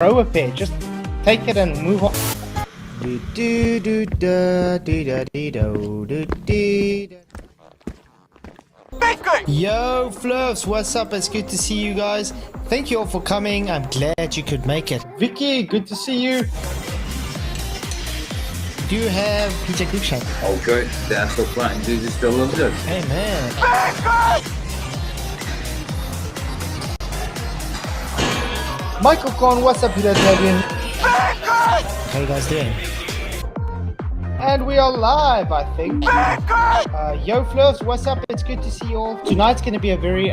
throw a pair. Just take it and move on. Yo, Fluffs, what's up? It's good to see you guys. Thank you all for coming. I'm glad you could make it. Vicky, good to see you. Do you have PJ Cruikshank? Oh, good. That's so fine. Jesus still loves us. Hey, man. Michael Corn, what's up, Peter Tavian? How you guys doing? And we are live, I think. Yo, Fluffs, what's up? It's good to see you all. Tonight's going to be a very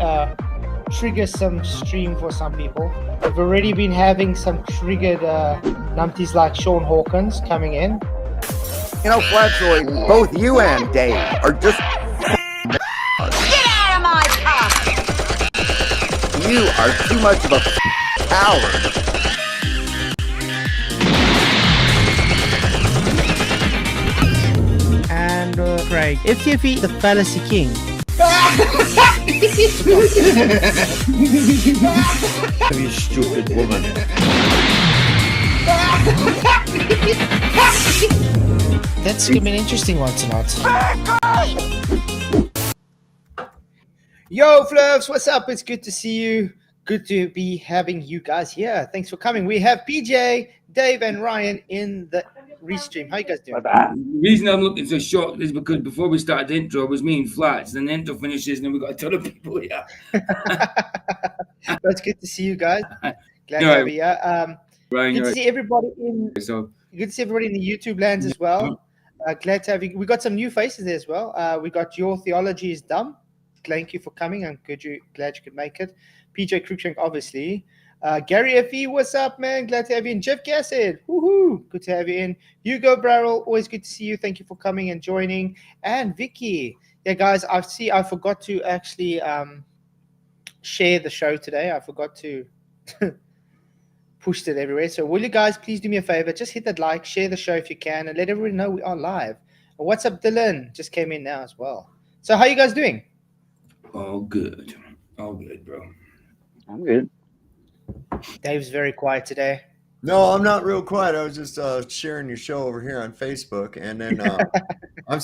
triggersome stream for some people. We've already been having some triggered numpties like Sean Hawkins coming in. You know, Flatzoid, both you and Dave are just... Get out of my pocket! You are too much of a coward. And Craig, if you beat the fallacy king. You stupid woman. That's gonna be an interesting one tonight. Yo, Fluffs, what's up? It's good to see you. Good to be having you guys here. Thanks for coming. We have PJ, Dave, and Ryan in the restream. How you guys doing? The reason I'm looking so shocked is because before we started the intro, it was me and Flats. Then the intro finishes, and then we got a ton of people here. That's good to see you guys. Glad to have you here. Ryan, Good to see everybody in. So, Good to see everybody in the YouTube lands as well. Glad to have you. We got some new faces there as well. We got Your Theology is Dumb. Thank you for coming. I'm glad you could make it. PJ Cruikshank, obviously. Gary F.E., what's up, man? Glad to have you in. Jeff Gassett, woohoo! Good to have you in. Hugo Barrel, always good to see you. Thank you for coming and joining. And Vicky. Yeah, guys, I forgot to actually share the show today. I forgot to push it everywhere. So will you guys please do me a favor? Just hit that like, share the show if you can, and let everybody know we are live. And what's up, Dylan? Just came in now as well. So how you guys doing? all good. All good, bro. I'm good. Dave's very quiet today. No, I'm not real quiet. I was just sharing your show over here on Facebook, and then I'm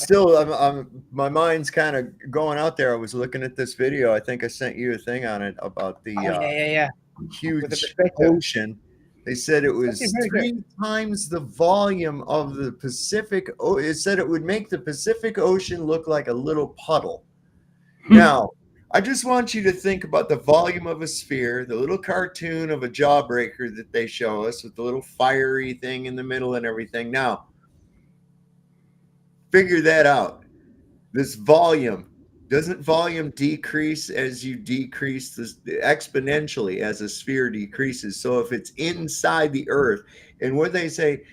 my mind's kind of going out there. I was looking at this video. I think I sent you a thing on it about the huge ocean. They said it was 3 times the volume of the Pacific. It said it would make the Pacific Ocean look like a little puddle. Now, I just want you to think about the volume of a sphere, the little cartoon of a jawbreaker that they show us with the little fiery thing in the middle and everything. Now, figure that out. This volume, doesn't volume decrease as you decrease this exponentially as a sphere decreases? So if it's inside the Earth, and what they say,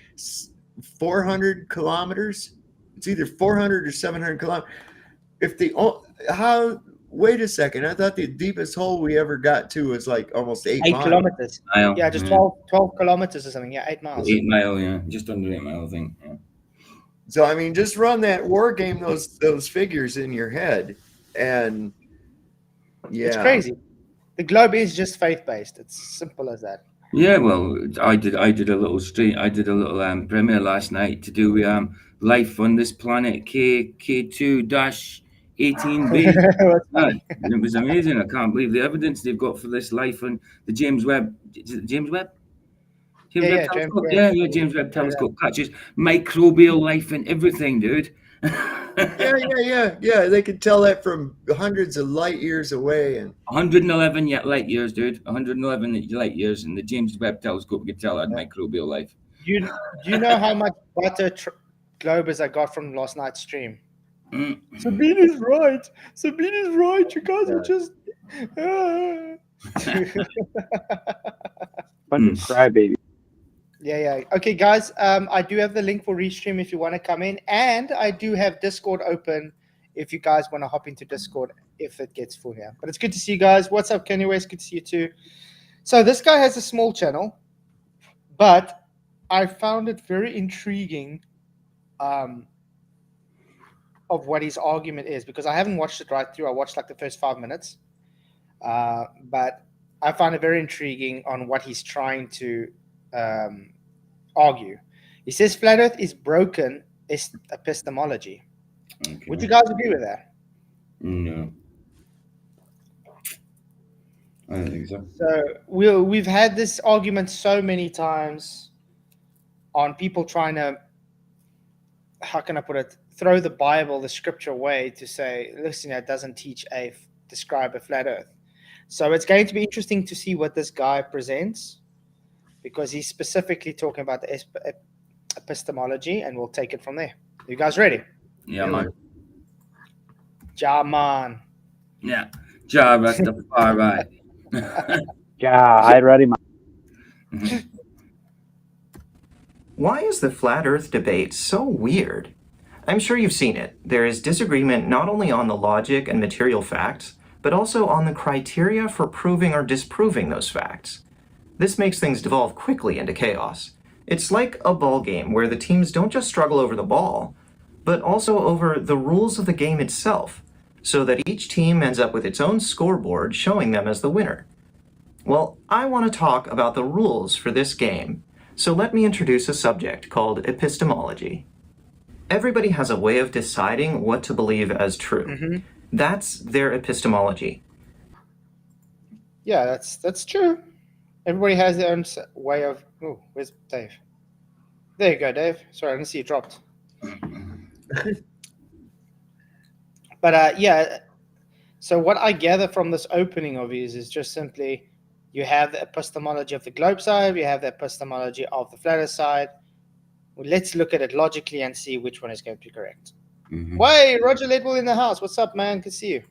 400 kilometers, it's either 400 or 700 kilometers. Wait a second. I thought the deepest hole we ever got to was like almost 8 miles. kilometers. Mile, Yeah, just 12 kilometers or something. Yeah, 8 miles. 8 mile, yeah. Just under 8 mile, I think. Yeah. So, I mean, just run that war game, those figures in your head. And, yeah. It's crazy. The globe is just faith-based. It's simple as that. Yeah, well, I did a little premiere last night to do life on this planet K2-18b. It was amazing. I can't believe the evidence they've got for this life on the James Webb. Is it James Webb? James Webb telescope catches microbial life and everything, dude. Yeah. They could tell that from hundreds of light years away. And 111 light years, dude. 111 light years, and the James Webb telescope could tell that microbial life. Do you know how much butter globers I got from last night's stream? Sabine is right. You guys are just Bunch of crybabies. Yeah. Okay, guys. I do have the link for restream if you want to come in, and I do have Discord open if you guys want to hop into Discord if it gets full here. But it's good to see you guys. What's up, Kenny West? Good to see you too. So this guy has a small channel, but I found it very intriguing. Of what his argument is, because I haven't watched it right through. I watched like the first 5 minutes, but I find it very intriguing on what he's trying to argue. He says flat Earth is broken epistemology. Okay. Would you guys agree with that? No. I don't think so. So we've had this argument so many times on people trying to, how can I put it, throw the Bible, the scripture away to say, listen, it doesn't describe a flat Earth. So it's going to be interesting to see what this guy presents, because he's specifically talking about the epistemology, and we'll take it from there. You guys ready? Yeah, man. Ja, man. Yeah. Ja, Rastafari. Yeah, I ready, man. Why is the flat Earth debate so weird? I'm sure you've seen it. There is disagreement not only on the logic and material facts, but also on the criteria for proving or disproving those facts. This makes things devolve quickly into chaos. It's like a ball game where the teams don't just struggle over the ball, but also over the rules of the game itself, so that each team ends up with its own scoreboard showing them as the winner. Well, I want to talk about the rules for this game, so let me introduce a subject called epistemology. Everybody has a way of deciding what to believe as true. Mm-hmm. That's their epistemology. Yeah, that's true. Everybody has their own way of... Oh, where's Dave? There you go, Dave. Sorry, I didn't see you dropped. But yeah, so what I gather from this opening of his is just simply you have the epistemology of the globe side, you have the epistemology of the flat Earth side. Well, let's look at it logically and see which one is going to be correct. Mm-hmm. Why, Roger Ledwell in the house. What's up, man? Good to see you.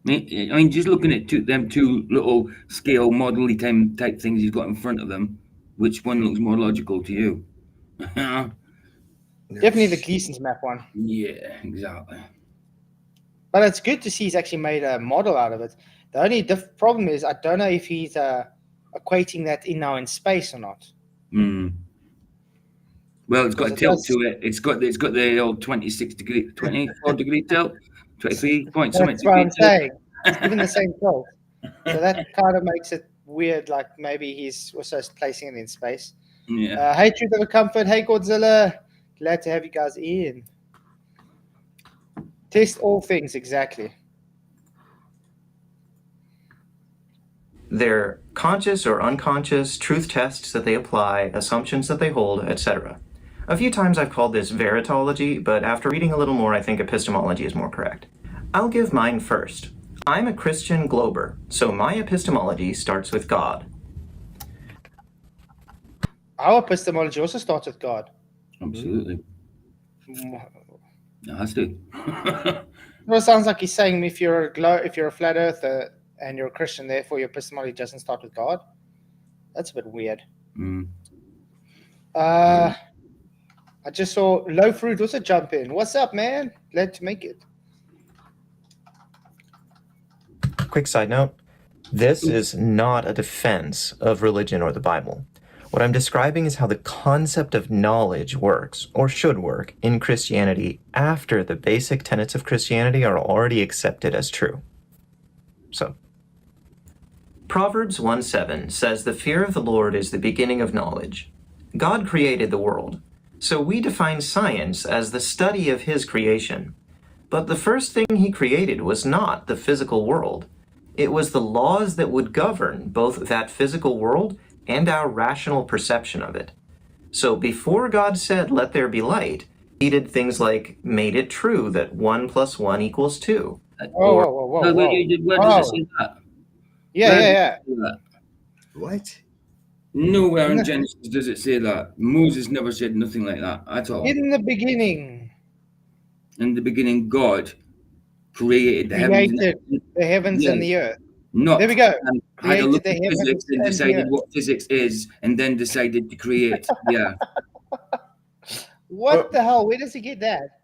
I mean, just looking at them two little scale model-y type things he's got in front of them, which one looks more logical to you? Definitely the Gleason's map one. Yeah, exactly. But it's good to see he's actually made a model out of it. The only problem is I don't know if he's equating that in space or not. Mm. Well, it's got a tilt to it. It's got the old 24 degree tilt, 23 point something. That's what I'm saying. It's even the same tilt. So that kind of makes it weird. Like maybe he's also placing it in space. Yeah. Hey, Truth Over Comfort. Hey, Godzilla. Glad to have you guys in. Test all things, exactly. They're conscious or unconscious truth tests that they apply, assumptions that they hold, etc. A few times I've called this veritology, but after reading a little more, I think epistemology is more correct. I'll give mine first. I'm a Christian glober, so my epistemology starts with God. Our epistemology also starts with God. Absolutely. No, that's it. Well, it sounds like he's saying if you're a flat earther and you're a Christian, therefore your epistemology doesn't start with God. That's a bit weird. Mm. I just saw Low Fruit also jump in. What's up, man? Glad to make it. Quick side note, this is not a defense of religion or the Bible. What I'm describing is how the concept of knowledge works, or should work, in Christianity after the basic tenets of Christianity are already accepted as true. So, Proverbs 1:7 says the fear of the Lord is the beginning of knowledge. God created the world, so we define science as the study of his creation. But the first thing he created was not the physical world. It was the laws that would govern both that physical world and our rational perception of it. So before God said, "Let there be light," he did things like made it true that 1 + 1 = 2. Whoa. Where does it say that? Yeah. What? Nowhere in Genesis does it say that. Moses never said nothing like that at all. In the beginning. In the beginning, God created the heavens and the earth. Not there we go. And had a look at physics and decided what physics is, and then decided to create. Yeah. What the hell? Where does he get that?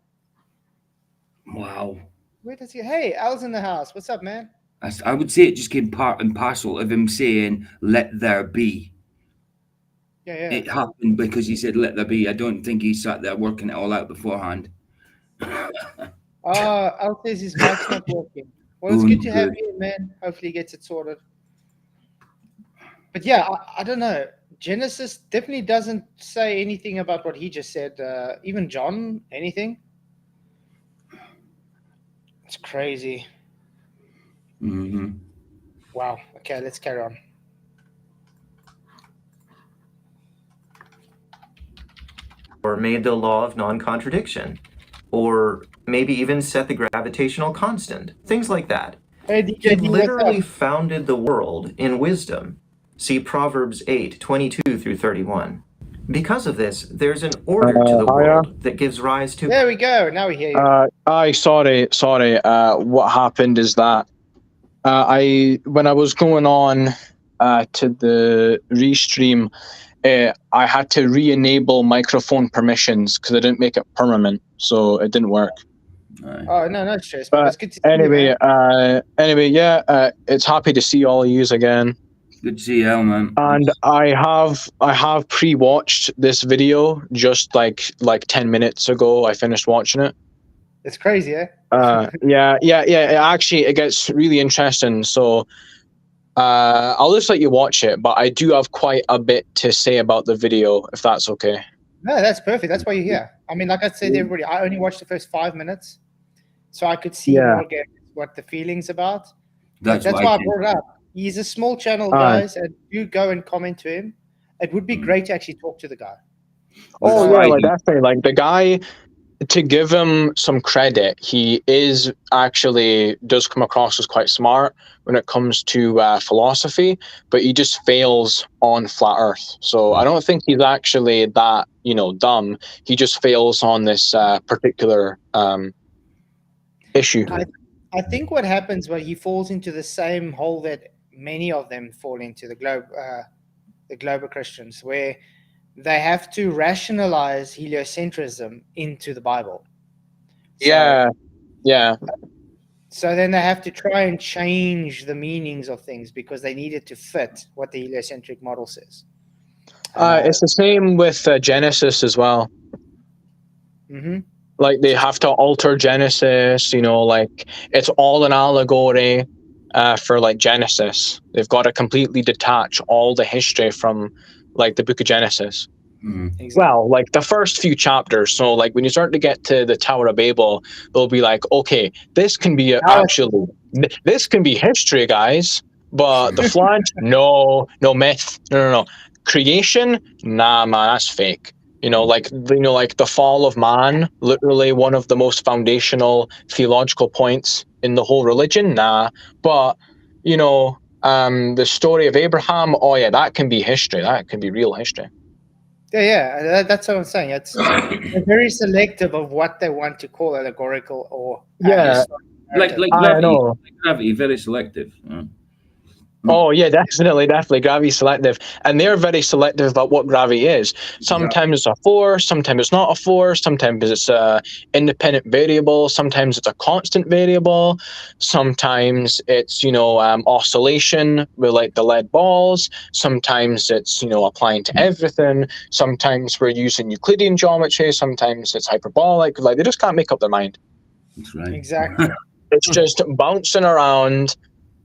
Wow. Where does he? Hey, Al's in the house. What's up, man? I would say it just came part and parcel of him saying, "Let there be." Yeah. It happened because he said, "Let there be." I don't think he sat there working it all out beforehand. Al says his mic's not working. Well, it's good to have you, man. Hopefully he gets it sorted. But yeah, I don't know. Genesis definitely doesn't say anything about what he just said. Even John, anything. It's crazy. Mm-hmm. Wow. Okay, let's carry on. Or made the law of non-contradiction, or maybe even set the gravitational constant, things like that. Hey, He DKD, literally founded the world in wisdom. See Proverbs 8:22 through 31. Because of this, there's an order to the world that gives rise to... There we go. Now we hear you. Sorry. What happened is that when I was going on to the restream, I had to re-enable microphone permissions because I didn't make it permanent, so it didn't work. Oh no stress. But it's good to see you, man. It's happy to see all of you again. Good to see you, man. And I have pre-watched this video just like 10 minutes ago. I finished watching it. It's crazy, eh? Yeah. It gets really interesting. So I'll just let you watch it, but I do have quite a bit to say about the video, if that's okay. No, that's perfect. That's why you're here. I mean, like I said to everybody, I only watched the first 5 minutes, so I could see what the feeling's about. That's why I brought it up. He's a small channel, guys, and you go and comment to him. It would be great to actually talk to the guy. Definitely. Like the guy, to give him some credit, he is actually does come across as quite smart when it comes to philosophy, but he just fails on flat Earth. So I don't think he's actually that dumb. He just fails on this particular issue. I think what happens when he falls into the same hole that many of them fall into, the global Christians, where they have to rationalize heliocentrism into the Bible. Yeah. So then they have to try and change the meanings of things because they need it to fit what the heliocentric model says. It's the same with Genesis as well. Mm-hmm. Like they have to alter Genesis, like it's all an allegory for like Genesis. They've got to completely detach all the history from like the book of Genesis. Exactly. Well, like the first few chapters. So like when you start to get to the Tower of Babel, they'll be like, okay, this can be this can be history, guys. But the flood, no myth, no. Creation, nah, man, that's fake. Like the fall of man, literally one of the most foundational theological points in the whole religion, nah. But the story of Abraham, oh yeah, that can be history. That can be real history. Yeah, that's what I'm saying. They're very selective of what they want to call allegorical or like gravity, very selective. Oh yeah, definitely. Gravity selective, and they're very selective about what gravity is. Sometimes it's a force, sometimes it's not a force, sometimes it's a independent variable, sometimes it's a constant variable, sometimes it's oscillation with like the lead balls, sometimes it's applying to everything, sometimes we're using Euclidean geometry, sometimes it's hyperbolic. Like they just can't make up their mind. That's right. Exactly. It's just bouncing around,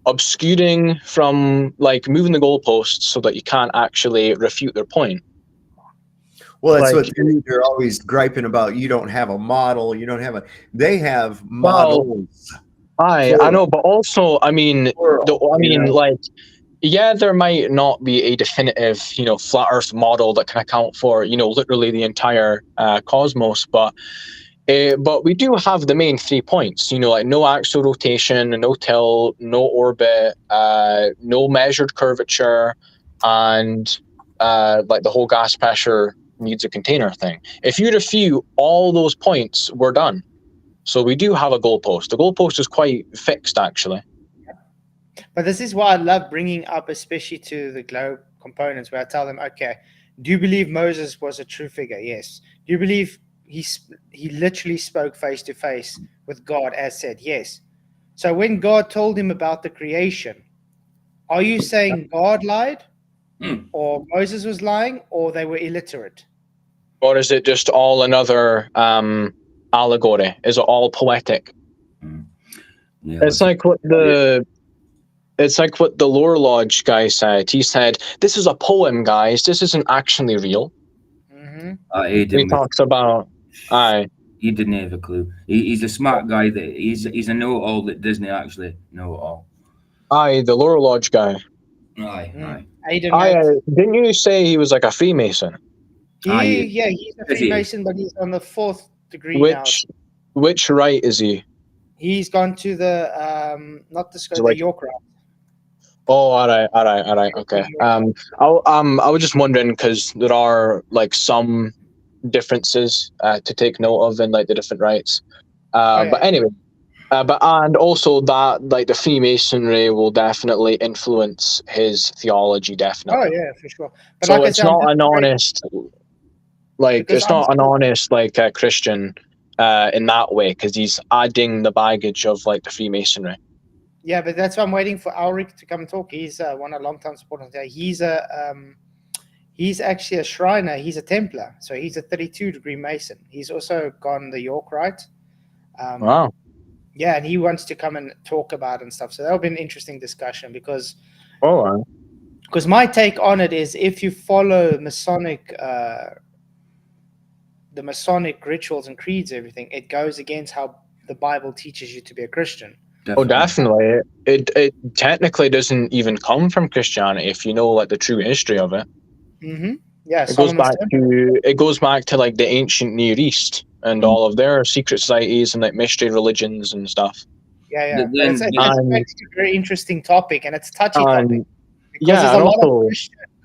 obscuring from like moving the goalposts so that you can't actually refute their point. Well, that's what they're always griping about. You don't have a model. They have models. I know, but also, there might not be a definitive, flat Earth model that can account for, literally the entire cosmos, but we do have the main 3 points, like no axial rotation, no tilt, no orbit, no measured curvature, and like the whole gas pressure needs a container thing. If you refute all those points, we're done. So we do have a goalpost. The goalpost is quite fixed, actually. But this is why I love bringing up, especially to the globe components, where I tell them, okay, do you believe Moses was a true figure? Yes. Do you believe he literally spoke face to face with God as said? Yes. So when God told him about the creation, are you saying God lied or Moses was lying or they were illiterate? Or is it just all another allegory? Is it all poetic? Yeah, it's like what it's like what the Lore Lodge guy said. He said, "This is a poem, guys. This isn't actually real." He talks about, he didn't have a clue. He's a smart guy. That he's a know-it-all that doesn't actually know it all. The Lore Lodge guy. Aye. Didn't you say he was like a Freemason? He's a Freemason, but he's on the 4th degree now. Which rite is he? He's gone to the the York rite. Oh, all right, okay. I was just wondering because there are like some differences to take note of in like the different rites. But anyway, and also that like the Freemasonry will definitely influence his theology, definitely. Oh yeah, for sure. But so it's not an honest, Christian in that way, because he's adding the baggage of like the Freemasonry. Yeah, but that's why I'm waiting for Ulrich to come and talk. He's one of long-time supporters there. He's actually a Shriner. He's a Templar, so he's a 32-degree Mason. He's also gone the York rite. Wow. Yeah, and he wants to come and talk about it and stuff. So that'll be an interesting discussion because my take on it is if you follow Masonic, the Masonic rituals and creeds, everything, it goes against how the Bible teaches you to be a Christian. Definitely. It technically doesn't even come from Christianity if you know like the true history of it. Mm-hmm. Yeah, it goes back to like the ancient Near East and all of their secret societies and like mystery religions and stuff. Yeah. It's actually a very interesting topic, and it's a touchy topic. Because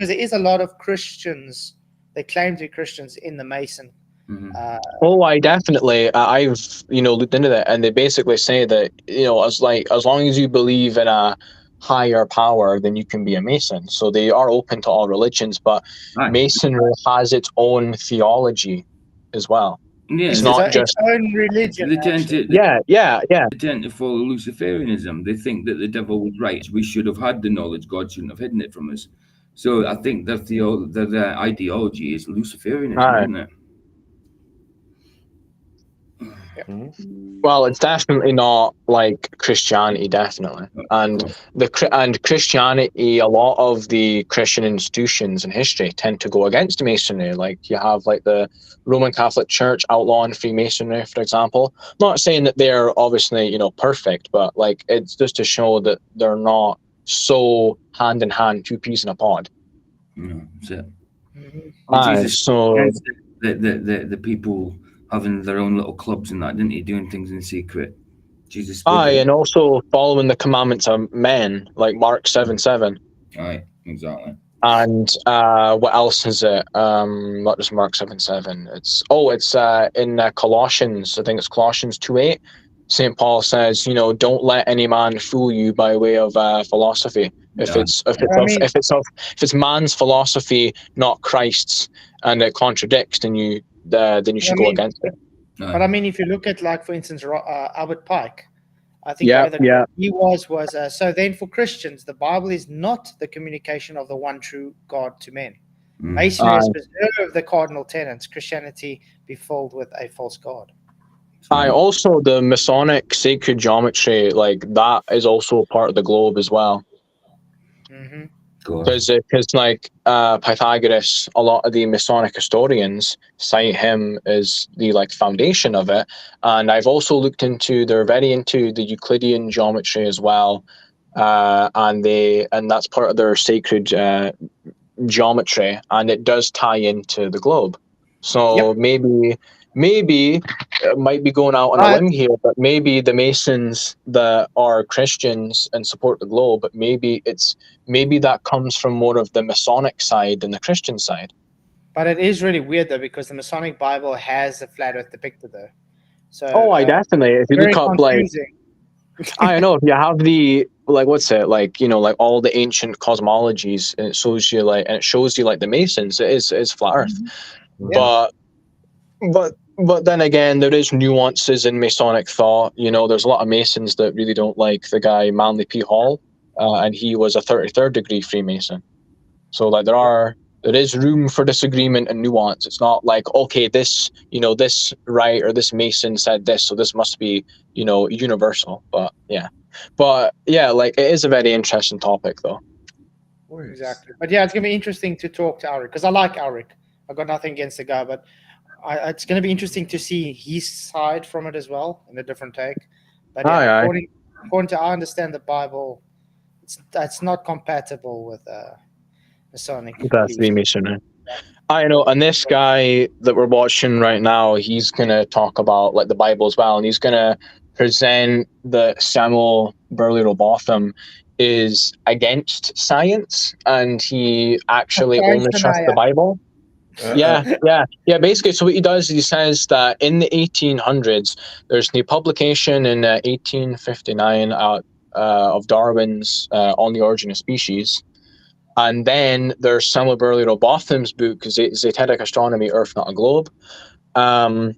there is a lot of Christians. They claim to be Christians in the Mason. I definitely. I've looked into that, and they basically say that as long as you believe in a higher power, then you can be a Mason. So they are open to all religions, but Masonry has its own theology as well. Yeah, it's not just its own religion. They tend to follow Luciferianism. They think that the devil was right. We should have had the knowledge. God shouldn't have hidden it from us. So I think that the ideology is Luciferianism, isn't it? Well, it's definitely not like Christianity, definitely, and Christianity. A lot of the Christian institutions in history tend to go against Masonry. Like you have like the Roman Catholic Church outlawing Freemasonry, for example. Not saying that they're obviously perfect, but like it's just to show that they're not so hand in hand, two peas in a pod. That's it. So the people having their own little clubs and that, didn't he? Doing things in secret. Jesus. And also following the commandments of men, like Mark 7:7. Aye, exactly. And what else is it? Not just Mark 7:7. It's in Colossians. I think it's Colossians 2:8. St. Paul says, don't let any man fool you by way of philosophy. If it's man's philosophy, not Christ's, and it contradicts, then you should go against it. But I mean, if you look at, like, for instance, Albert Pike, I think he was so then for Christians, the Bible is not the communication of the one true God to men. Masonry has preserved the cardinal tenets. Christianity be filled with a false God. Also the Masonic sacred geometry, like that is also part of the globe as well. Because like Pythagoras, a lot of the Masonic historians cite him as the like foundation of it, and I've also looked into, they're very into the Euclidean geometry as well, and that's part of their sacred geometry, and it does tie into the globe. So maybe it might be going out on a limb here, but maybe the Masons that are Christians and support the globe, but maybe that comes from more of the Masonic side than the Christian side. But it is really weird though, because the Masonic Bible has the flat earth depicted though. So definitely. If you look up I know, if you have the what's it like all the ancient cosmologies, and it shows you like the Masons, it is flat earth. But then again, there is nuances in Masonic thought. There's a lot of Masons that really don't like the guy Manly P. Hall, and he was a 33rd degree Freemason. So like there is room for disagreement and nuance. It's not like, okay, this rite or this Mason said this, so this must be universal. But yeah. But yeah, like it is a very interesting topic, though. Exactly. But yeah, it's going to be interesting to talk to Alric, because I like Alric. I've got nothing against the guy, but it's going to be interesting to see his side from it as well, in a different take. But yeah, according to I understand the Bible, it's not compatible with Masonic. That's Freemasonry. I know, and this guy that we're watching right now, he's going to talk about like the Bible as well, and he's going to present that Samuel Burley Robotham is against science, and he actually only trusts the Bible. Yeah. Basically, so what he does is he says that in the 1800s, there's a publication in 1859 of Darwin's On the Origin of Species. And then there's Samuel Burley Robotham's book, Zetetic Astronomy, Earth Not a Globe. And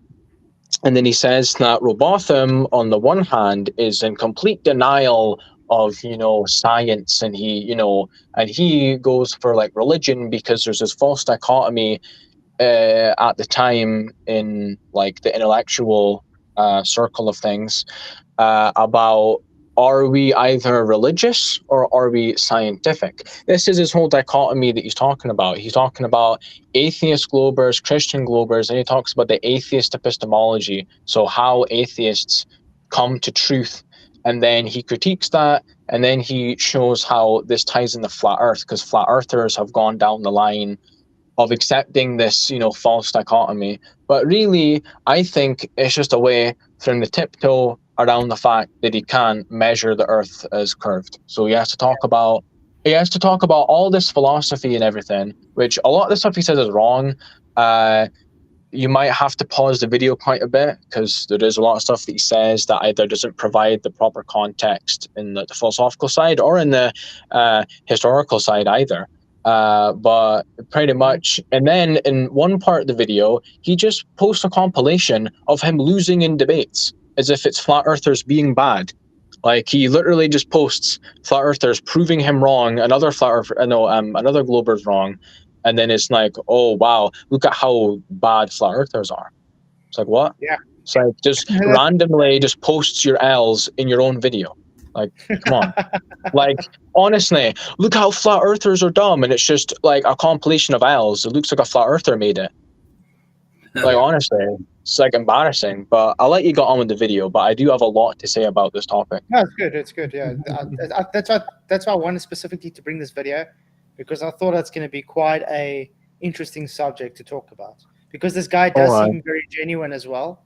then he says that Robotham, on the one hand, is in complete denial of, science, and he goes for like religion, because there's this false dichotomy at the time in like the intellectual circle of things about, are we either religious or are we scientific? This is his whole dichotomy that he's talking about. He's talking about atheist globers, Christian globers, and he talks about the atheist epistemology, so how atheists come to truth. And then he critiques that, and then he shows how this ties in the flat earth, because flat earthers have gone down the line of accepting this, false dichotomy. But really, I think it's just a way for him to tiptoe around the fact that he can't measure the earth as curved. So he has to talk about all this philosophy and everything, which a lot of the stuff he says is wrong. You might have to pause the video quite a bit, because there is a lot of stuff that he says that either doesn't provide the proper context in the philosophical side or in the historical side either. But pretty much, and then in one part of the video, he just posts a compilation of him losing in debates, as if it's flat earthers being bad. Like, he literally just posts flat earthers proving him wrong, another glober's wrong, and then it's like, oh wow, look at how bad flat earthers are. It's like, what? Yeah. It's like, just randomly just posts your L's in your own video. Like, come on. Like, honestly, look how flat earthers are dumb, and it's just like a compilation of L's. It looks like a flat earther made it. Like, honestly, it's like embarrassing. But I'll let you get on with the video, but I do have a lot to say about this topic. No, it's good. Yeah, that's why I wanted specifically to bring this video, because I thought it's going to be quite a interesting subject to talk about, because this guy does seem very genuine as well.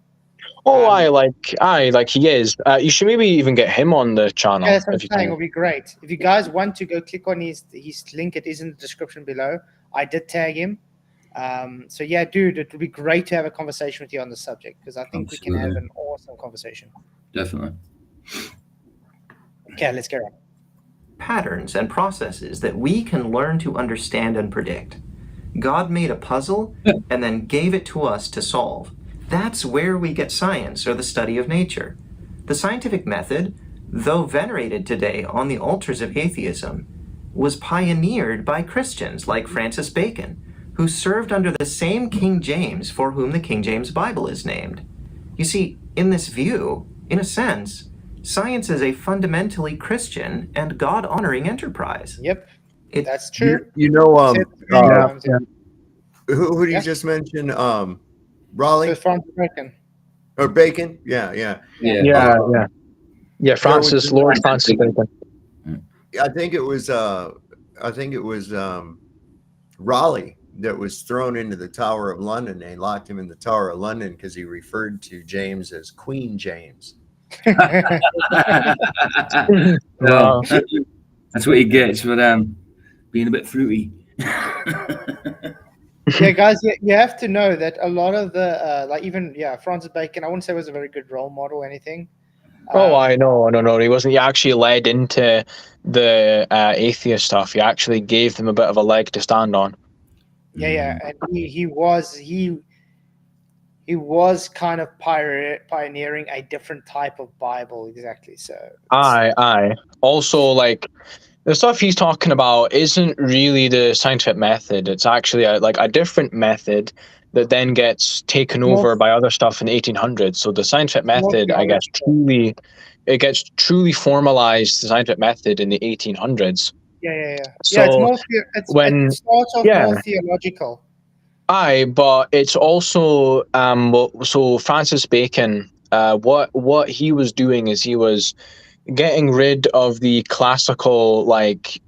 He is. You should maybe even get him on the channel. Yeah, that's what I'm saying. It'll be great. If you guys want to go click on his link, it is in the description below. I did tag him. So yeah, dude, it would be great to have a conversation with you on the subject, because I think we can have an awesome conversation. Definitely. Okay, let's get on. Patterns and processes that we can learn to understand and predict. God made a puzzle and then gave it to us to solve. That's where we get science, or the study of nature. The scientific method, though venerated today on the altars of atheism, was pioneered by Christians like Francis Bacon, who served under the same King James for whom the King James Bible is named. You see, in this view, in a sense, science is a fundamentally Christian and God-honoring enterprise. Yep, that's true. Who did you just mention? Raleigh? Francis Bacon. Or Bacon? Yeah. Yeah, Francis, Lord Francis Bacon. I think it was Raleigh that was thrown into the Tower of London. They locked him in the Tower of London because he referred to James as Queen James. Well, that's what he gets for being a bit fruity. Yeah, guys, you have to know that a lot of the Francis Bacon, I wouldn't say was a very good role model or anything. I know. No, he wasn't. He actually led into the atheist stuff. He actually gave them a bit of a leg to stand on. Yeah, and he was kind of pioneering a different type of Bible, exactly. So aye. Also, like, the stuff he's talking about isn't really the scientific method. It's actually a different method that then gets taken over by other stuff in the 1800s. So the scientific method, I guess, truly it gets truly formalized, the scientific method, in the 1800s. Yeah. So It's more. It starts off more theological. Aye, but it's also so Francis Bacon. What he was doing is he was getting rid of the classical, like,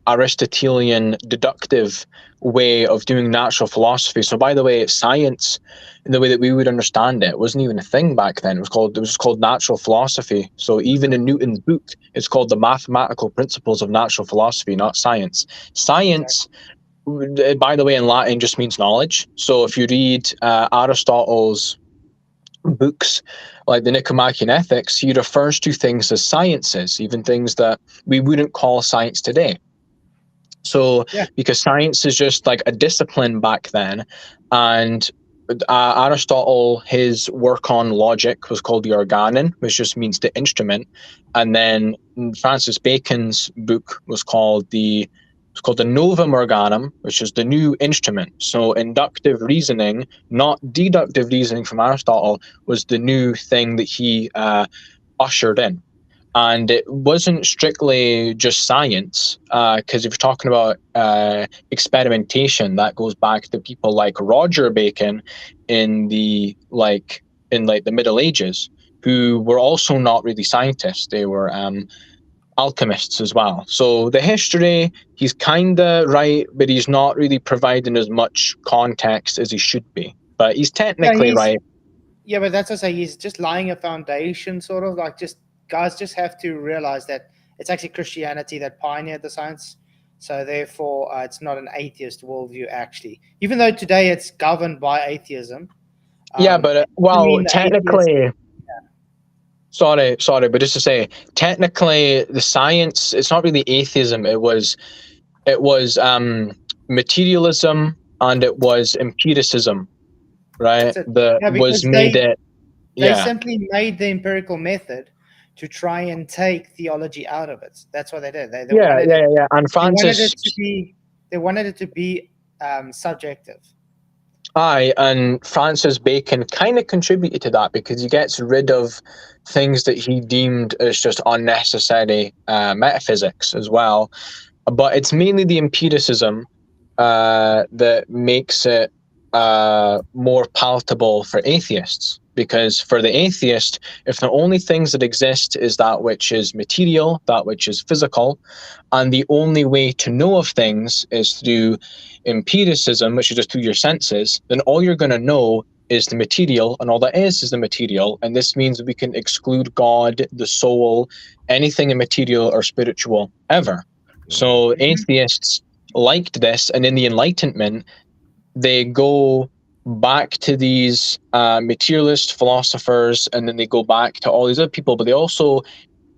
Aristotelian deductive way of doing natural philosophy. So, by the way, science, in the way that we would understand it, wasn't even a thing back then. It was called natural philosophy. So even in Newton's book, it's called the mathematical principles of natural philosophy, not science. Science, by the way, in Latin just means knowledge. So if you read Aristotle's books like the Nicomachean Ethics, he refers to things as sciences, even things that we wouldn't call science today. So because science is just like a discipline back then, and Aristotle, his work on logic was called the organon, which just means the instrument, and then Francis Bacon's book was called the Novum Organum, which is the new instrument. So inductive reasoning, not deductive reasoning from Aristotle, was the new thing that he ushered in. And it wasn't strictly just science, because if you're talking about experimentation, that goes back to people like Roger Bacon in the Middle Ages, who were also not really scientists. They were alchemists as well. So the history, he's kind of right, but he's not really providing as much context as he should be. But he's technically right. Yeah, but that's what I say. He's just laying a foundation, sort of like guys just have to realize that it's actually Christianity that pioneered the science. So therefore, it's not an atheist worldview, actually. Even though today it's governed by atheism. But technically... Sorry, but just to say, technically, the science, it's not really atheism. It was materialism, and it was empiricism, right? They simply made the empirical method to try and take theology out of it. That's what they did. They wanted it to be subjective. Aye, and Francis Bacon kind of contributed to that because he gets rid of things that he deemed as just unnecessary metaphysics as well. But it's mainly the empiricism that makes it more palatable for atheists. Because for the atheist, if the only things that exist is that which is material, that which is physical, and the only way to know of things is through empiricism, which is just through your senses, then all you're going to know is the material, and all that is the material. And this means that we can exclude God, the soul, anything immaterial or spiritual ever. So atheists liked this, and in the Enlightenment, they go back to these materialist philosophers, and then they go back to all these other people, but they also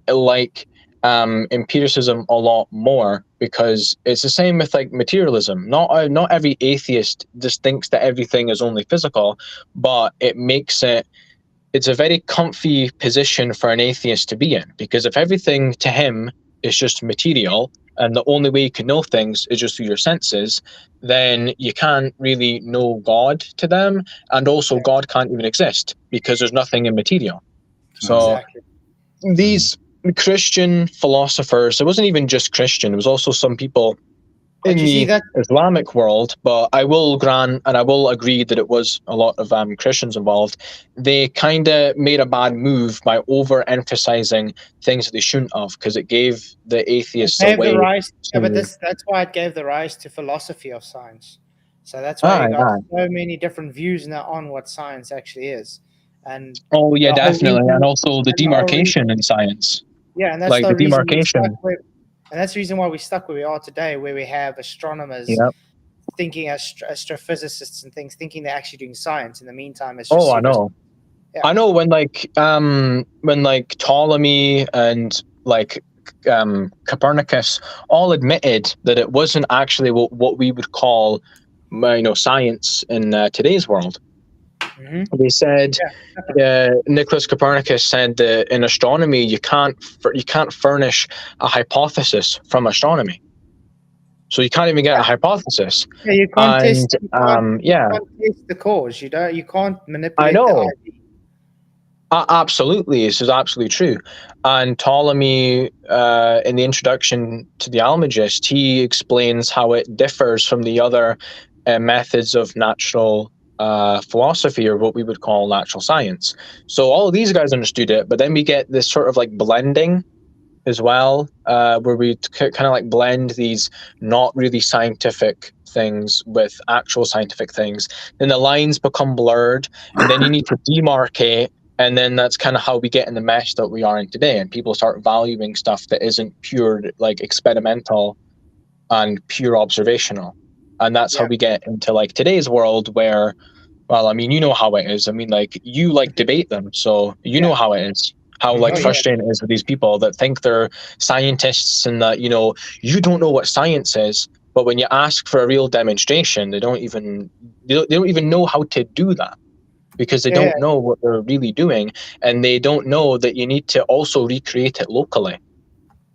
like empiricism a lot more, because it's the same with like materialism. Not every atheist just thinks that everything is only physical, but it's a very comfy position for an atheist to be in, because if everything to him is just material, and the only way you can know things is just through your senses, then you can't really know God to them, and also God can't even exist because there's nothing immaterial. So these Christian philosophers, it wasn't even just Christian, it was also some people in the Islamic world, but I will grant and I will agree that it was a lot of Christians involved. They kind of made a bad move by overemphasizing things that they shouldn't have, because it gave the atheists a way. That's why it gave the rise to philosophy of science. So that's why you got so many different views now on what science actually is. And definitely, and also the demarcation in science. Yeah, and that's like the demarcation. And that's the reason why we're stuck where we are today, where we have astronomers thinking as astrophysicists and things, thinking they're actually doing science. In the meantime, it's just... I know. Yeah. I know when Ptolemy and Copernicus all admitted that it wasn't actually what we would call science in today's world. Mm-hmm. They said, Nicholas Copernicus said that in astronomy you can't furnish a hypothesis from astronomy, so you can't even get a hypothesis. Yeah, you can't test the cause. You can't manipulate. I know. The idea. Absolutely, this is absolutely true. And Ptolemy, in the introduction to the Almagest, he explains how it differs from the other methods of natural philosophy, or what we would call natural science. So all of these guys understood it, but then we get this sort of like blending as well, where we kind of like blend these not really scientific things with actual scientific things. Then the lines become blurred, and then you need to demarcate. And then that's kind of how we get in the mesh that we are in today. And people start valuing stuff that isn't pure, like experimental and pure observational. And that's how we get into like today's world where, well, I mean, you know how it is. I mean, like you like debate them. So you know how it is, how like frustrating it is with these people that think they're scientists and that, you know, you don't know what science is. But when you ask for a real demonstration, they don't even know how to do that. Because they don't know what they're really doing, and they don't know that you need to also recreate it locally.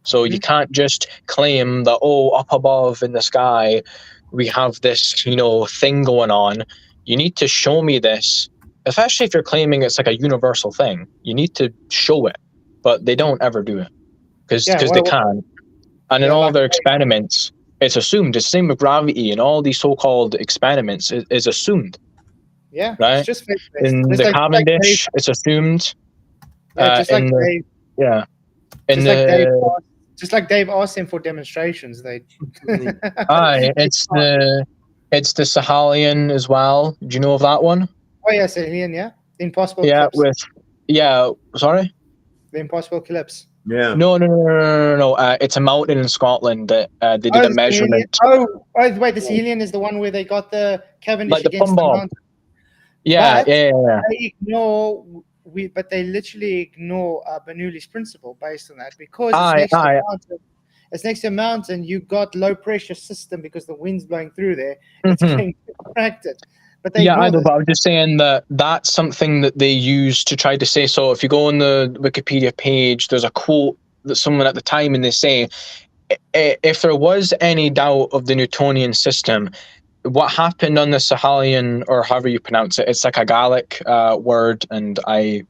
So you can't just claim that, oh, up above in the sky, we have this, you know, thing going on. You need to show me this, especially if you're claiming it's like a universal thing. You need to show it, but they don't ever do it because they can't. And in all their experiments, it's assumed. It's the same with gravity, and all these so-called experiments is assumed. Yeah, right. It's just in just the like, Cavendish, it's assumed. Just like Dave. Yeah. Just like Dave asked him for demonstrations. It's the Sahelian as well. Do you know of that one? Oh yeah, Sahelian. Yeah, the Impossible. Yeah, Eclipse. Sorry. The Impossible Eclipse. Yeah. No. It's a mountain in Scotland that they did a measurement. Wait, the Sahelian is the one where they got the Cavendish like against the mountain. Yeah. They ignore, but they literally ignore Bernoulli's principle based on that, because it's next to a mountain. You got low pressure system because the wind's blowing through there. It's getting distracted. But I know, but I'm just saying that that's something that they use to try to say. So if you go on the Wikipedia page, there's a quote that someone at the time, and they say, if there was any doubt of the Newtonian system, what happened on the Sahelian, or however you pronounce it, it's like a Gaelic word, and I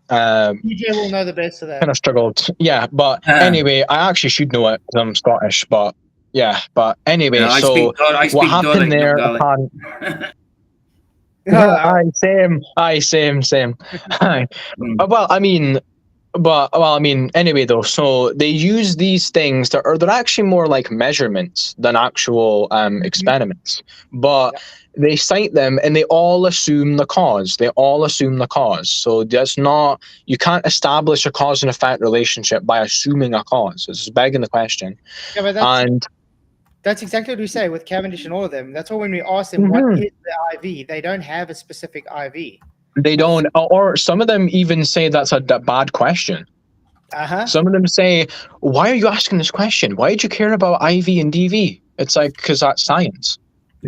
DJ will know the best of that. kind of struggled. Yeah, but anyway, I actually should know it because I'm Scottish, but yeah, but anyway, I so what happened there? Same. Anyway, though, so they use these things they're actually more like measurements than actual experiments, but they cite them and they all assume the cause. So that's not, you can't establish a cause and effect relationship by assuming a cause. This is begging the question. Yeah, but that's exactly what we say with Cavendish and all of them. That's why when we ask them what is the IV, they don't have a specific IV. They don't, or some of them even say that's a bad question. Some of them say, why are you asking this question? Why do you care about IV and DV? It's like, because that's science.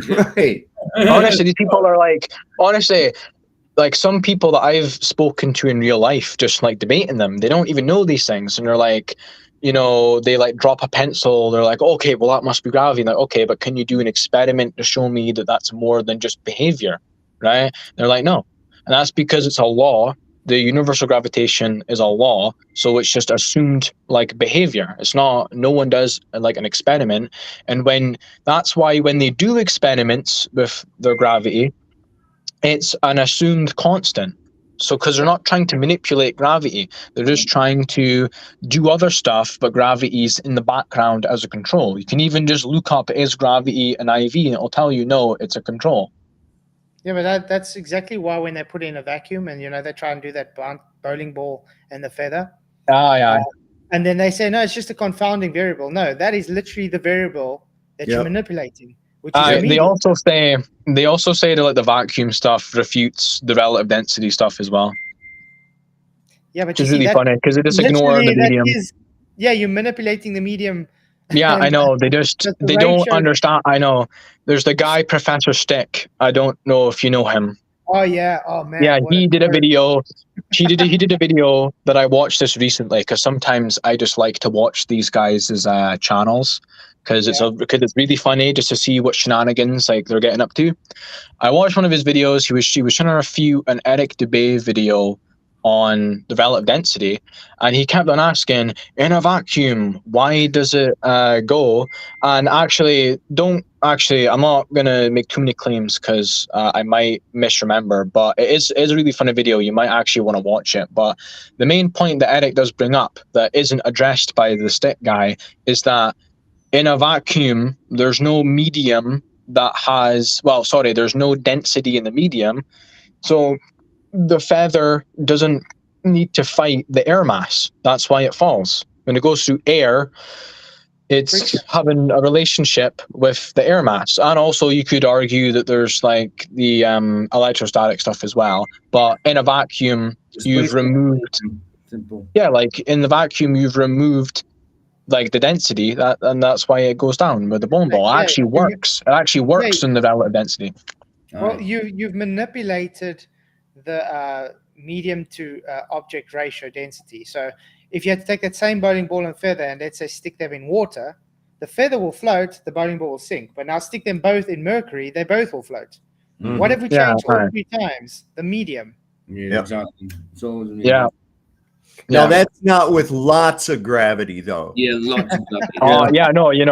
Right. Honestly, these people are like, like some people that I've spoken to in real life, just like debating them, they don't even know these things. And they're like, you know, they like drop a pencil. They're like, okay, well, that must be gravity. Like, okay, but can you do an experiment to show me that that's more than just behavior? Right? They're like, no. And that's because it's a law. The universal gravitation is a law, so it's just assumed like behavior. It's not, no one does like an experiment. And that's why when they do experiments with their gravity, it's an assumed constant. So because they're not trying to manipulate gravity, they're just trying to do other stuff, but gravity's in the background as a control. You can even just look up, is gravity an IV, and it'll tell you, no, it's a control. Yeah, but that's exactly why when they put in a vacuum and, you know, they try and do that bowling ball and the feather. And then they say, no, it's just a confounding variable. No, that is literally the variable that you're manipulating. Which is they also say that like the vacuum stuff refutes the relative density stuff as well. Yeah, but which is really funny because they just ignore the medium. You're manipulating the medium. Yeah, I know. They don't understand. I know. There's the guy, Professor Stick. I don't know if you know him. Oh yeah. Oh man. Yeah, he did a video. He did a video that I watched this recently because sometimes I just like to watch these guys' channels because it's really funny just to see what shenanigans like they're getting up to. I watched one of his videos. He was trying to refute an Eric Dubay video on the relative density, and he kept on asking, in a vacuum, why does it go? And actually, I'm not gonna make too many claims because I might misremember, but it is a really funny video. You might actually want to watch it. But the main point that Eric does bring up that isn't addressed by the stick guy is that in a vacuum, there's no medium that has, there's no density in the medium. So the feather doesn't need to fight the air mass. That's why it falls. When it goes through air, it's having a relationship with the air mass. And also you could argue that there's like the electrostatic stuff as well. But in a vacuum, you've removed... Simple. Yeah, like in the vacuum, you've removed like the density, and that's why it goes down with the bowling ball. It actually works. It actually works in the relative density. Well, you've manipulated the medium to object ratio density. So if you had to take that same bowling ball and feather and let's say stick them in water, the feather will float, the bowling ball will sink. But now stick them both in mercury, they both will float. Mhm. What have we changed all 3 times? The medium. Yeah, exactly. So Now that's not with lots of gravity, though. Yeah, lots of gravity. Oh yeah, no, you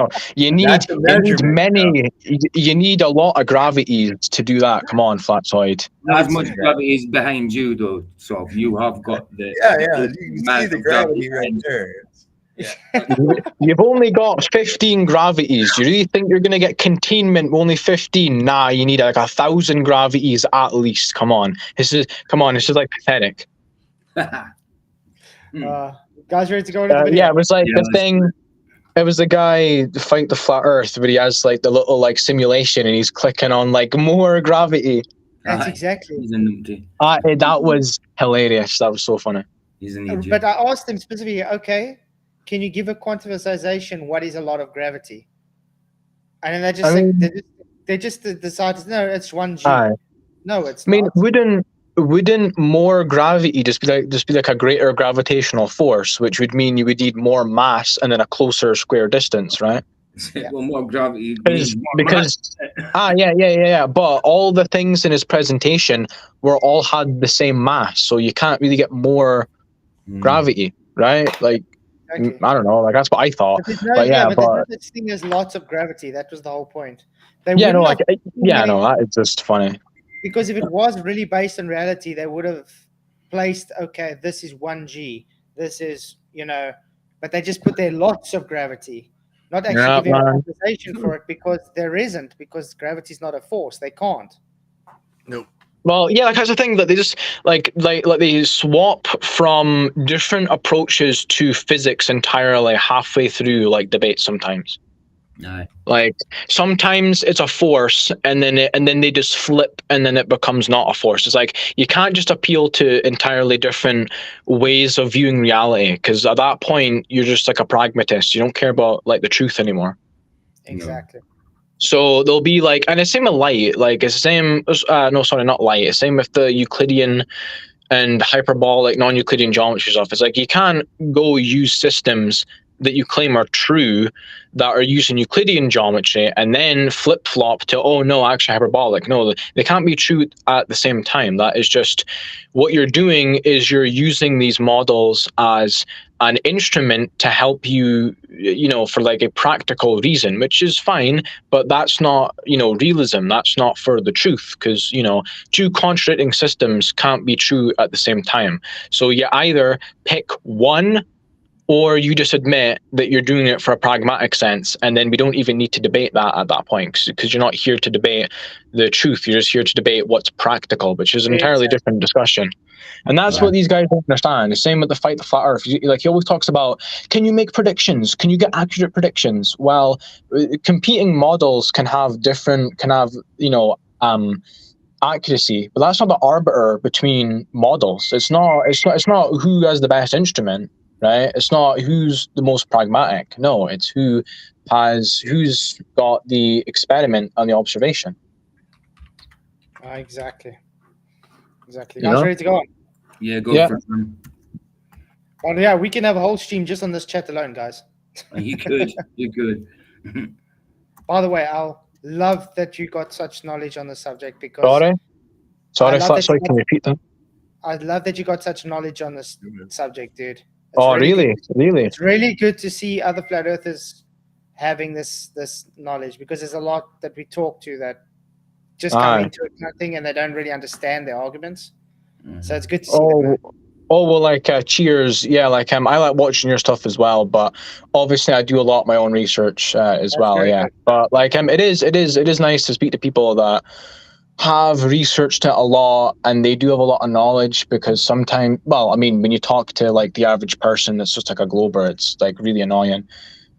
need measurement, you need a lot of gravities to do that. Come on, Flatsoid. Not as much gravity is behind you, though. So you have got the you can see the gravity right there. You've only got 15 gravities. Do you really think you're going to get containment with only 15? Nah, you need like 1,000 gravities at least. Come on, this is like pathetic. Guys, ready to go into the video? Yeah, it was like the thing. It was the guy Fight the Flat Earth, but he has like the little like simulation, and he's clicking on like more gravity. That's exactly. That was hilarious. That was so funny. He's an idiot. But I asked him specifically, okay, can you give a quantization? What is a lot of gravity? And then they just decided, no, it's 1G. No, it's not. I mean, wouldn't more gravity just be like a greater gravitational force, which would mean you would need more mass and then a closer square distance, right? Well, more gravity because but all the things in his presentation all had the same mass, so you can't really get more gravity, right? Like I don't know, like that's what I thought. But there's no such thing as lots of gravity. That was the whole point. That it's just funny. Because if it was really based on reality, they would have placed, okay, this is 1G, this is, but they just put there lots of gravity, not actually giving a compensation for it because there isn't, because gravity is not a force. They can't. Nope. Well, yeah, like that's the thing that they just like they swap from different approaches to physics entirely halfway through like debates sometimes. No. Like sometimes it's a force and then they just flip and then it becomes not a force. It's like you can't just appeal to entirely different ways of viewing reality, because at that point you're just like a pragmatist. You don't care about like the truth anymore. Exactly. So there'll be like, and it's same with light, like it's the same not light, it's same with the Euclidean and hyperbolic non-Euclidean geometry stuff. It's like you can't go use systems that you claim are true that are using Euclidean geometry and then flip-flop to, oh no, actually hyperbolic. No, they can't be true at the same time. That is just what you're doing is you're using these models as an instrument to help you, for like a practical reason, which is fine, but that's not, realism. That's not for the truth, because, two contradicting systems can't be true at the same time. So you either pick one, or you just admit that you're doing it for a pragmatic sense, and then we don't even need to debate that at that point, because you're not here to debate the truth. You're just here to debate what's practical, which is an entirely different discussion. And that's what these guys don't understand. The same with the Fight the Flat Earth. He always talks about, can you make predictions? Can you get accurate predictions? Well, competing models can have accuracy, but that's not the arbiter between models. It's not who has the best instrument. Right? It's not who's the most pragmatic. No, it's who's got the experiment and the observation. Exactly. Guys, ready to go on? Yeah, go for it. Oh yeah, we can have a whole stream just on this chat alone, guys. You could. By the way, I'll love that you got such knowledge on the subject, because Sorry, can you repeat that? I love that you got such knowledge on this subject, dude. It's Oh, really? good. Really? It's really good to see other flat earthers having this knowledge, because there's a lot that we talk to that just come into it nothing and they don't really understand their arguments. So it's good to see that. Well, like, cheers. Yeah, like, I like watching your stuff as well, but obviously I do a lot of my own research as well. Yeah, good. But like, it is nice to speak to people that have researched it a lot and they do have a lot of knowledge, because sometimes, well, I mean, when you talk to like the average person that's just like a glober, it's like really annoying.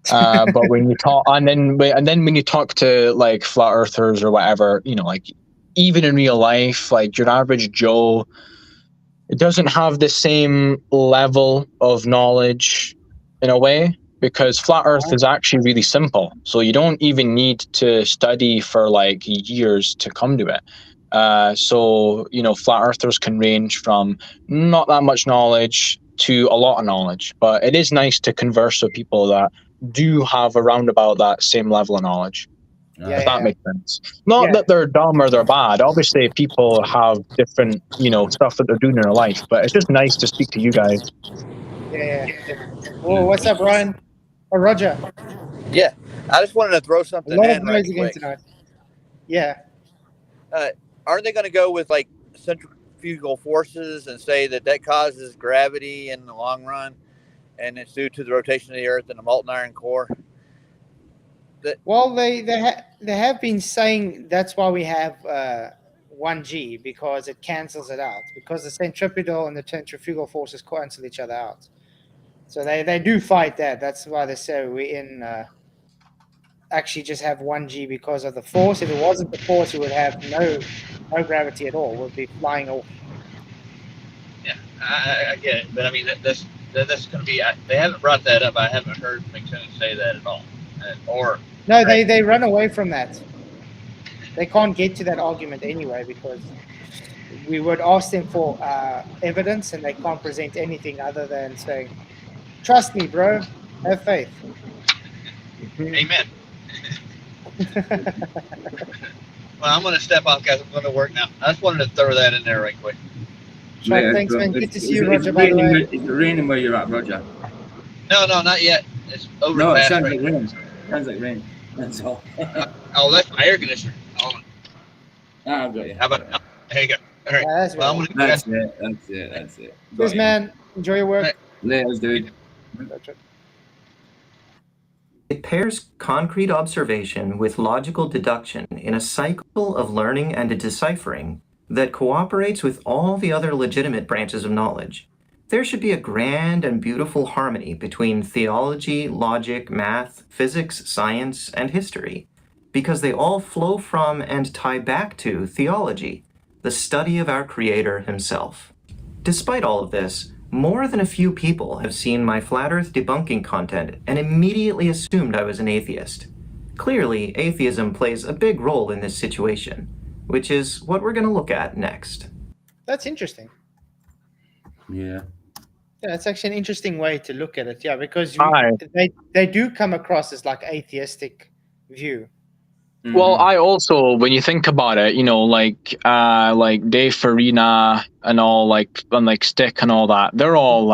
But when you talk, and then when you talk to like flat earthers or whatever, you know, like even in real life, like your average Joe, it doesn't have the same level of knowledge in a way, because flat earth is actually really simple. So you don't even need to study for like years to come to it. So, you know, flat earthers can range from not that much knowledge to a lot of knowledge, but it is nice to converse with people that do have around about that same level of knowledge. If that makes sense. Not that they're dumb or they're bad. Obviously, people have different, you know, stuff that they're doing in their life, but it's just nice to speak to you guys. Oh, what's up, Ryan? Oh, Roger. Yeah, I just wanted to throw something in. A lot of noise again tonight. Yeah. Aren't they going to go with like centrifugal forces and say that causes gravity in the long run, and it's due to the rotation of the Earth and the molten iron core? Well, they have been saying that's why we have 1G, because it cancels it out, because the centripetal and the centrifugal forces cancel each other out. So they do fight that. That's why they say we actually just have 1G because of the force. If it wasn't the force, we would have no gravity at all. We'd be flying off. Yeah, I get it, but I mean that's going to be. They haven't brought that up. I haven't heard McKinnon say that at all. No, they run away from that. They can't get to that argument anyway, because we would ask them for evidence, and they can't present anything other than saying, "Trust me, bro. Have faith." Amen. Well, I'm going to step off, guys. I'm going to work now. I just wanted to throw that in there right quick. Sure, thanks, man. Good to see you, Roger, by the way. Is it raining where you're at, Roger? No, not yet. It's over. No, it sounds like rain. Sounds like rain. That's all. Oh, that's my air conditioner. Hold on. I've got you. How about now? There you go. All right. That's That's it. Cheers, man. Enjoy your work. Later, dude. It pairs concrete observation with logical deduction in a cycle of learning and deciphering that cooperates with all the other legitimate branches of knowledge. There should be a grand and beautiful harmony between theology, logic, math, physics, science, and history, because they all flow from and tie back to theology, the study of our Creator himself. Despite all of this, more than a few people have seen my flat earth debunking content and immediately assumed I was an atheist. Clearly, atheism plays a big role in this situation, which is what we're going to look at next. That's interesting. Yeah. Yeah, it's actually an interesting way to look at it. Yeah, because they do come across as like atheistic view. Mm-hmm. Well, I also, when you think about it, you know, like Dave Farina and all, like Stick and all that, they're all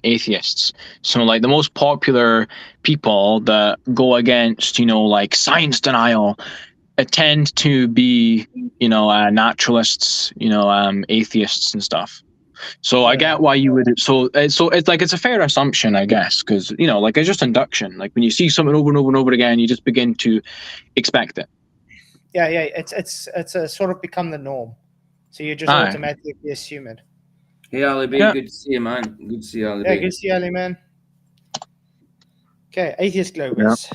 atheists. So like the most popular people that go against, you know, like science denial, tend to be, you know, naturalists, you know, atheists and stuff. So I get why you would. So it's like it's a fair assumption, I guess, because you know, like it's just induction. Like when you see something over and over and over again, you just begin to expect it. Yeah, it's a sort of become the norm. So you just automatically assume it. Hey, Ali B, good to see you, man. Good to see you, Ali B. Yeah, good to see you, Ali, man. Okay, Atheist Globers,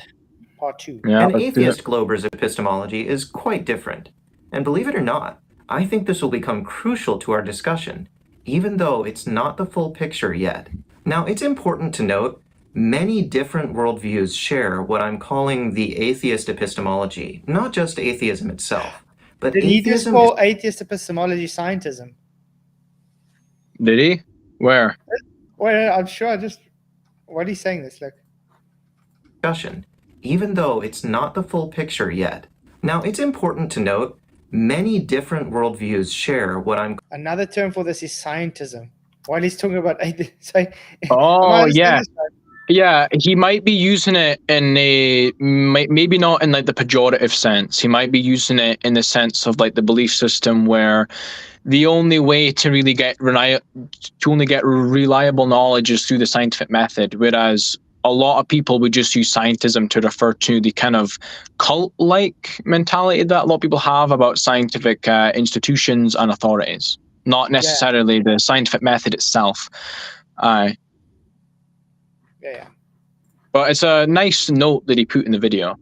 part 2. Yeah, an atheist glober's epistemology is quite different. And believe it or not, I think this will become crucial to our discussion, even though it's not the full picture yet. Now, it's important to note, many different worldviews share what I'm calling the atheist epistemology, not just atheism itself. But did he just call atheist epistemology scientism? Did he? Where? Well, I'm sure what he's saying this, like. Discussion, even though it's not the full picture yet. Now, it's important to note, Many different worldviews share what I'm... Another term for this is scientism. While he's talking about so, Oh, yeah. Yeah, he might be using it in a, maybe not in like the pejorative sense. He might be using it in the sense of like the belief system where the only way to really get reliable knowledge is through the scientific method, whereas a lot of people would just use scientism to refer to the kind of cult-like mentality that a lot of people have about scientific institutions and authorities, not necessarily the scientific method itself. Yeah. But it's a nice note that he put in the video.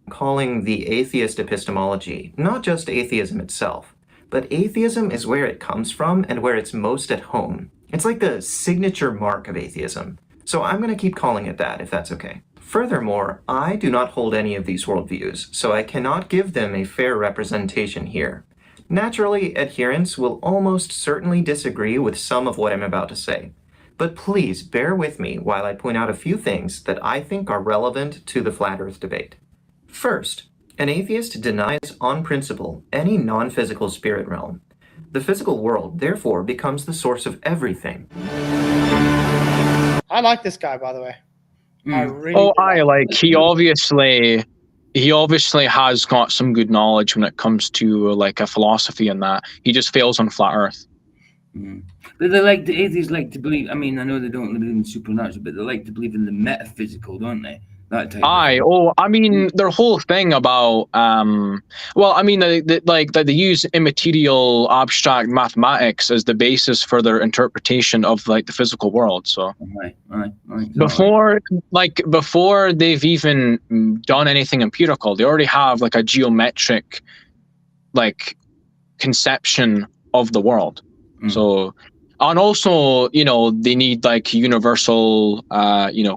Calling the atheist epistemology, not just atheism itself, but atheism is where it comes from and where it's most at home. It's like the signature mark of atheism. So I'm going to keep calling it that, if that's okay. Furthermore, I do not hold any of these worldviews, so I cannot give them a fair representation here. Naturally, adherents will almost certainly disagree with some of what I'm about to say. But please bear with me while I point out a few things that I think are relevant to the flat earth debate. First, an atheist denies on principle any non-physical spirit realm. The physical world, therefore, becomes the source of everything. I like this guy, by the way. I really he obviously has got some good knowledge when it comes to like a philosophy and that. He just fails on flat earth. But the atheists like to believe, I mean, I know they don't believe in supernatural, but they like to believe in the metaphysical, don't they? That type I mean, their whole thing about, they use immaterial abstract mathematics as the basis for their interpretation of like the physical world. So right. Before they've even done anything empirical, they already have like a geometric like conception of the world. So, and also, they need like universal,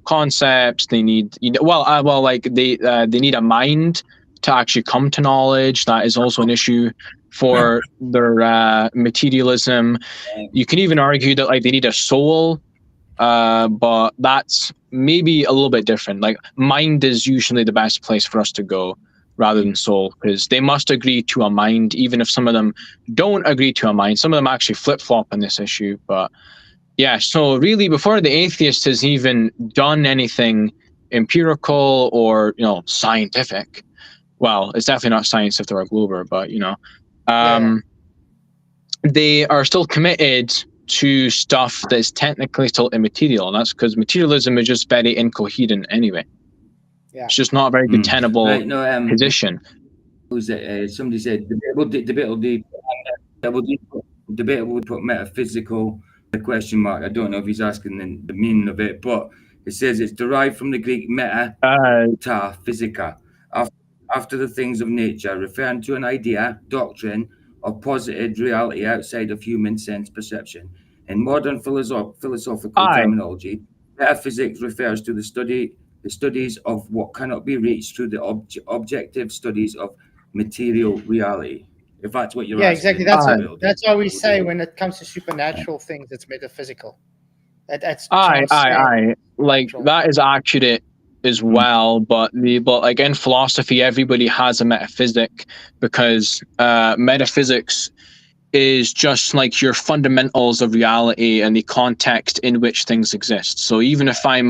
concepts. They need, they need a mind to actually come to knowledge. That is also an issue for their materialism. You can even argue that like they need a soul, but that's maybe a little bit different. Like mind is usually the best place for us to go, rather than soul, because they must agree to a mind, even if some of them don't agree to a mind. Some of them actually flip-flop on this issue. But yeah, so really before the atheist has even done anything empirical or, scientific, well, it's definitely not science if they're a Glober, but, they are still committed to stuff that is technically still immaterial. And that's because materialism is just very incoherent anyway. Yeah. It's just not a very good tenable position. Somebody said debate will put metaphysical a question mark. I don't know if he's asking the meaning of it, but it says it's derived from the Greek meta, ta, physica, after the things of nature, referring to an idea, doctrine, or posited reality outside of human sense perception. In modern philosophical terminology, metaphysics refers to the studies of what cannot be reached through the objective studies of material reality. If that's what you're asking. Exactly. That's why we say when it comes to supernatural things, it's metaphysical. That's like that is accurate as well, but like in philosophy, everybody has a metaphysic, because metaphysics is just like your fundamentals of reality and the context in which things exist. So even if I'm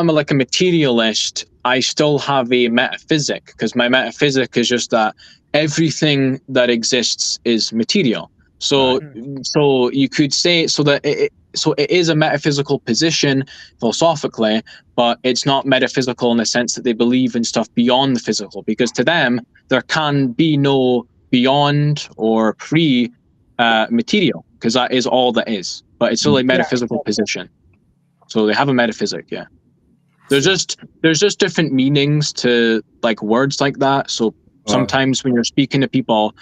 like a materialist, I still have a metaphysic, because my metaphysic is just that everything that exists is material. So you could say it is a metaphysical position philosophically, but it's not metaphysical in the sense that they believe in stuff beyond the physical, because to them there can be no beyond or pre material, because that is all that is. But it's still a metaphysical position. So they have a metaphysic, yeah. There's just different meanings to like words like that. So sometimes when you're speaking to people,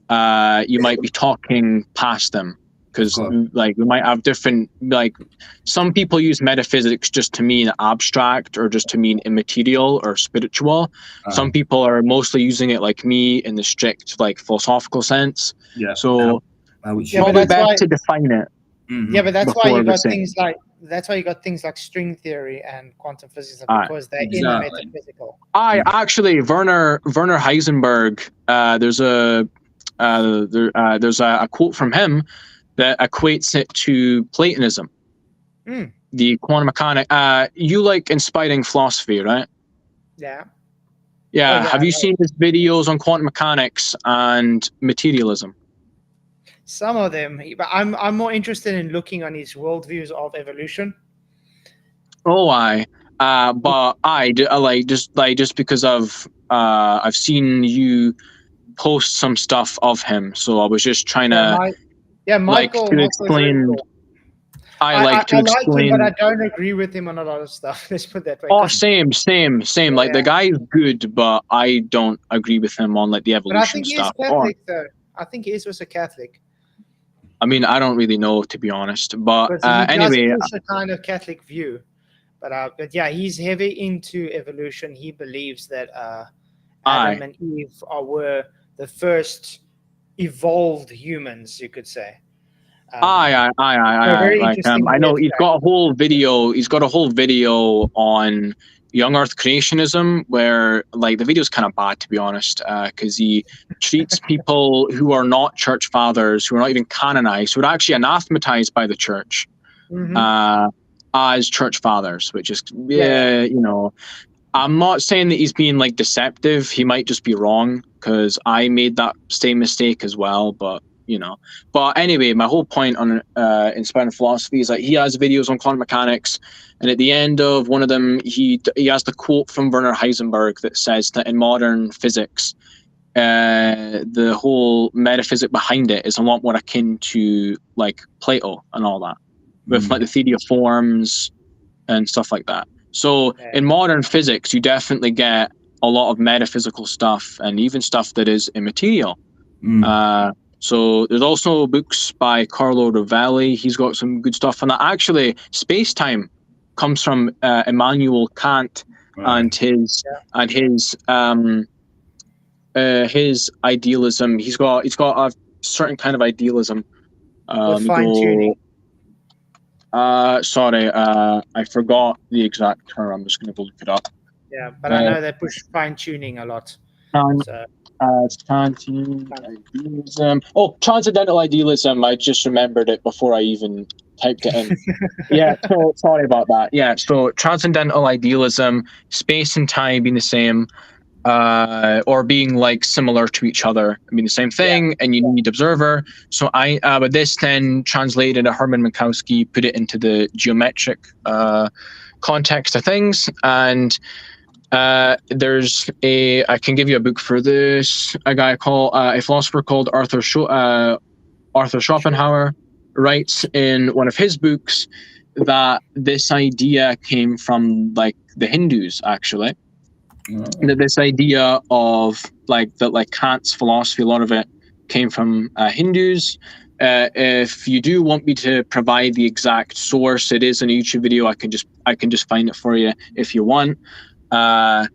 you might be talking past them, because like we might have different, like some people use metaphysics just to mean abstract or just to mean immaterial or spiritual. Some people are mostly using it like me in the strict like philosophical sense. Yeah. So probably best to define it. Yeah, but that's why before you got everything. things like string theory and quantum physics because they're in the Exactly. metaphysical. Actually, Werner Heisenberg. There's a quote from him that equates it to Platonism. The quantum mechanic. You like inspiring philosophy, right? Yeah. Yeah. Oh, yeah, Have you seen his videos on quantum mechanics and materialism? Some of them, but I'm more interested in looking on his worldviews of evolution. Oh, but just because I've seen you post some stuff of him, so I was just trying to Michael. to explain. I like him, explain. but I don't agree with him on a lot of stuff. Let's put that way. Oh, same. Like the guy is good, but I don't agree with him on like the But I evolution think stuff. he's Catholic, though. I think he is also Catholic. I mean, I don't really know, to be honest. But He does anyway, push a kind of Catholic view. But yeah, he's heavy into evolution. He believes that Adam and Eve were the first evolved humans, you could say. I know he's got a whole video. He's got a whole video on young Earth creationism, where like the video's kind of bad, to be honest, because he treats people who are not church fathers, who are not even canonized, who are actually anathematized by the church, as church fathers, which is you know. I'm not saying that he's being like deceptive. He might just be wrong, because I made that same mistake as well. But you know. But anyway, my whole point on inspiring philosophy is that he has videos on quantum mechanics, and at the end of one of them, he has the quote from Werner Heisenberg that says that in modern physics, the whole metaphysic behind it is a lot more akin to like Plato and all that, with like the theory of forms and stuff like that. So in modern physics, you definitely get a lot of metaphysical stuff and even stuff that is immaterial. So there's also books by Carlo Rovelli. He's got some good stuff on that. Actually, space-time comes from Immanuel Kant and his idealism. He's got a certain kind of idealism. With fine-tuning. Sorry, I forgot the exact term. I'm just going to go look it up. Yeah, but I know they push fine-tuning a lot. Idealism. Oh, transcendental idealism. I just remembered it before I even typed it in. So sorry about that. So transcendental idealism, space and time being the same, or being like similar to each other. I mean the same thing, and you need observer. So but this then translated to Herman Minkowski, put it into the geometric context of things, and I can give you a book for this. A philosopher called Arthur Schopenhauer writes in one of his books that this idea came from like the Hindus, actually. That this idea of like Kant's philosophy, a lot of it came from Hindus. If you do want me to provide the exact source, it is in a YouTube video. I can just find it for you if you want. But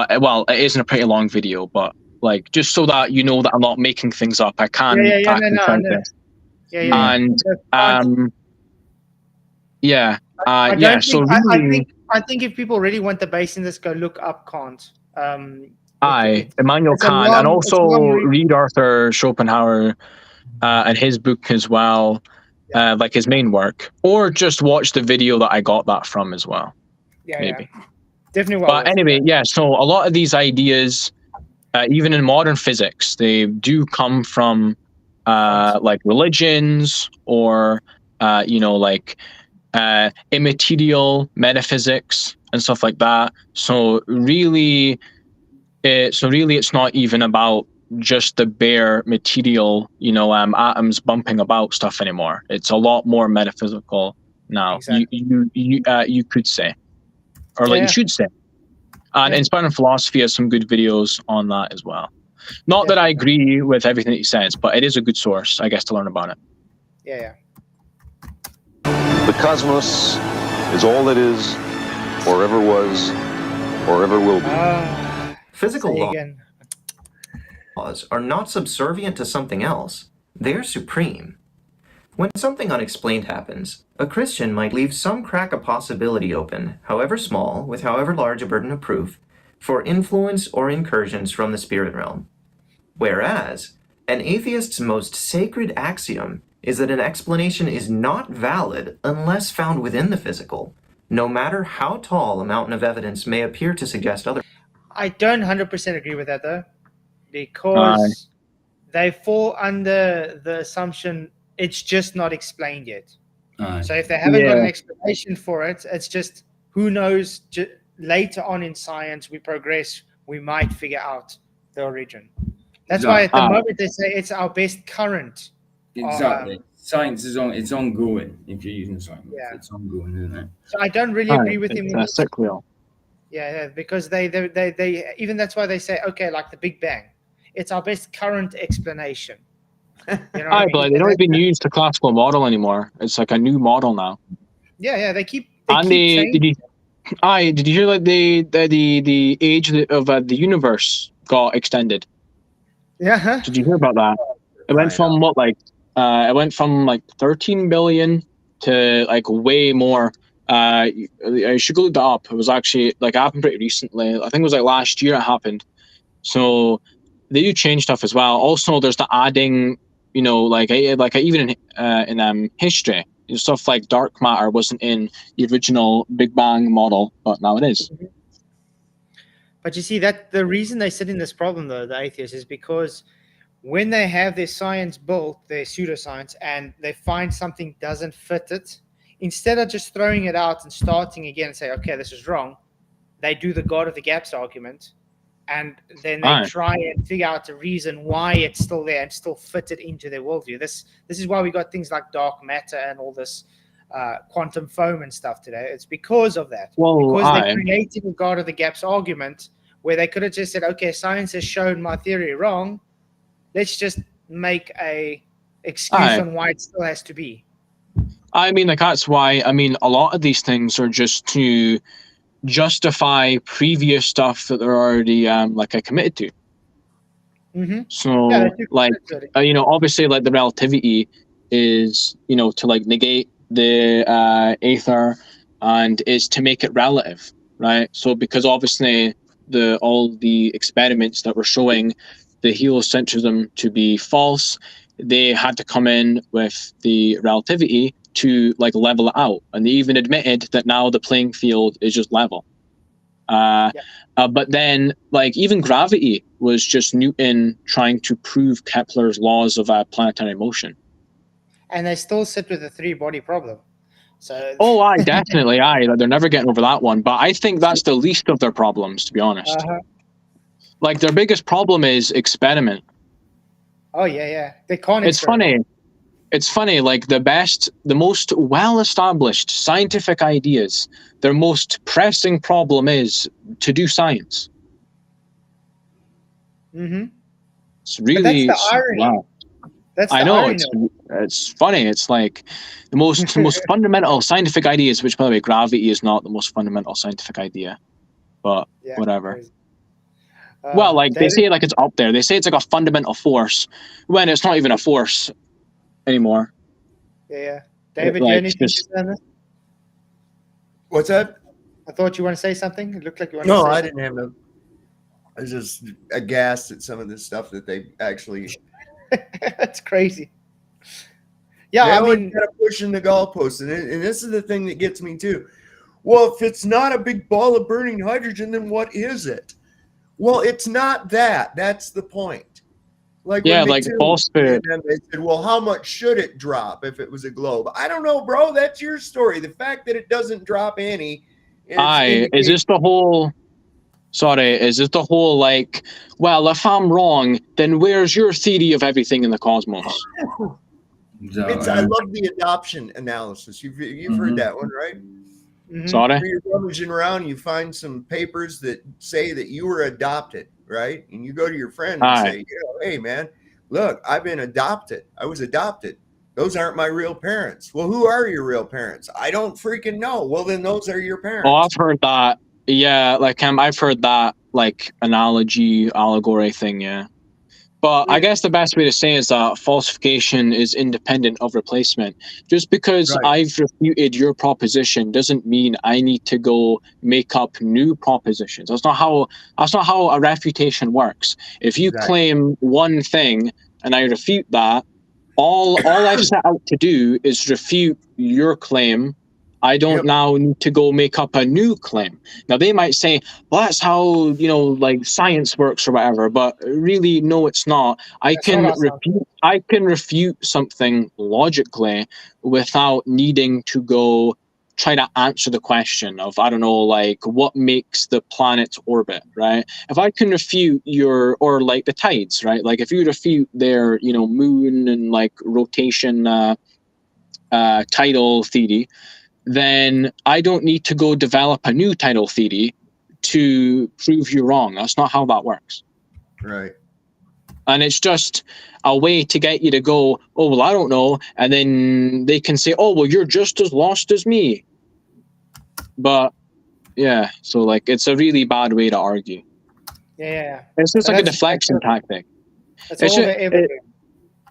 it isn't a pretty long video, but like just so that you know that I'm not making things up, I can. I think if people really want the base in this, go look up Kant. Immanuel Kant, and also read Arthur Schopenhauer and his book as well, like his main work, or just watch the video that I got that from as well. Maybe. Definitely. But anyway, so a lot of these ideas, even in modern physics, they do come from like religions or immaterial metaphysics and stuff like that. So really it's not even about just the bare material, atoms bumping about stuff anymore. It's a lot more metaphysical now. Exactly. You could say, or you should say. And Inspiring Philosophy has some good videos on that as well. Not that I agree with everything that he says, but it is a good source, I guess, to learn about it. The cosmos is all that is, or ever was, or ever will be. Physical laws are not subservient to something else. They're supreme. When something unexplained happens, a Christian might leave some crack of possibility open, however small, with however large a burden of proof, for influence or incursions from the spirit realm. Whereas, an atheist's most sacred axiom is that an explanation is not valid unless found within the physical, no matter how tall a mountain of evidence may appear to suggest otherwise. I don't 100% agree with that, though, because they fall under the assumption it's just not explained yet. So if they haven't got an explanation for it, it's just, who knows, later on in science, we progress, we might figure out the origin. That's why at the moment they say it's our best current. Exactly. Science is it's ongoing. If you're using science, it's ongoing, isn't it? So I don't really agree with him. Cyclical. Yeah, because they even that's why they say, okay, like the Big Bang, it's our best current explanation. You know what I mean? But they don't even use the classical model anymore. It's like a new model now. Yeah, they keep. Did you hear like the age of the universe got extended? Yeah. Did you hear about that? It went from it went from like 13 billion to like way more. I should go look that up. It was actually like happened pretty recently. I think it was like last year it happened. So they do change stuff as well. Also, there's the adding, even in history, stuff like dark matter wasn't in the original Big Bang model, but now it is. But you see that the reason they sit in this problem, though, the atheists, is because when they have their science built, their pseudoscience, and they find something doesn't fit it, instead of just throwing it out and starting again and say, okay, this is wrong, they do the God of the gaps argument, and then they try and figure out a reason why it's still there and still fit it into their worldview. This is why we got things like dark matter and all this quantum foam and stuff today. It's because of that. Because they created a God of the gaps argument where they could have just said, okay, science has shown my theory wrong. Let's just make a excuse on why it still has to be. I mean, like, that's why, I mean, a lot of these things are just to justify previous stuff that they're already, committed to. Mm-hmm. So, obviously, like, the relativity is, to, like, negate the aether and is to make it relative, right? So, because obviously all the experiments that were showing the heliocentrism to be false, they had to come in with the relativity to like level it out, and they even admitted that now the playing field is just level. But then, like, even gravity was just Newton trying to prove Kepler's laws of planetary motion, and they still sit with the three-body problem. So definitely, they're never getting over that one. But I think that's the least of their problems, to be honest. Like, their biggest problem is experiment. Oh yeah, they can't. It's funny, like the most well-established scientific ideas, their most pressing problem is to do science. Mm-hmm. It's really, that's the irony. Wow. I know, it's funny. It's like the most fundamental scientific ideas, which, by the way, gravity is not the most fundamental scientific idea, but whatever. Well, like, they say like it's up there. They say it's like a fundamental force when it's not even a force anymore. Yeah. David, you anything to say on this? What's that? I thought you want to say something. It looked like you wanted to say something. No, I didn't have no. I was just aghast at some of the stuff that they actually. That's crazy. Yeah, I mean, kind of pushing the goalposts, and this is the thing that gets me too. Well, if it's not a big ball of burning hydrogen, then what is it? Well, it's not that. That's the point. Like, like false spirit. And they said, well, how much should it drop if it was a globe? I don't know, bro. That's your story. The fact that it doesn't drop any. Is this the whole? Sorry, is this the whole like? Well, if I'm wrong, then where's your theory of everything in the cosmos? I love the adoption analysis. You've heard that one, right? Mm-hmm. Sorry. When you're rummaging around, you find some papers that say that you were adopted, right? And you go to your friend and say, hey, man, look, I've been adopted. I was adopted. Those aren't my real parents. Well, who are your real parents? I don't freaking know. Well, then those are your parents. Oh, I've heard that. Yeah, like I've heard that like allegory thing. Yeah. But I guess the best way to say is that falsification is independent of replacement. Just because I've refuted your proposition doesn't mean I need to go make up new propositions. That's not how a refutation works. If you claim one thing and I refute that, all I've set out to do is refute your claim. I don't now need to go make up a new claim. Now they might say, well, that's how, you know, like science works or whatever, but really, no, it's not. I can refute something logically without needing to go try to answer the question of, I don't know, like what makes the planets orbit, right? If I can refute or like the tides, right? Like if you refute their, you know, moon and like rotation tidal theory, then I don't need to go develop a new tidal theory to prove you wrong. That's not how that works. Right. And it's just a way to get you to go, oh, well, I don't know. And then they can say, oh, well, you're just as lost as me. But yeah, so like it's a really bad way to argue. Yeah. It's just like a deflection tactic. That's all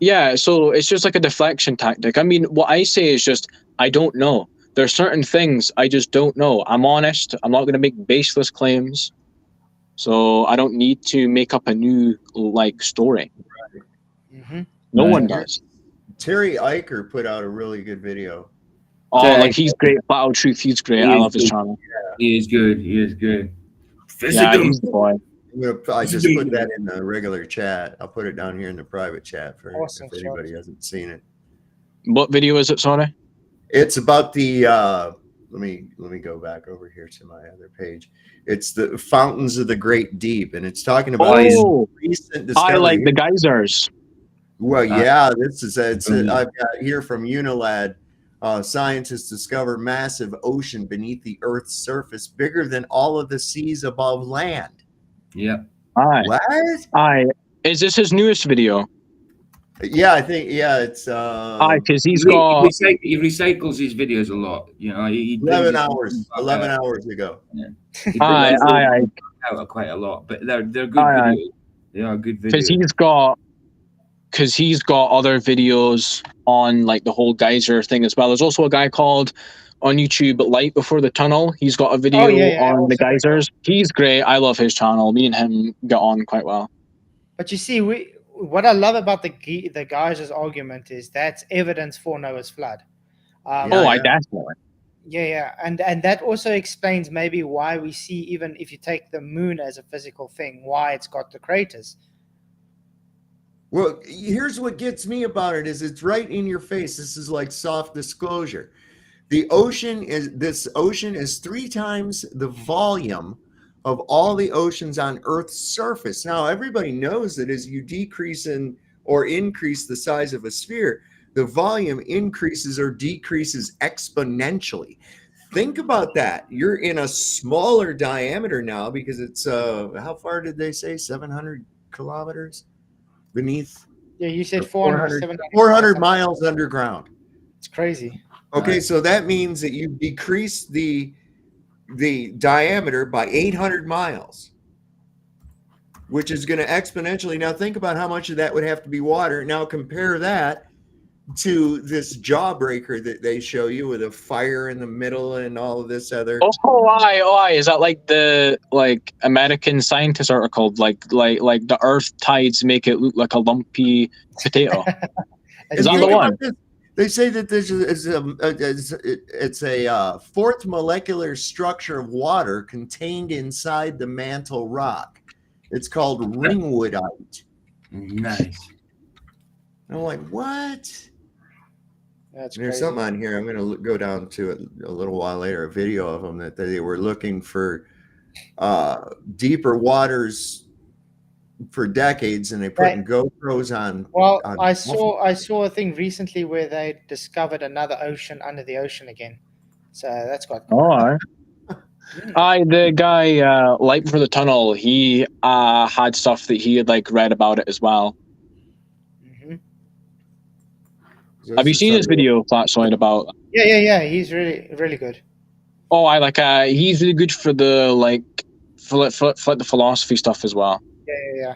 yeah, so it's just like a deflection tactic. I mean, what I say is just, I don't know. There's certain things I just don't know. I'm honest. I'm not going to make baseless claims. So I don't need to make up a new like story. No one does. Terry Eicher put out a really good video. Oh, like he's great. Battle Truth, he's great. I love his channel. He is good. He is good. Yeah, he's the boy. I just put that in the regular chat. I'll put it down here in the private chat for if anybody hasn't seen it. What video is it, sorry? It's about the let me go back over here to my other page. It's the Fountains of the Great Deep, and it's talking about recent discovery. I like the geysers. Well, yeah, this is I've got here from Unilad. Scientists discover massive ocean beneath the Earth's surface, bigger than all of the seas above land. Yeah. What? Is this his newest video? Yeah, I think it's because he recycles his videos a lot. You know, 11 hours ago. Yeah. He out quite a lot, but they're good videos. They are good videos. Because he's got other videos on like the whole geyser thing as well. There's also a guy called on YouTube Light Before the Tunnel. He's got a video on the geysers. He's great. I love his channel. Me and him get on quite well. But you see, what I love about the geysers argument is that's evidence for Noah's flood. I definitely. Yeah, and that also explains maybe why we see, even if you take the moon as a physical thing, why it's got the craters. Well, here's what gets me about it is it's right in your face. This is like soft disclosure. This ocean is 3 times the volume of all the oceans on Earth's surface. Now, everybody knows that as you decrease or increase the size of a sphere, the volume increases or decreases exponentially. Think about that. You're in a smaller diameter now because it's, how far did they say? 700 kilometers beneath? Yeah, you said 400 miles underground. It's crazy. Okay, so that means that you decrease the diameter by 800 miles, which is going to exponentially. Now think about how much of that would have to be water. Now compare that to this jawbreaker that they show you with a fire in the middle and all of this other. Is that like the American Scientist article? Like the Earth tides make it look like a lumpy potato. Is that the one? They say that this it's a fourth molecular structure of water contained inside the mantle rock. It's called ringwoodite. Nice. And I'm like, what? There's crazy. Something on here. I'm going to go down to it a little while later. A video of them that they were looking for deeper waters for decades, and they put GoPros on. Well, I saw a thing recently where they discovered another ocean under the ocean again. So that's quite cool. The guy Light Before the Tunnel, he had stuff that he had read about it as well. Have you seen his video, Flatsoid, about? Yeah. He's really, really good. He's really good for the the philosophy stuff as well. Yeah.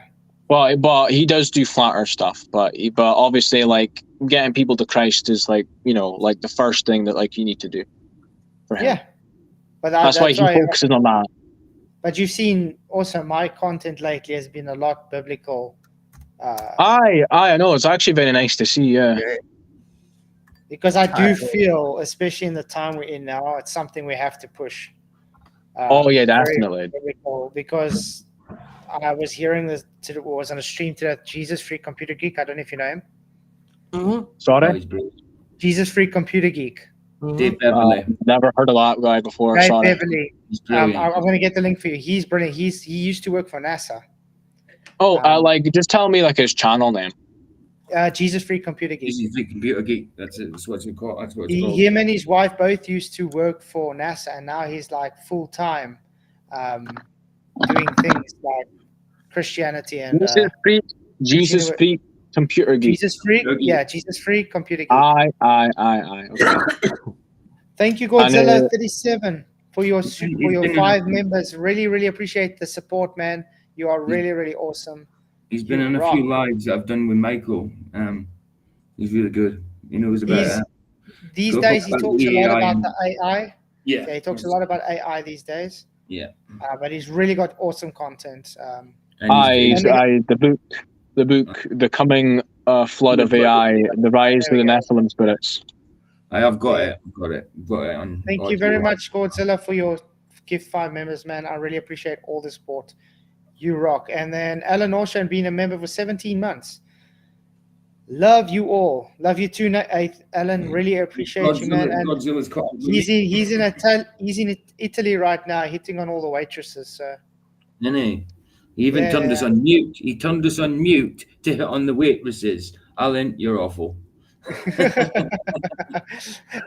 But he does do flat Earth stuff. But obviously, like, getting people to Christ is like, you know, like the first thing that like you need to do for him. Yeah, but that's why he focuses on that. But you've seen also my content lately has been a lot biblical. I know, it's actually very nice to see. Yeah. Because I do feel, especially in the time we're in now, it's something we have to push. Oh yeah, definitely. Because I was hearing this. Was on a stream today. Jesus Free Computer Geek. I don't know if you know him. Mm-hmm. Sorry. Jesus Free Computer Geek. Dave Beverly. Never heard of that guy before. Dave Sorry. Beverly. I'm going to get the link for you. He's brilliant. He used to work for NASA. Oh, like just tell me like his channel name. Jesus Free Computer Geek. Jesus Free Computer Geek. That's it. That's what it's called. That's what it's called. Him and his wife both used to work for NASA, and now he's like full time, doing things like Christianity and Jesus Free Computer Geek. Jesus Free, Jesus Free Computer Geek. Okay. Thank you, Godzilla 37, for your 5 members. Really appreciate the support, man. You are really awesome. He's been in a few lives that I've done with Michael. He's really good. He knows about these days. He talks a lot about the AI. Yeah, he talks a lot about AI these days. Yeah, but he's really got awesome content. The book, The Coming Flood of AI, The Rise of the Nephilim Spirits. I have got it. Got it on. Thank you very much, Godzilla, for your gift 5 members, man. I really appreciate all the support. You rock. And then Alan Ocean being a member for 17 months. Love you all. Love you too, Alan. Really appreciate you, man. And he's in Italy right now, hitting on all the waitresses. So. No. He even turned us on mute. He turned us on mute to hit on the waitresses. Alan, you're awful.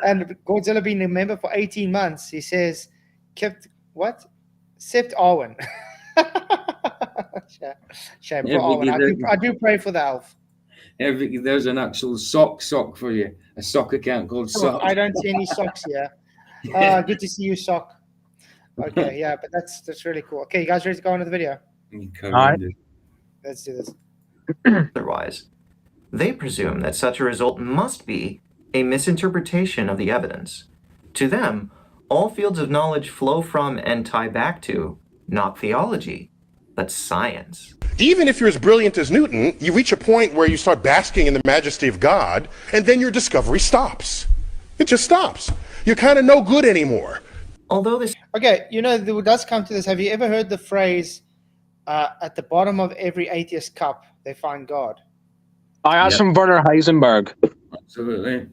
And Godzilla being a member for 18 months. He says, kept what? Except Owen. Shame for Owen. I do pray for the elf. There's an actual sock for you. A sock account called Sock. I don't see any socks here. Good to see you, Sock. Okay, yeah, but that's really cool. Okay, you guys ready to go on to the video? All right. Let's do this. Otherwise, they presume that such a result must be a misinterpretation of the evidence. To them, all fields of knowledge flow from and tie back to not theology, but science. Even if you're as brilliant as Newton, you reach a point where you start basking in the majesty of God, and then your discovery stops. It just stops. You're kind of no good anymore. Although this... Okay, it does come to this. Have you ever heard the phrase, at the bottom of every atheist cup, they find God? I asked from Werner Heisenberg. Absolutely.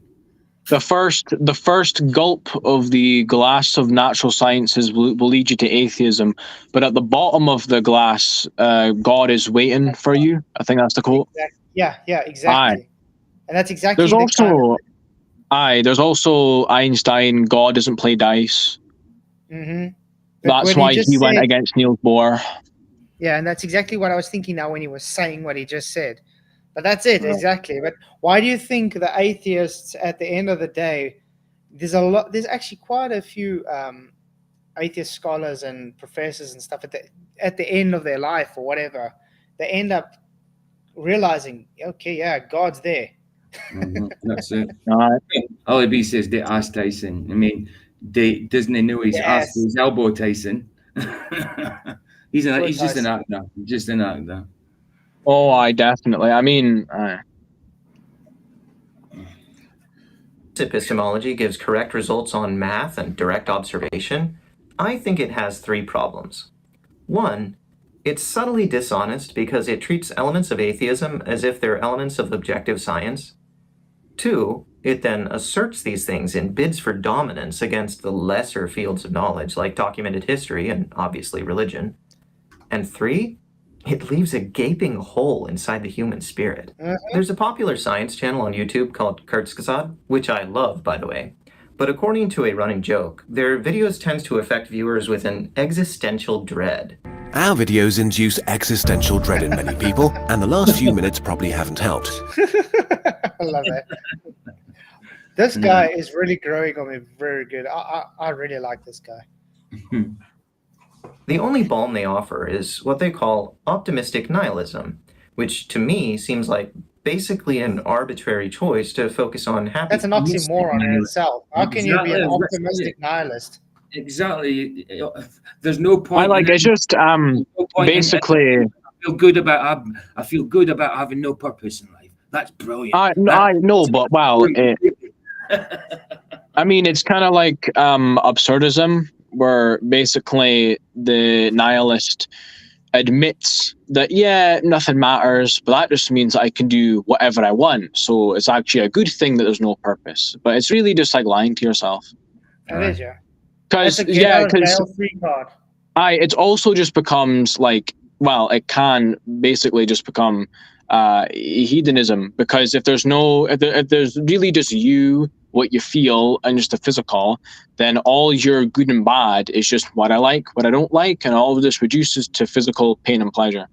The first gulp of the glass of natural sciences will lead you to atheism, but at the bottom of the glass, God is waiting for you. I think that's the quote. Exactly. Yeah, exactly. And that's exactly. There's also Einstein. God doesn't play dice. Mm-hmm. That's why he went against Niels Bohr. Yeah, and that's exactly what I was thinking now when he was saying what he just said. But that's it, exactly. But why do you think the atheists, at the end of the day, there's actually quite a few atheist scholars and professors and stuff at the end of their life or whatever, they end up realizing, okay, yeah, God's there. That's it. Ollie B says they asked Tyson. I mean, doesn't he know he's asked his elbow Tyson? He's just an actor. Just an actor. Oh, I definitely. I mean, epistemology gives correct results on math and direct observation. I think it has 3 problems. 1, it's subtly dishonest because it treats elements of atheism as if they're elements of objective science. 2, it then asserts these things in bids for dominance against the lesser fields of knowledge like documented history and obviously religion. And 3, it leaves a gaping hole inside the human spirit. There's a popular science channel on YouTube called Kurzgesagt, which I love, by the way. But according to a running joke, their videos tend to affect viewers with an existential dread. Our videos induce existential dread in many people, and the last few minutes probably haven't helped. I love it. This guy is really growing on me very good. I really like this guy. The only balm they offer is what they call optimistic nihilism, which to me seems like basically an arbitrary choice to focus on happiness. That's an oxymoron in itself. How can you be an optimistic nihilist? Exactly. There's no point. It's just basically. I feel good about having no purpose in life. That's brilliant. I know, but wow. I mean, it's kind of like absurdism, where basically the nihilist admits that, yeah, nothing matters, but that just means I can do whatever I want. So it's actually a good thing that there's no purpose. But it's really just like lying to yourself. That is, yeah. Because it also just becomes like, well, it can basically just become hedonism, because if there's really just you, what you feel, and just the physical, then all your good and bad is just what I like, what I don't like, and all of this reduces to physical pain and pleasure.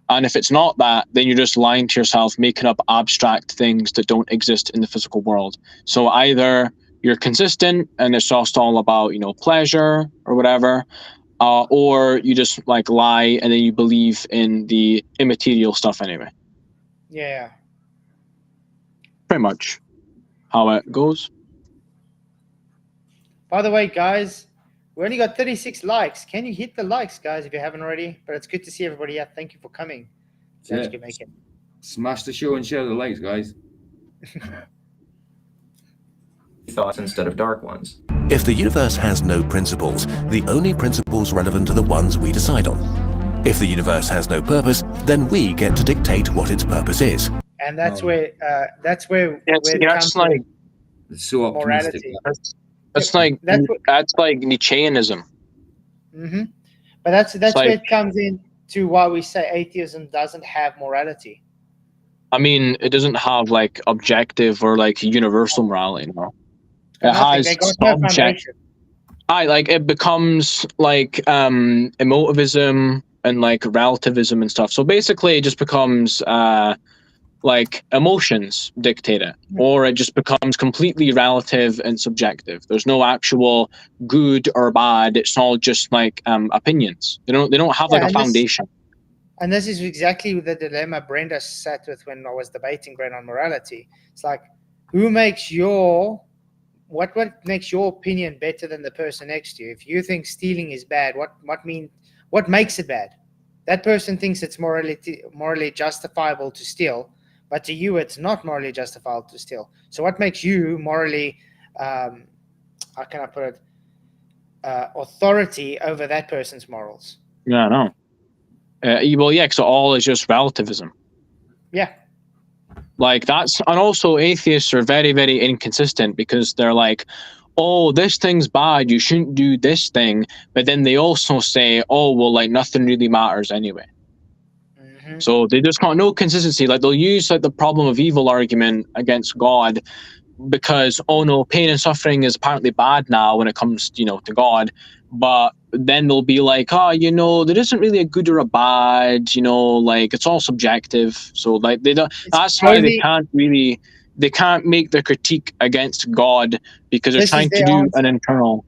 And if it's not that, then you're just lying to yourself, making up abstract things that don't exist in the physical world. So either you're consistent and it's just all about, pleasure or whatever, or you just like lie and then you believe in the immaterial stuff anyway. Yeah. Pretty much how it goes. By the way, guys, we only got 36 likes. Can you hit the likes, guys, if you haven't already? But it's good to see everybody here. Thank you for coming. So you can make it. Smash the show and share the likes, guys. Thoughts instead of dark ones. If the universe has no principles, the only principles relevant are the ones we decide on. If the universe has no purpose, then we get to dictate what its purpose is. And that's where it's like it's so optimistic. That's like Nietzscheanism. Mm-hmm. But that's where it comes into why we say atheism doesn't have morality. I mean, it doesn't have like objective or like universal morality. No, it has subject. It becomes like emotivism and like relativism and stuff. So basically, it just becomes like emotions dictate it, or it just becomes completely relative and subjective. There's no actual good or bad. It's all just like opinions. They don't have like a foundation. And this is exactly the dilemma Brenda sat with when I was debating Brenda on morality. It's like, what makes your opinion better than the person next to you? If you think stealing is bad, what makes it bad? That person thinks it's morally justifiable to steal, but to you it's not morally justifiable to steal. So what makes you morally, how can I put it, authority over that person's morals? Yeah, I know. So all is just relativism. Yeah. Like that's, and also atheists are very, very inconsistent, because they're like, oh, this thing's bad, you shouldn't do this thing. But then they also say, oh, well, like nothing really matters anyway. Mm-hmm. So they just got no consistency. Like they'll use like the problem of evil argument against God, because, oh no, pain and suffering is apparently bad now when it comes, to God. But then they'll be like, there isn't really a good or a bad, like it's all subjective. So like they don't. That's why they can't make their critique against God, because they're trying to do an internal.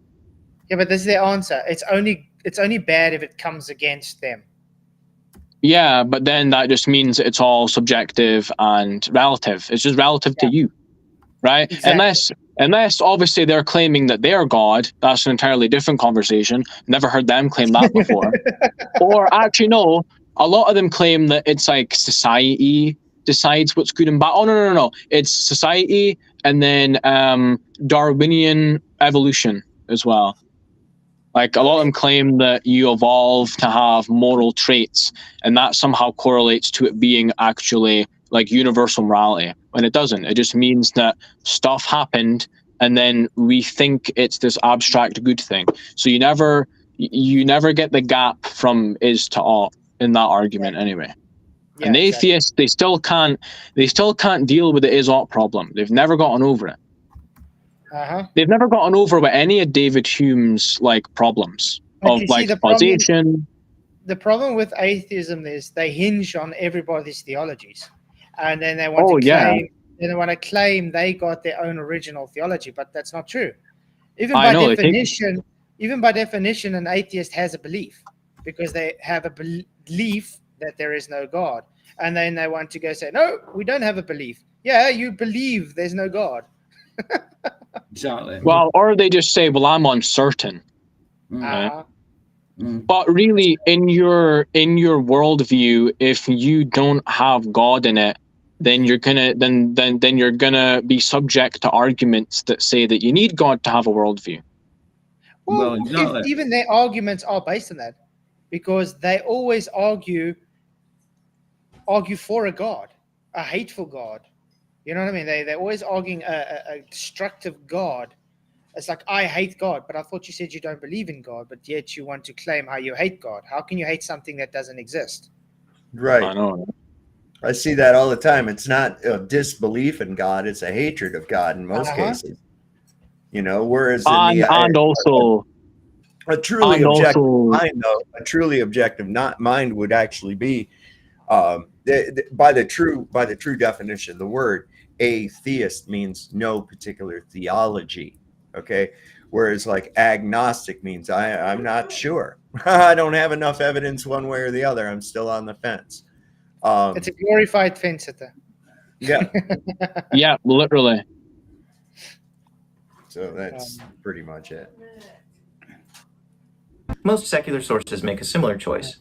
Yeah, but this is their answer. It's only bad if it comes against them. Yeah, but then that just means it's all subjective and relative. It's just relative to you, right? Exactly. Unless obviously they're claiming that they're God. That's an entirely different conversation. Never heard them claim that before. Or actually, no, a lot of them claim that it's like society decides what's good and bad. Oh, no. It's society and then Darwinian evolution as well. Like a lot of them claim that you evolve to have moral traits, and that somehow correlates to it being actually like universal morality, when it doesn't. It just means that stuff happened and then we think it's this abstract good thing. So you never get the gap from is to ought in that argument anyway. Yeah, and the atheists, they still can't deal with the is ought problem. They've never gotten over it. They've never gotten over with any of David Hume's like problems of like causation. The problem with atheism is they hinge on everybody's theologies. And then they want to claim they got their own original theology, but that's not true. Even by definition, an atheist has a belief, because they have a belief that there is no God. And then they want to go say, no, we don't have a belief. Yeah, you believe there's no God. Exactly. Well, or they just say, well, I'm uncertain. Right? But really, in your worldview, if you don't have God in it, then you're gonna be subject to arguments that say that you need God to have a worldview. Well, even their arguments are based on that, because they always argue for a God, a hateful God. You know what I mean? They're always arguing a destructive God. It's like, I hate God, but I thought you said you don't believe in God, but yet you want to claim how you hate God. How can you hate something that doesn't exist? Right. I know. I see that all the time. It's not a disbelief in God; it's a hatred of God in most cases. You know, whereas also a truly objective mind, though, a truly objective mind would actually be, by the true definition, the word atheist means no particular theology. Okay, whereas like agnostic means I'm not sure. I don't have enough evidence one way or the other. I'm still on the fence. It's a glorified fence sitter. Yeah. Yeah, literally. So that's pretty much it. Most secular sources make a similar choice.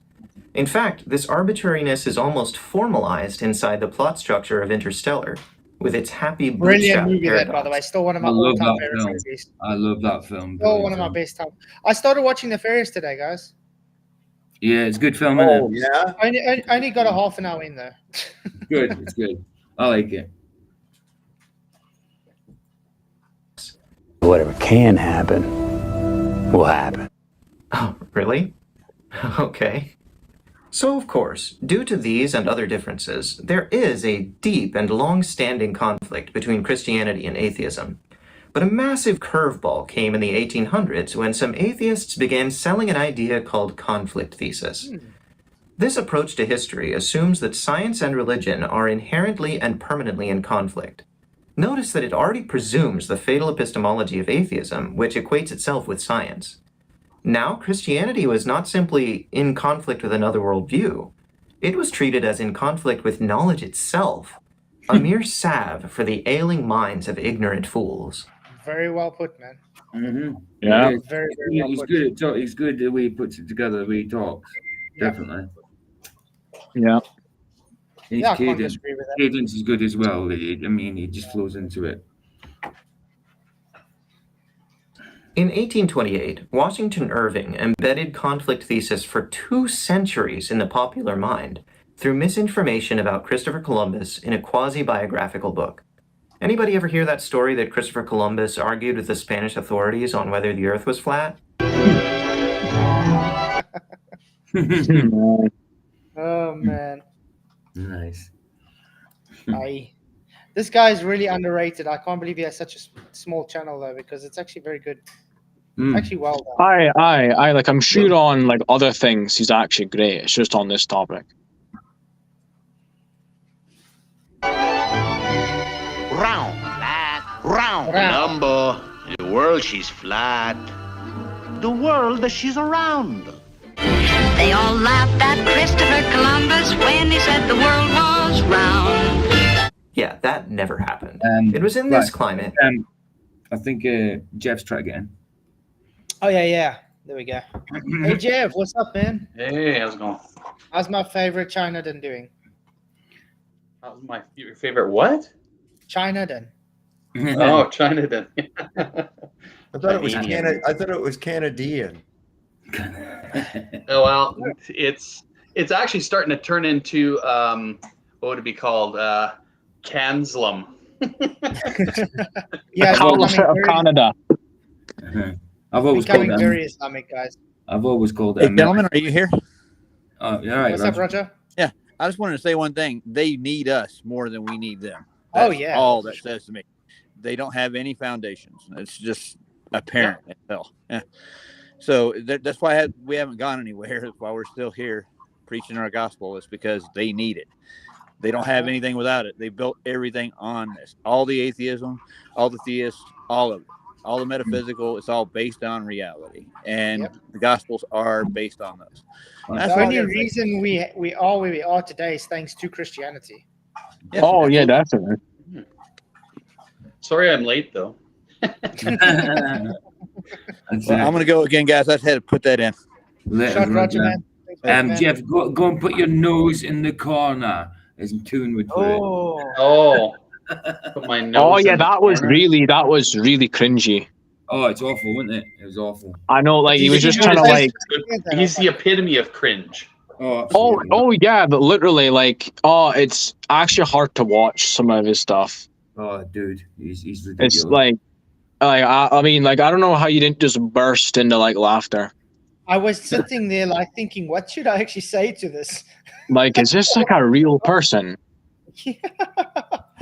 In fact, this arbitrariness is almost formalized inside the plot structure of Interstellar, with its happy Brilliant bootstrap movie, paradox. that, by the way. Still one of my I love all-time that favorite film. movies. I love that film. Still one of my best times. I started watching The Ferris today, guys. Yeah, it's a good film, Oh, isn't it? yeah? I only got a half an hour in, though. Good, it's good. I like it. Whatever can happen will happen. Oh, really? Okay. So, of course, due to these and other differences, there is a deep and long-standing conflict between Christianity and atheism. But a massive curveball came in the 1800s when some atheists began selling an idea called conflict thesis. This approach to history assumes that science and religion are inherently and permanently in conflict. Notice that it already presumes the fatal epistemology of atheism, which equates itself with science. Now, Christianity was not simply in conflict with another worldview. It was treated as in conflict with knowledge itself, a mere salve for the ailing minds of ignorant fools. Very well put, man. Mm-hmm. Yeah. Very, very well He's put. good at he's good the way he puts it together, the way he talks. Yeah. Definitely. Yeah. His Yeah, I can't cadence, disagree with that. cadence is good as well. I mean, he just flows into it. In 1828, Washington Irving embedded conflict thesis for 2 centuries in the popular mind through misinformation about Christopher Columbus in a quasi-biographical book. Anybody ever hear that story that Christopher Columbus argued with the Spanish authorities on whether the Earth was flat? Oh, man. Nice. This guy is really underrated. I can't believe he has such a small channel, though, because it's actually very good. Actually well done. Like, I'm sure on like other things he's actually great. It's just on this topic. Round, flat, round. Number. The world, she's flat. The world, she's around. They all laughed at Christopher Columbus when he said the world was round. Yeah, that never happened. It was in this climate. I think Jeff's trying again. Oh, yeah. There we go. Hey, Jeff, what's up, man? Hey, how's it going? How's my favorite Chinadan doing? How's your favorite what? Chinadan. Oh, Chinadan. I thought it was Canada. I thought it was Canadian. Oh well, it's actually starting to turn into what would it be called? Kanslum. Yeah, of Canada. I've always becoming called very Islamic, guys. I've always called Hey, them. gentlemen, are you here? Oh, yeah, right. What's up, Roger? Yeah, I just wanted to say one thing. They need us more than we need them. Oh, That's yeah. all that says to me. They don't have any foundations. It's just apparent as hell. Yeah. So that's why we haven't gone anywhere. That's why we're still here preaching our gospel. It's because they need it. They don't have anything without it. They built everything on this. All the atheism, all the theists, all of it. All the metaphysical, it's all based on reality, and the Gospels are based on those. That's the only reason we are where we are today is thanks to Christianity. Yes, oh yeah, definitely. Sorry, I'm late though. Well, I'm going to go again, guys. I had to put that in. Shot Roger, man. Thanks, Jeff, go and put your nose in the corner. As in tune with Oh, put my nose. Oh yeah, in the that was corner. really cringy. Oh, it's awful, wasn't it? It was awful. I know, like he was just trying to like. He's the epitome of cringe. Oh yeah, but literally, like, it's actually hard to watch some of his stuff. Oh, dude, he's ridiculous. It's like I mean, like, I don't know how you didn't just burst into like laughter. I was sitting there like thinking, what should I actually say to this? Like, is this like a real person?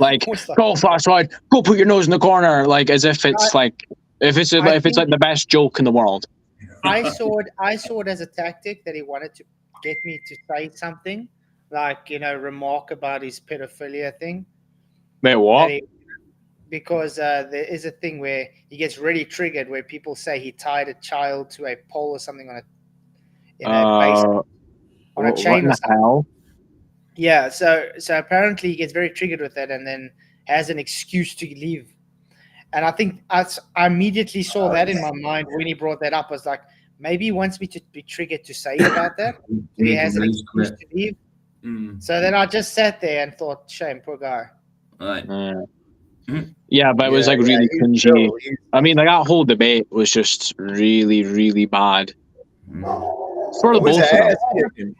Like, go flashlight, go put your nose in the corner, like as if it's like it's like the best joke in the world. I saw it as a tactic that he wanted to get me to say something, like, remark about his pedophilia thing. Wait, what? Because there is a thing where he gets really triggered where people say he tied a child to a pole or something on a chain or something. Hell? Yeah, so apparently he gets very triggered with that and then has an excuse to leave. And I think I immediately saw that in my mind when he brought that up. I was like, maybe he wants me to be triggered to say about that. So he has an excuse to leave. So then I just sat there and thought, shame, poor guy. Right. Yeah, but it was like really cringy. I mean, like that whole debate was just really, really bad. For the both of them.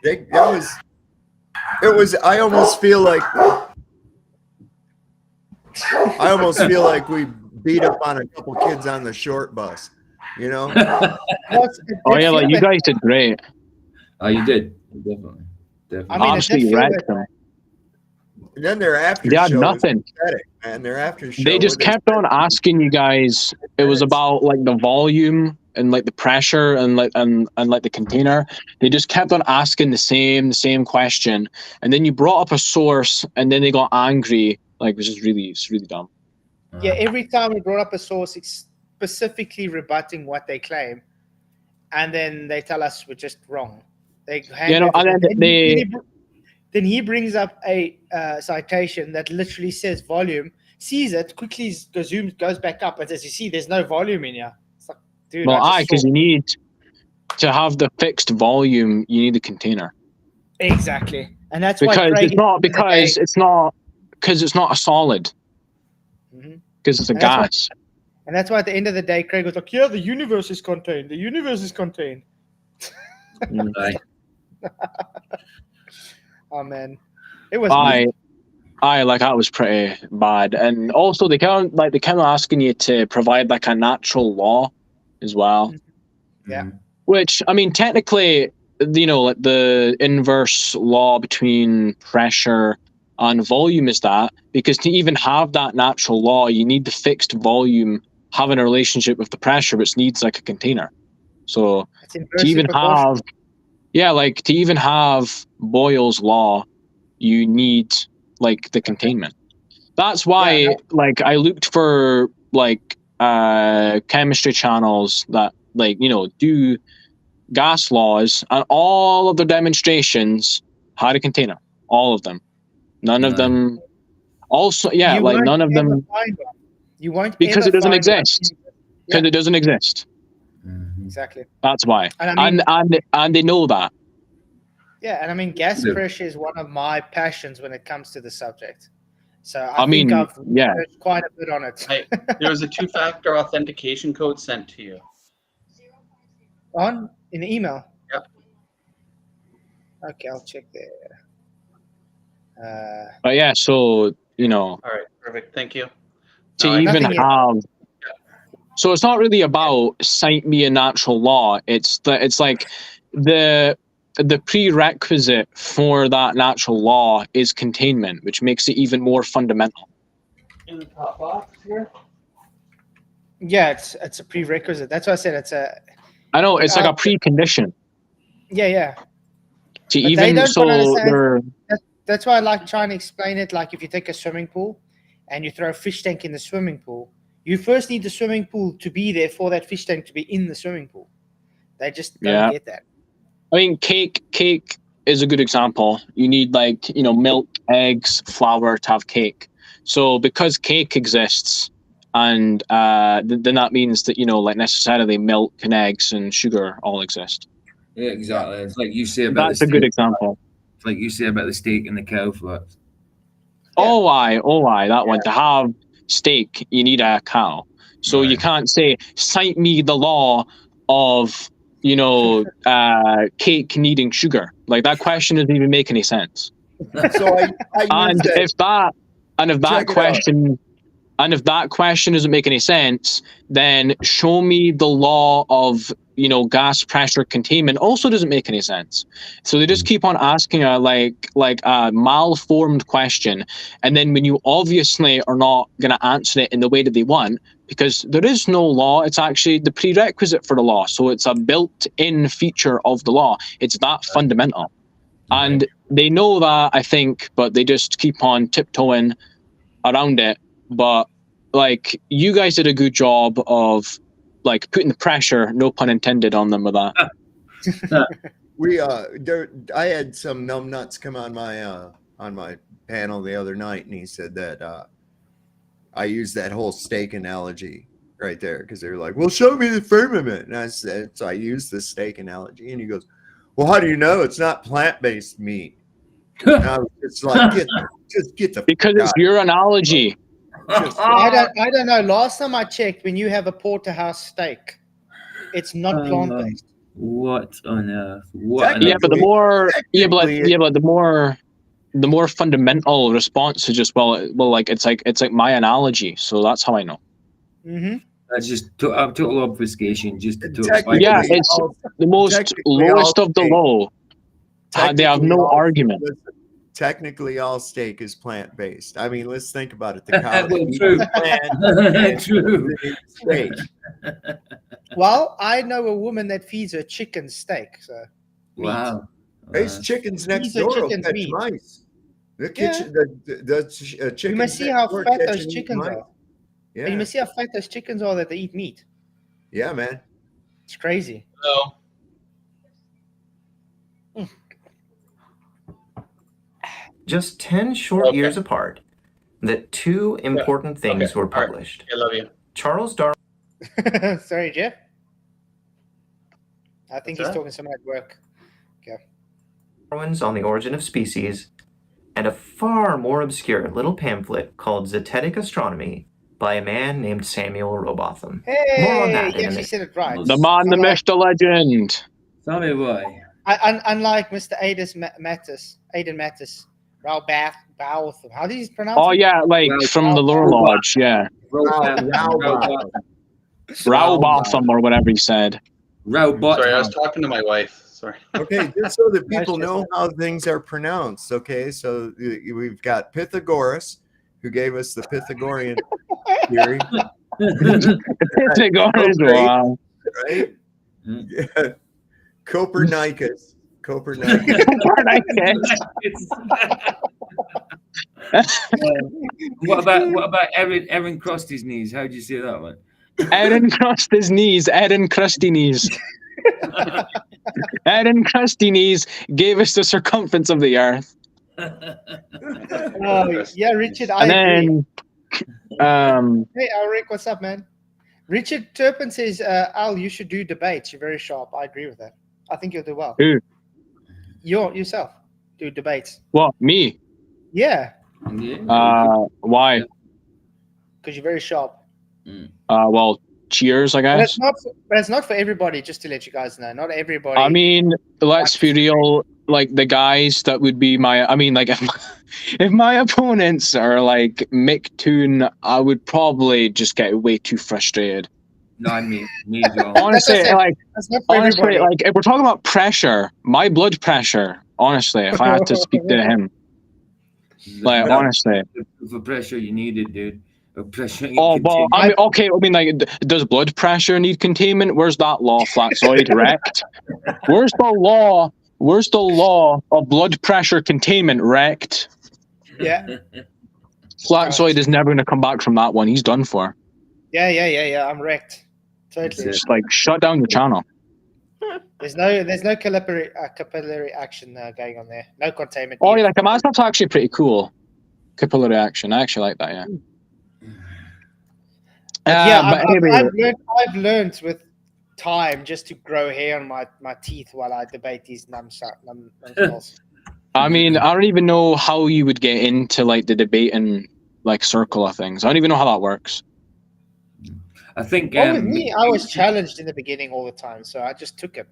It was. I almost feel like we beat up on a couple kids on the short bus. Oh yeah, like you guys did great. Oh, you did definitely. I mean, absolutely wrecked them. And then their after they had show nothing. was pathetic, man. Their after show. They just kept on asking you guys. It was about like the volume and like the pressure and like and like the container. They just kept on asking the same question, and then you brought up a source, and then they got angry. Like it's really dumb. Yeah, every time we brought up a source, it's specifically rebutting what they claim, and then they tell us we're just wrong. Then he brings up a citation that literally says volume, sees it, quickly goes back up and says, you see, there's no volume in here. It's like, dude. Well, because you need to have the fixed volume, you need the container. Exactly. And that's because why it's not a solid. Because it's a gas. And that's why at the end of the day, Craig was like, yeah, the universe is contained. The universe is contained. Oh man, it was. That was pretty bad, and also they kind of asking you to provide like a natural law as well. Yeah. Which I mean, technically, like the inverse law between pressure and volume is that, because to even have that natural law, you need the fixed volume having a relationship with the pressure, which needs like a container. So to even have. Yeah, like to even have Boyle's law, you need like the containment. That's why like I looked for like chemistry channels that like, do gas laws, and all of their demonstrations had a container. All of them. None of them also none of them you won't because it doesn't exist. Because it doesn't exist. Exactly. That's why. And they know that. Yeah, and I mean, gas pressure is one of my passions when it comes to the subject. So I think I've researched quite a bit on it. There was a 2-factor authentication code sent to you. In the email? Yep. Okay, I'll check there. But yeah, so All right, perfect. Thank you. So it's not really about cite me a natural law. It's like the prerequisite for that natural law is containment, which makes it even more fundamental. In the top box here. Yeah, it's a prerequisite. That's why I said it's a. I know it's like a precondition. Yeah. To but even that's why I like trying to explain it. Like if you take a swimming pool and you throw a fish tank in the swimming pool, You first need the swimming pool to be there for that fish tank to be in the swimming pool. They just don't get that. I mean, cake is a good example. You need milk, eggs, flour to have cake. So because cake exists, and then that means that necessarily milk and eggs and sugar all exist. Yeah, exactly. It's like you say about that's a good example. It's like you say about the steak and the cow flaps. Oh, that one. To have steak, you need a cow. So you can't say, cite me the law of cake needing sugar. Like, that question doesn't even make any sense. So if that question doesn't make any sense, then show me the law of gas pressure containment also doesn't make any sense. So they just keep on asking a a malformed question, and then when you obviously are not going to answer it in the way that they want, because there is no law, it's actually the prerequisite for the law. So it's a built-in feature of the law. It's that fundamental. And they know that, I think, but they just keep on tiptoeing around it. But you guys did a good job of putting the pressure, no pun intended, on them with that. I had some numbnuts come on my panel the other night, and he said that I used that whole steak analogy right there, because they were like, "Well, show me the firmament," and I said, so I used the steak analogy, and he goes, "Well, how do you know it's not plant-based meat?" And I was just like, get the because it's your analogy. I don't know. Last time I checked, when you have a porterhouse steak, it's not plant-based. What on earth? But the more fundamental response is just it's like my analogy. So that's how I know. Mm-hmm. That's just total obfuscation. Just to it's the most lowest of the low. They have no argument. Technically, all steak is plant-based. I mean, let's think about it. The cow True. Steak. Well, I know a woman that feeds her chicken steak. So wow, there's chickens next door. That's nice. The kitchen, the chicken. You must see how fat those chickens are. Yeah. You must see how fat those chickens are that they eat meat. Yeah, man. It's crazy. Oh. Just 10 short years apart, that two important things were published. I love you. Charles Darwin. Sorry, Jeff. I think he's talking some at work. Okay. Darwin's On the Origin of Species, and a far more obscure little pamphlet called Zetetic Astronomy by a man named Samuel Rowbotham. Hey, more on that yes, he said it right. The man, the myth, the legend. Sorry, boy. Unlike Mr. Aidan Mattis. Rowbotham. How do you pronounce it? Oh, yeah, from the Lore Lodge, yeah. Rowbotham, or whatever he said. Rowbotham. Sorry, I was talking to my wife. Sorry. Okay, just so that people know how things are pronounced. Okay, so we've got Pythagoras, who gave us the Pythagorean theory. Pythagoras, wow. Right? Yeah. Copernicus. What about Aaron crossed his knees? How do you say that one? Aaron crossed his knees. Aaron crusty knees. Aaron crusty knees gave us the circumference of the earth. Yeah, Richard. And then, hey, Alric, what's up, man? Richard Turpin says, Al, you should do debates. You're very sharp. I agree with that. I think you'll do well. Who? Yourself. Do debates. What, me? Yeah. Why? Because you're very sharp. Well, cheers, I guess. But it's not for everybody, just to let you guys know. Not everybody. I mean, let's be real. The guys that would be if my opponents are Mick Toon, I would probably just get way too frustrated. No, I mean, me as well. Honestly, if we're talking about pressure, my blood pressure, honestly, if I had to speak to him, honestly. The pressure you needed, dude. Pressure. Does blood pressure need containment? Where's that law, Flatzoid? Wrecked. Where's the law of blood pressure containment? Wrecked. Yeah. Flatzoid is never going to come back from that one. He's done for. Yeah. I'm wrecked. Totally. Just like shut down the channel. There's no capillary action going on there. No containment. Oh, yeah, like that's actually pretty cool. Capillary action. I actually like that. Yeah. I've learned with time just to grow hair on my teeth while I debate these numbskulls. I mean, I don't even know how you would get into like the debating like circle of things. I don't even know how that works. I think with me, I was challenged in the beginning all the time, so I just took it.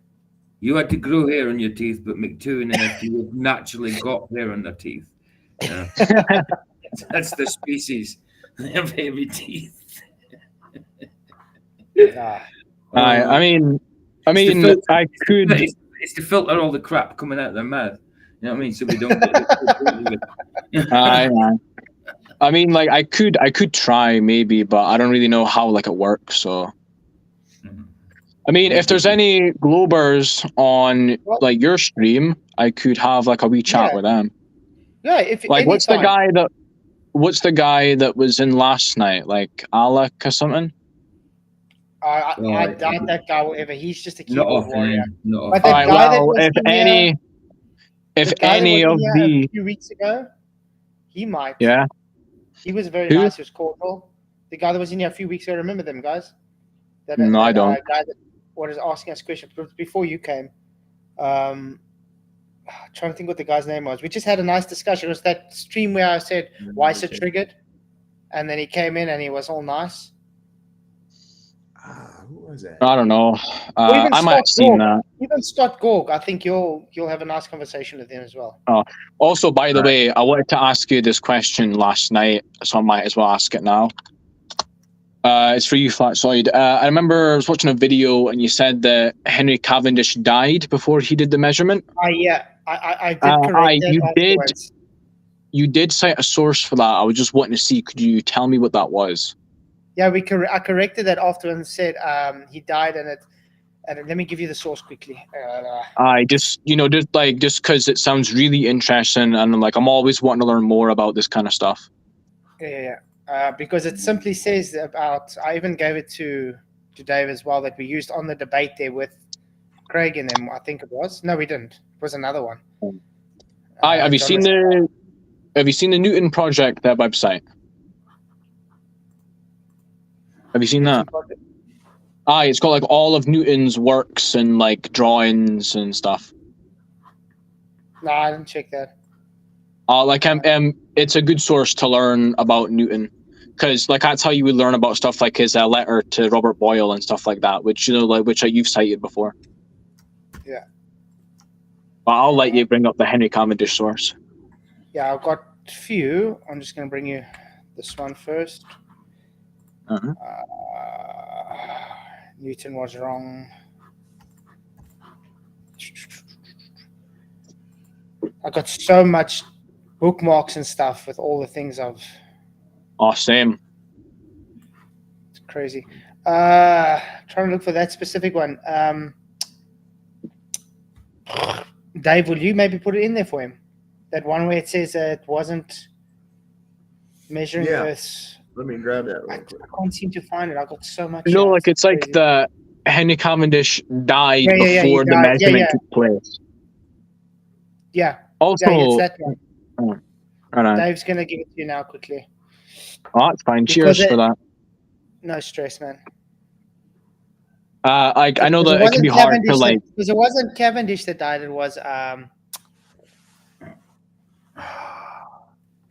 You had to grow hair on your teeth, but McTuan and FD have naturally got hair on their teeth. That's the species. They have hairy teeth. I mean, I could. It's to filter all the crap coming out of their mouth. You know what I mean? So we don't get I mean, like I could try maybe, but I don't really know how like it works. So, I mean, if there's any Globers on like your stream, I could have like a wee chat with them. Yeah, if like what's the guy that was in last night? Like Alec or something? I doubt that guy will ever. He's just a keyboard warrior. But if any of the a few weeks ago, he might. Yeah. He was very nice. He was cordial. The guy that was in here a few weeks ago, remember them guys? No, I don't. Guy that was asking us questions before you came. Trying to think what the guy's name was. We just had a nice discussion. It was that stream where I said, "Why is it triggered?" And then he came in and he was all nice. Who was that? I don't know. I might have seen that. Even Scott Gorg, I think you'll have a nice conversation with him as well. Oh, also, by the way, I wanted to ask you this question last night, so I might as well ask it now. It's for you, Flatsoid. I remember I was watching a video and you said that Henry Cavendish died before he did the measurement. Yeah, I did correct that. You did cite a source for that. I was just wanting to see. Could you tell me what that was? Yeah, I corrected that after and said he died, and let me give you the source quickly. Just because it sounds really interesting, and I'm always wanting to learn more about this kind of stuff. Yeah. Because it simply says about. I even gave it to Dave as well that we used on the debate there with Craig and them. I think it was. No, we didn't. It was another one. Have you seen the Newton Project, that website? Have you seen that? It's got like all of Newton's works and like drawings and stuff. No, I didn't check that. It's a good source to learn about Newton, because like that's how you would learn about stuff like his letter to Robert Boyle and stuff like that, which you've cited before. Yeah. But I'll let you bring up the Henry Cavendish source. Yeah, I've got a few. I'm just going to bring you this one first. Newton was wrong. I got so much bookmarks and stuff with all the things I've. Oh, same. It's crazy. Trying to look for that specific one. Dave, will you maybe put it in there for him? That one where it says that it wasn't measuring Earth's. Let me grab that real quick. I can't seem to find it. I got so much. No, like it's crazy. Like the Henry Cavendish died before the measurement took place. Yeah. Also, it's that one. Right. Dave's gonna give it to you now quickly. Oh, that's fine. Cheers for that. No stress, man. I know that it can be hard to like. Because it wasn't Cavendish that died. It was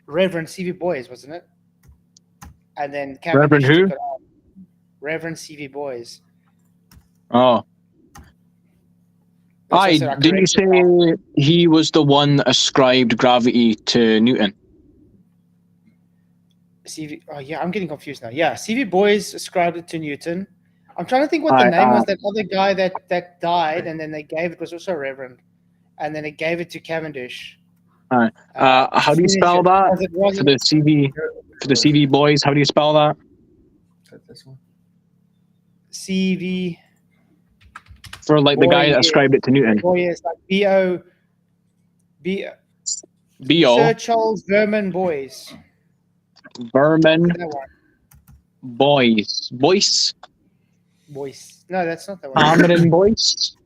Reverend C.V. Boys, wasn't it? And then Reverend who? Reverend C.V. Boys. Oh. Didn't you say he was the one that ascribed gravity to Newton? C.V. Oh yeah, I'm getting confused now. Yeah, C.V. Boys ascribed it to Newton. I'm trying to think what the name was. That other guy that died, and then they gave it was also Reverend, and then they gave it to Cavendish. How do you spell that for the CV? For the CV Boys, how do you spell that? This one. CV. For like the guy that ascribed it to Newton. Boys, like B.O. B.O. Sir Charles Vernon Boys. Vernon. Boys. Voice. No, that's not the one. Cameron Boyce.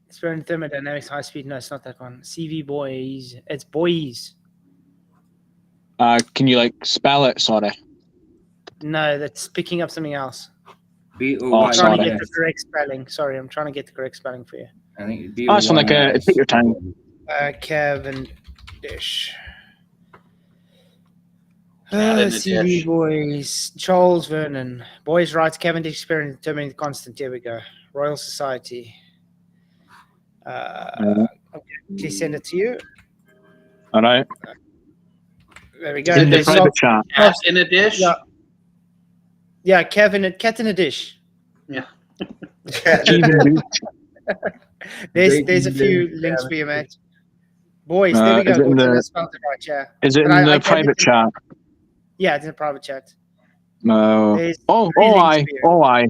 Experimental thermodynamics, high speed. No, it's not that one. CV boys. It's boys. Can you like spell it? Sorry. No, that's picking up something else. Oh, I'm trying sorry. to get the correct spelling. Sorry, I'm trying to get the correct spelling for you. I think It's like take your time. Cavendish. Cavendish. CV boys. Charles Vernon. Boys writes Cavendish experiment determining the constant. Here we go. Royal Society. Okay, send it to you. All right. There we go. In the There's private chat. Cat in a dish. Yeah, cat in a dish. Yeah. There's a few links for you, mate. Boys, there we go. Is it in the- That's spelled it right, yeah. Is it But in the I private chat? Yeah, it's in a private chat. No. There's Oh, three links I. for you. Oh, I.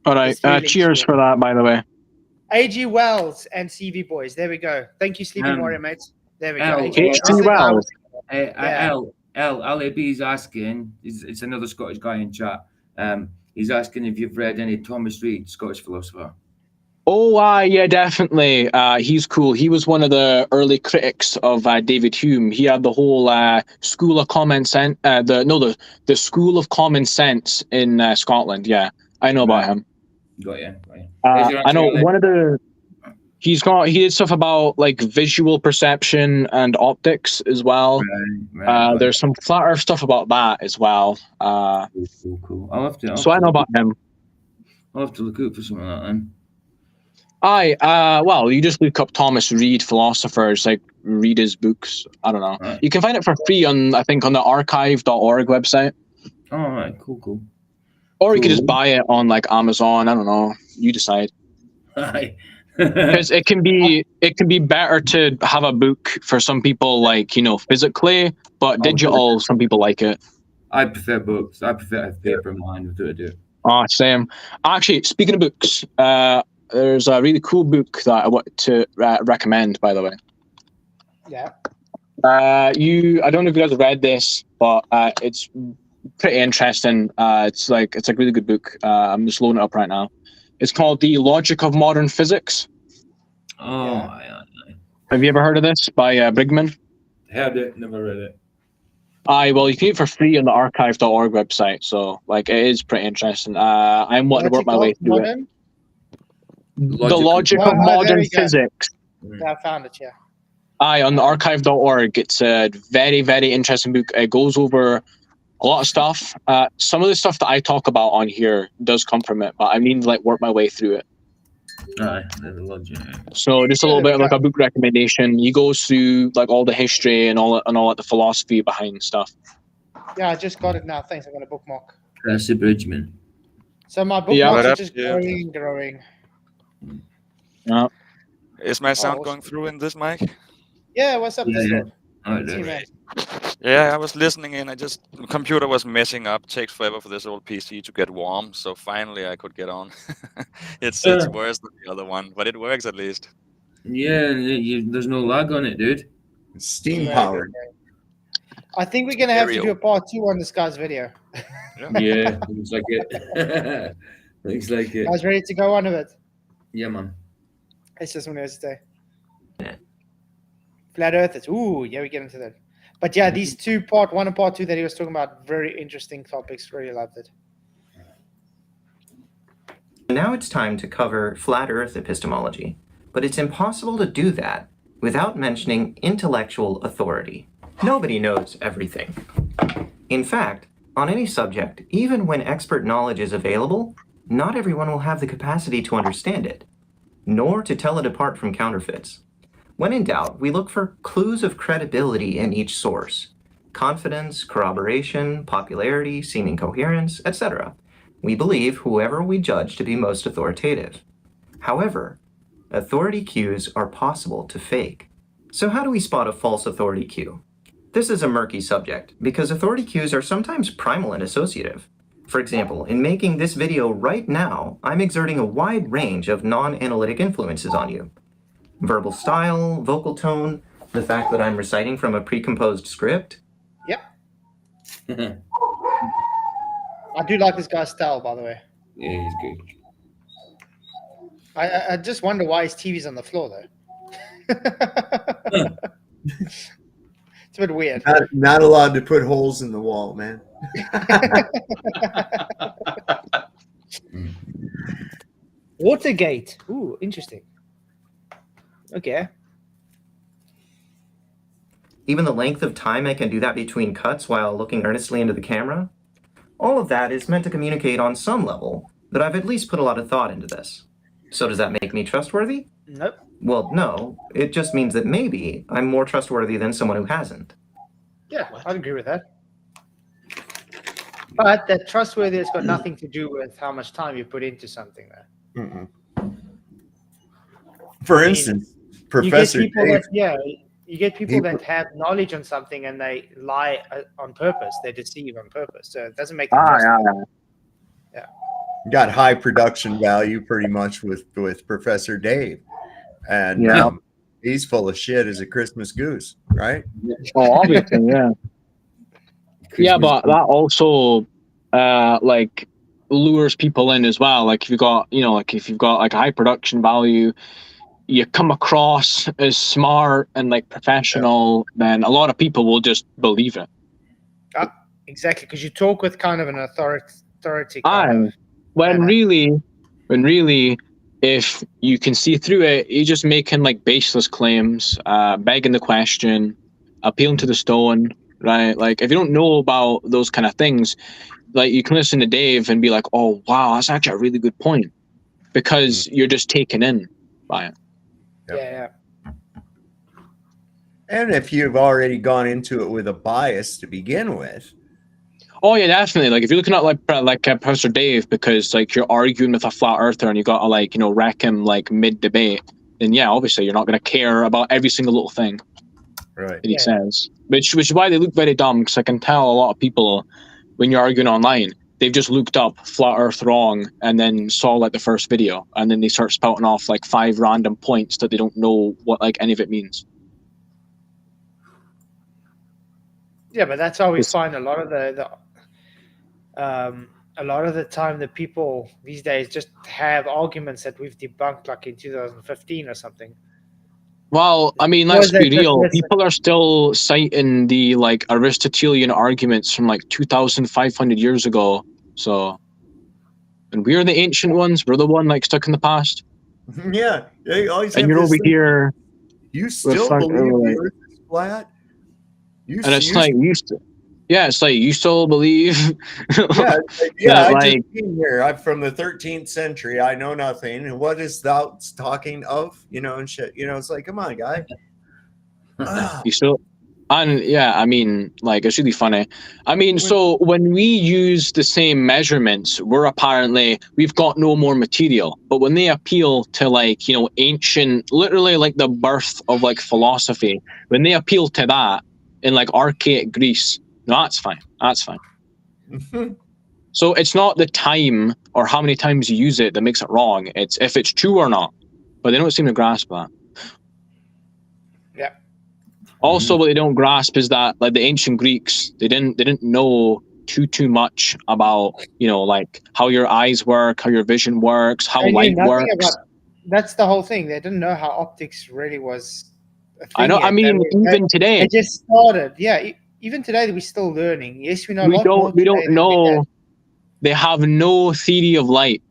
All right. There's three links Cheers for for that, by the way. A.G. Wells and CV Boys. There we go. Thank you, Sleeping Warrior, mate. There we go. H.G. Wells. LAB's asking, it's another Scottish guy in chat. He's asking if you've read any Thomas Reid, Scottish philosopher. Oh, yeah, definitely. He's cool. He was one of the early critics of David Hume. He had the whole School of Common Sense. The School of Common Sense in Scotland. Yeah, I know about him. Got you. I know one of the. He did stuff about like visual perception and optics as well. Right. There's some flat Earth stuff about that as well. Cool. So I know about him. I'll have to look out for something like that then. Well, you just look up Thomas Reid philosophers, like read his books. I don't know. Right. You can find it for free on the archive.org website. All right, cool. Or you could just buy it on like Amazon. I don't know. You decide. Because it can be better to have a book for some people, like, physically, but digital, some people like it. I prefer books. I prefer to have paper in mind with what I do. Oh, same. Actually, speaking of books, there's a really cool book that I want to recommend, by the way. Yeah. I don't know if you guys have read this, but it's pretty interesting. It's a really good book. I'm just loading it up right now. It's called The Logic of Modern Physics. Oh, yeah. Have you ever heard of this by Brigman? Heard it, never read it. Well, you can get it for free on the archive.org website, so it is pretty interesting. I'm wanting to work my way through it. The Logic of Modern Physics. Yeah, I found it, yeah. On the archive.org. It's a very, very interesting book. It goes over a lot of stuff. Some of the stuff that I talk about on here does come from it, but I mean, work my way through it. So just a little bit of a book recommendation. He goes through all the history and all the philosophy behind stuff. Yeah, I just got it now. Thanks. I'm going to bookmark. That's a Bridgman. So my bookmarks are just growing and growing. Yeah. Is my sound going through in this mic? Yeah, what's up, Discord? Yeah, I was listening in. The computer was messing up. Takes forever for this old PC to get warm. So finally I could get on. It's worse than the other one, but it works at least. Yeah, there's no lag on it, dude. It's steam powered. I think we're going to have to do a part 2 on this guy's video. Yeah, looks like it. Looks like it. I was ready to go on with it. Yeah, man. It's just Wednesday. Flat Earthers. Ooh, yeah, we get into that. But yeah, these part 1 and part 2 that he was talking about, very interesting topics. Really loved it. Now it's time to cover flat Earth epistemology, but it's impossible to do that without mentioning intellectual authority. Nobody knows everything. In fact, on any subject, even when expert knowledge is available, not everyone will have the capacity to understand it, nor to tell it apart from counterfeits. When in doubt, we look for clues of credibility in each source: confidence, corroboration, popularity, seeming coherence, etc. We believe whoever we judge to be most authoritative. However, authority cues are possible to fake. So how do we spot a false authority cue? This is a murky subject because authority cues are sometimes primal and associative. For example, in making this video right now, I'm exerting a wide range of non-analytic influences on you. Verbal style, vocal tone, the fact that I'm reciting from a precomposed script. Yep. I do like this guy's style, by the way. Yeah, he's good. I just wonder why his TV's on the floor, though. It's a bit weird. Not allowed to put holes in the wall, man. Watergate. Ooh, interesting. Okay. Even the length of time I can do that between cuts while looking earnestly into the camera. All of that is meant to communicate on some level that I've at least put a lot of thought into this. So does that make me trustworthy? Nope. Well, no. It just means that maybe I'm more trustworthy than someone who hasn't. Yeah, I'd agree with that. But that trustworthy has got nothing to do with how much time you put into something, though. For instance, Professor Dave. You get people that have knowledge on something and they lie on purpose. They deceive on purpose. So it doesn't make them trustworthy. Yeah. Got high production value pretty much with Professor Dave. And he's full of shit as a Christmas goose, right? Oh, obviously, yeah. Yeah, but that also like lures people in as well. Like if you've got, if you've got like a high production value, you come across as smart and like professional, then a lot of people will just believe it. Exactly, because you talk with kind of an authority. When really, if you can see through it, you're just making like baseless claims, begging the question, appealing to the stone, right? Like if you don't know about those kind of things, like you can listen to Dave and be like, oh wow, that's actually a really good point, because you're just taken in by it. Yeah. And if you've already gone into it with a bias to begin with. Oh yeah, definitely. Like if you're looking at like Professor Dave because like you're arguing with a flat earther and you got to wreck him like mid debate, then yeah, obviously you're not going to care about every single little thing that he says. Which is why they look very dumb, because I can tell a lot of people when you're arguing online, they've just looked up flat earth wrong and then saw like the first video and then they start spouting off like 5 random points that they don't know what like any of it means. Yeah, but that's how we find a lot of the time the people these days just have arguments that we've debunked like in 2015 or something. Well, I mean, let's be real. People are still citing the like Aristotelian arguments from like 2,500 years ago. So, and we're the ancient ones. We're the one like stuck in the past. Yeah, they always. And you're over here. You still believe the Earth is flat? It's like you still believe. I just came here. I'm from the 13th century. I know nothing. And what is thou talking of? And shit. It's like, come on, guy. You still, and yeah, I mean, like it's really funny. I mean, so when we use the same measurements, we've got no more material. But when they appeal to like ancient, literally like the birth of like philosophy, when they appeal to that in like archaic Greece. No, that's fine. That's fine. So it's not the time or how many times you use it that makes it wrong. It's if it's true or not. But they don't seem to grasp that. Yeah. Also, what they don't grasp is that like the ancient Greeks, they didn't know too much about like how your eyes work, how your vision works, how light works. That's the whole thing. They didn't know how optics really was a thing. I know. I mean, even today, they just started. Yeah. Even today, we're still learning. Yes, we know. We don't know. They have no theory of light.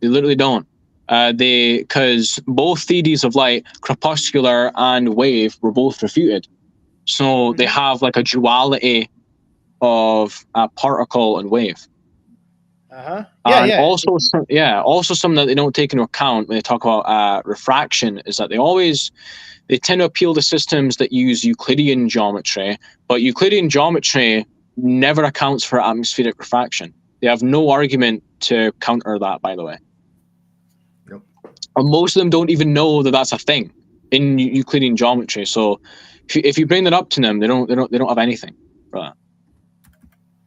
They literally don't. Because both theories of light, crepuscular and wave, were both refuted. So they have like a duality of particle and wave. Also something that they don't take into account when they talk about refraction is that they tend to appeal to systems that use Euclidean geometry, but Euclidean geometry never accounts for atmospheric refraction. They have no argument to counter that, by the way. Yep. And most of them don't even know that that's a thing in Euclidean geometry. So if you bring that up to them, they don't have anything for that.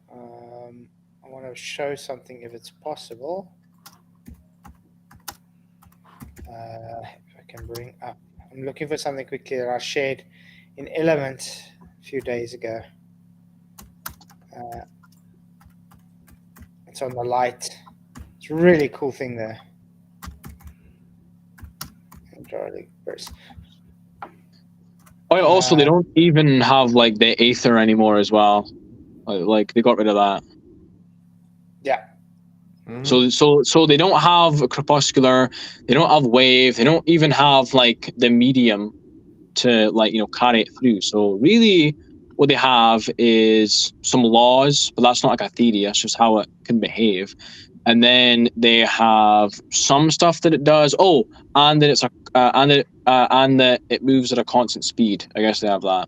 I want to show something if it's possible. If I can bring up. I'm looking for something quickly that I shared in Element a few days ago. It's on the light. It's a really cool thing there. Oh, also, they don't even have like the aether anymore as well. Like they got rid of that. Yeah. So they don't have a crepuscular. They don't have wave. They don't even have like the medium to like carry it through. So really, what they have is some laws, but that's not like a theory. That's just how it can behave. And then they have some stuff that it does. Oh, and that it's and that it moves at a constant speed. I guess they have that.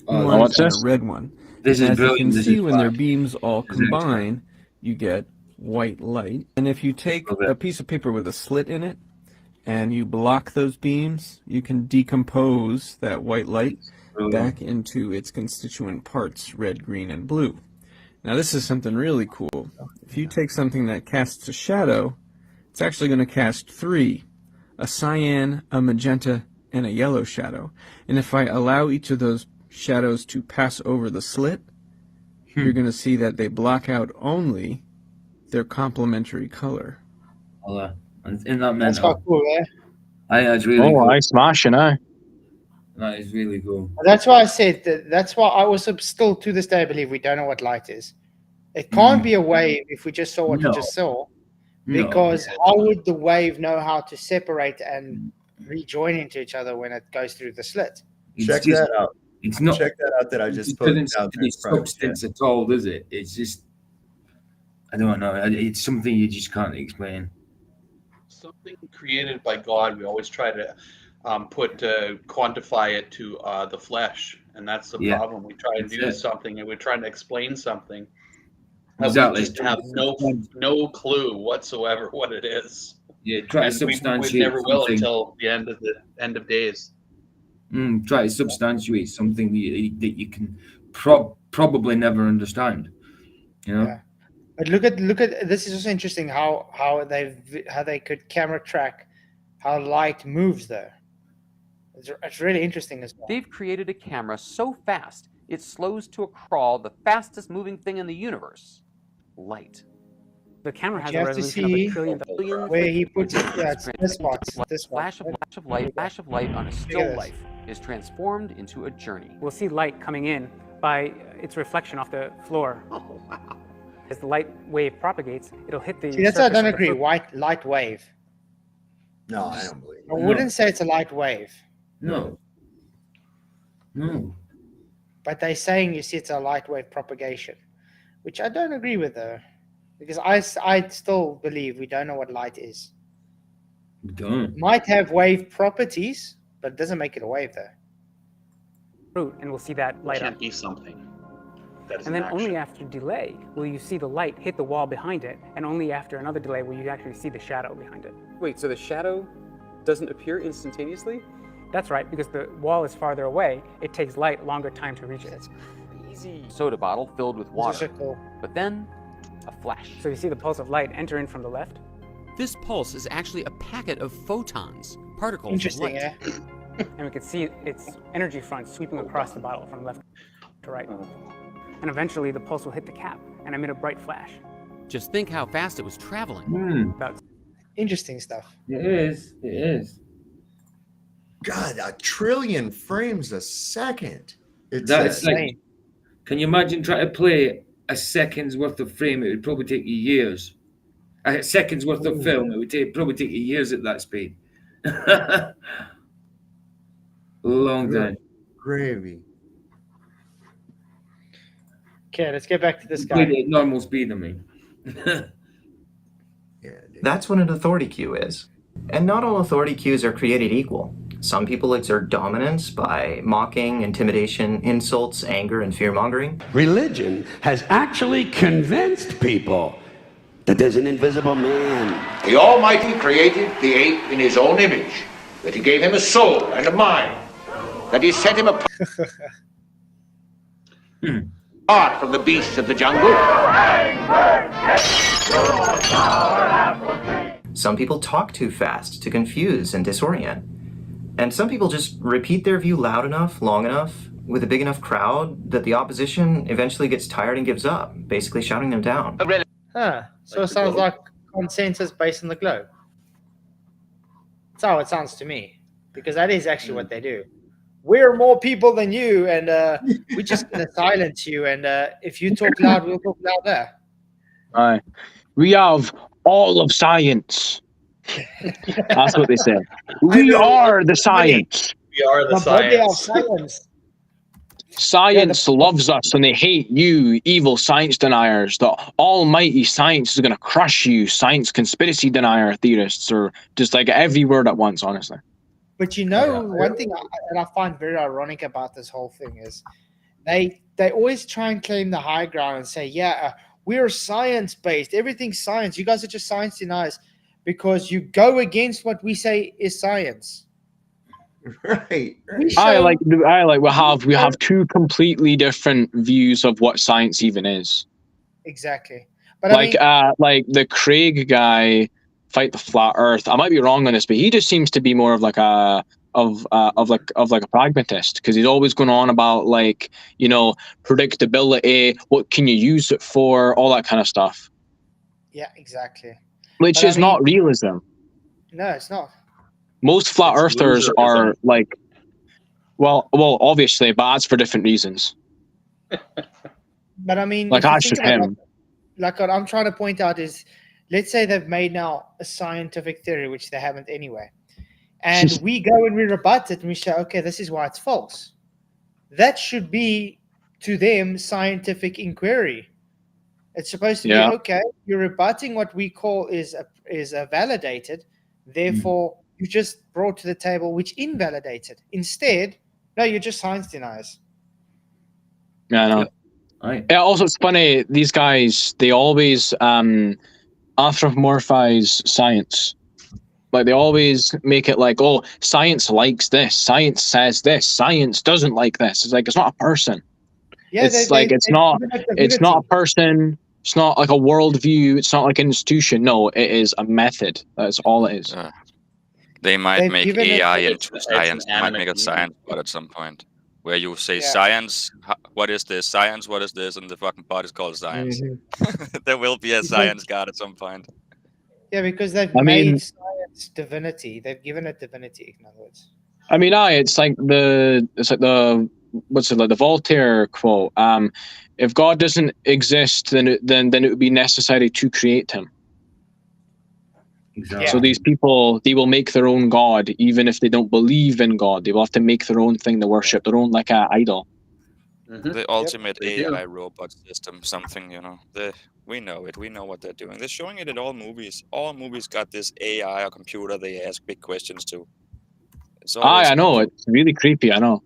What's this? A red one. This is as brilliant. You can this see is when their beams all combine, you get white light. And if you take a piece of paper with a slit in it and you block those beams, you can decompose that white light back into its constituent parts, red, green, and blue. Now this is something really cool. If you take something that casts a shadow, it's actually going to cast 3, a cyan, a magenta, and a yellow shadow. And if I allow each of those shadows to pass over the slit, you're going to see that they block out only their complementary color. In that That's quite cool, yeah. That's really cool. I smashing, eh? That is really cool. That's why I said that. That's why I also still to this day believe we don't know what light is. It can't be a wave if we just saw what we just saw, because how would the wave know how to separate and rejoin into each other when it goes through the slit? Check that out. It's not. Check that out. That I just put out there. It's substance at all, does it? It's just. I don't know. It's something you just can't explain. Something created by God. We always try to quantify it to the flesh, and that's the problem. We try to do something, and we're trying to explain something. Exactly. We just have no clue whatsoever what it is. Yeah, try to substantiate. We never will something. until the end of days. Try to substantiate something that you can probably never understand. You know. Yeah. But look at this is also interesting how they could camera track how light moves there. It's really interesting as well. They've created a camera so fast it slows to a crawl the fastest moving thing in the universe, light. The camera has You a have to resolution of see a trillion billion. where he puts it. Yeah, it's this spot. This Flash of light on a still life is transformed into a journey. We'll see light coming in by its reflection off the floor. Oh wow! As the light wave propagates, it'll hit the. See, that's why I surface don't of the agree. floor. Light wave. No, I don't believe it. I wouldn't say it's a light wave. No. But they're saying you see it's a light wave propagation, which I don't agree with though, because I still believe we don't know what light is. We don't. It might have wave properties, but it doesn't make it a wave though. And we'll see that light Can't up. be something. That is And then an only action. after delay will you see the light hit the wall behind it, and only after another delay will you actually see the shadow behind it. Wait, so the shadow doesn't appear instantaneously? That's right, because the wall is farther away, it takes light longer time to reach it. That's crazy. Soda bottle filled with water. Cool. But then, a flash. So you see the pulse of light enter in from the left. This pulse is actually a packet of photons, particles Interesting, eh? of light. And we can see its energy front sweeping across the bottle from left to right. And eventually the pulse will hit the cap and emit a bright flash. Just think how fast it was traveling. About Interesting stuff. It is. It is. God, 1 trillion frames a second. That's like, can you imagine trying to play a second's worth of frame? It would probably take you years. A second's worth of film, it would probably take you years at that speed. Long time. Gravy. Okay, let's get back to this guy. At normal speed, I mean. That's what an authority cue is. And not all authority cues are created equal. Some people exert dominance by mocking, intimidation, insults, anger, and fear-mongering. Religion has actually convinced people that there's an invisible man. The Almighty created the ape in his own image, that he gave him a soul and a mind, that he set him apart from the beasts of the jungle. Some people talk too fast to confuse and disorient. And some people just repeat their view loud enough, long enough, with a big enough crowd that the opposition eventually gets tired and gives up, basically shouting them down. Huh. So it sounds like consensus based on the globe. That's how it sounds to me, because that is actually what they do. We're more people than you, and we're just going to silence you. And if you talk loud, we'll talk louder. Right. We have all of science. That's what they say. We are the science. We are the science. Science loves us and they hate you, evil science deniers. The almighty science is going to crush you, science conspiracy denier theorists, or just like every word at once, honestly. But you know, one thing that I find very ironic about this whole thing is they always try and claim the high ground and say, yeah, we're science-based. Everything's science. You guys are just science deniers because you go against what we say is science. Right. We have two completely different views of what science even is. Exactly. But like the Craig guy, Fight the Flat Earth. I might be wrong on this, but he just seems to be more of like a pragmatist, because he's always going on about like, you know, predictability, what can you use it for, all that kind of stuff. Yeah, exactly. Which is not realism. No, it's not. Most flat earthers are like, well, obviously, but that's for different reasons. But I mean, like that's just him. Like what I'm trying to point out is, let's say they've made now a scientific theory, which they haven't anyway. And we go and we rebut it and we say, okay, this is why it's false. That should be, to them, scientific inquiry. It's supposed to be, okay, you're rebutting what we call is a validated, therefore you just brought to the table which invalidated. Instead, no, you're just science deniers. Yeah, I know. Yeah, also, it's funny, these guys, they always anthropomorphize science. Like, they always make it like, oh, science likes this, science says this, science doesn't like this. It's like, it's not a person. Yeah, it's not a person. It's not like a worldview. It's not like an institution. No, it is a method. That's all it is. They might make AI into science. They might make a science bot at some point, where you say science. What is this? Science. What is this? And the fucking bot is called science. There will be a science god at some point. Yeah, because they've made science divinity. They've given it divinity, in other words. I mean, it's like the Voltaire quote. If God doesn't exist, then it would be necessary to create him. Exactly. So these people, they will make their own God, even if they don't believe in God. They will have to make their own thing to worship, their own like an idol. The ultimate AI robot system, something, you know. We know it. We know what they're doing. They're showing it in all movies. All movies got this AI or computer they ask big questions to. I know. It's really creepy. I know.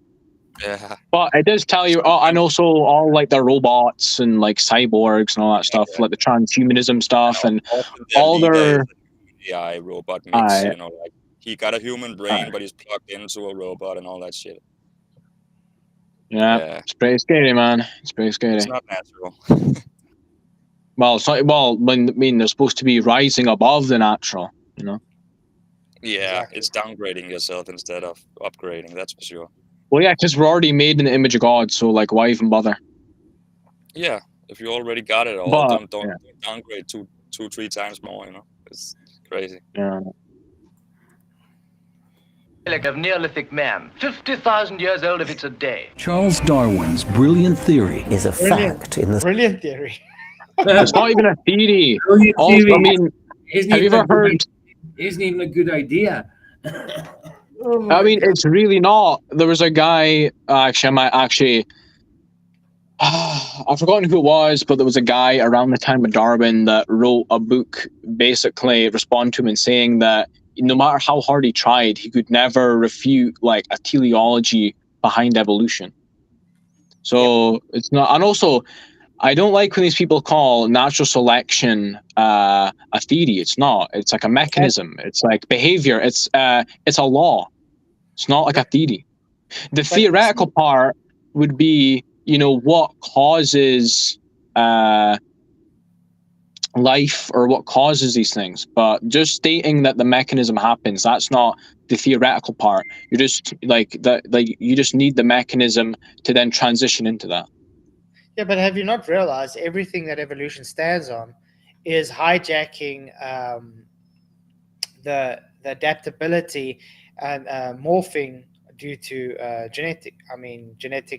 Yeah. But it does tell you, and also all like the robots and like cyborgs and all that stuff, like the transhumanism stuff and all their AI robot mix, you know, like he got a human brain, but he's plugged into a robot and all that shit. Yeah, it's pretty scary, man. It's pretty scary. It's not natural. Well, it's not. Well, I mean, they're supposed to be rising above the natural, you know. Yeah, it's downgrading yourself instead of upgrading. That's for sure. Well, yeah, because we're already made in the image of God, so like, why even bother? Yeah, if you already got it all, don't downgrade two, 3 times more. You know, it's crazy. Yeah. Of Neolithic man, 50,000 years old if it's a day. Charles Darwin's brilliant theory is a fact in the brilliant theory. It's not even a theory. Also, I mean, have you ever heard? It isn't even a good idea. I mean, it's really not. There was a guy. I've forgotten who it was, but there was a guy around the time of Darwin that wrote a book, basically responding to him and saying that no matter how hard he tried, he could never refute like a teleology behind evolution. So it's not. And also, I don't like when these people call natural selection a theory. It's not. It's like a mechanism. It's like behavior. It's a law. It's not like a theory. The theoretical part would be, you know, what causes life or what causes these things. But just stating that the mechanism happens, that's not the theoretical part. You just like that. Like you just need the mechanism to then transition into that. Yeah, but have you not realized everything that evolution stands on is hijacking the adaptability and morphing due to genetic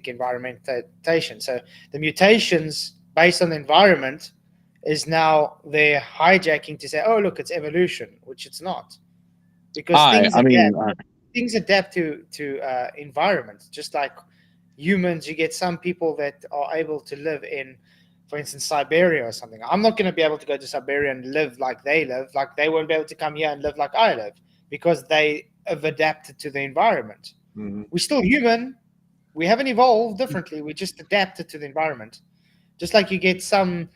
environmentation. So the mutations based on the environment is now they're hijacking to say, oh, look, it's evolution, which it's not. Because things adapt to environment. Just like humans, you get some people that are able to live in, for instance, Siberia or something. I'm not going to be able to go to Siberia and live like they live. Like they won't be able to come here and live like I live because they have adapted to the environment. Mm-hmm. We're still human. We haven't evolved differently. We just adapted to the environment. Just like you get some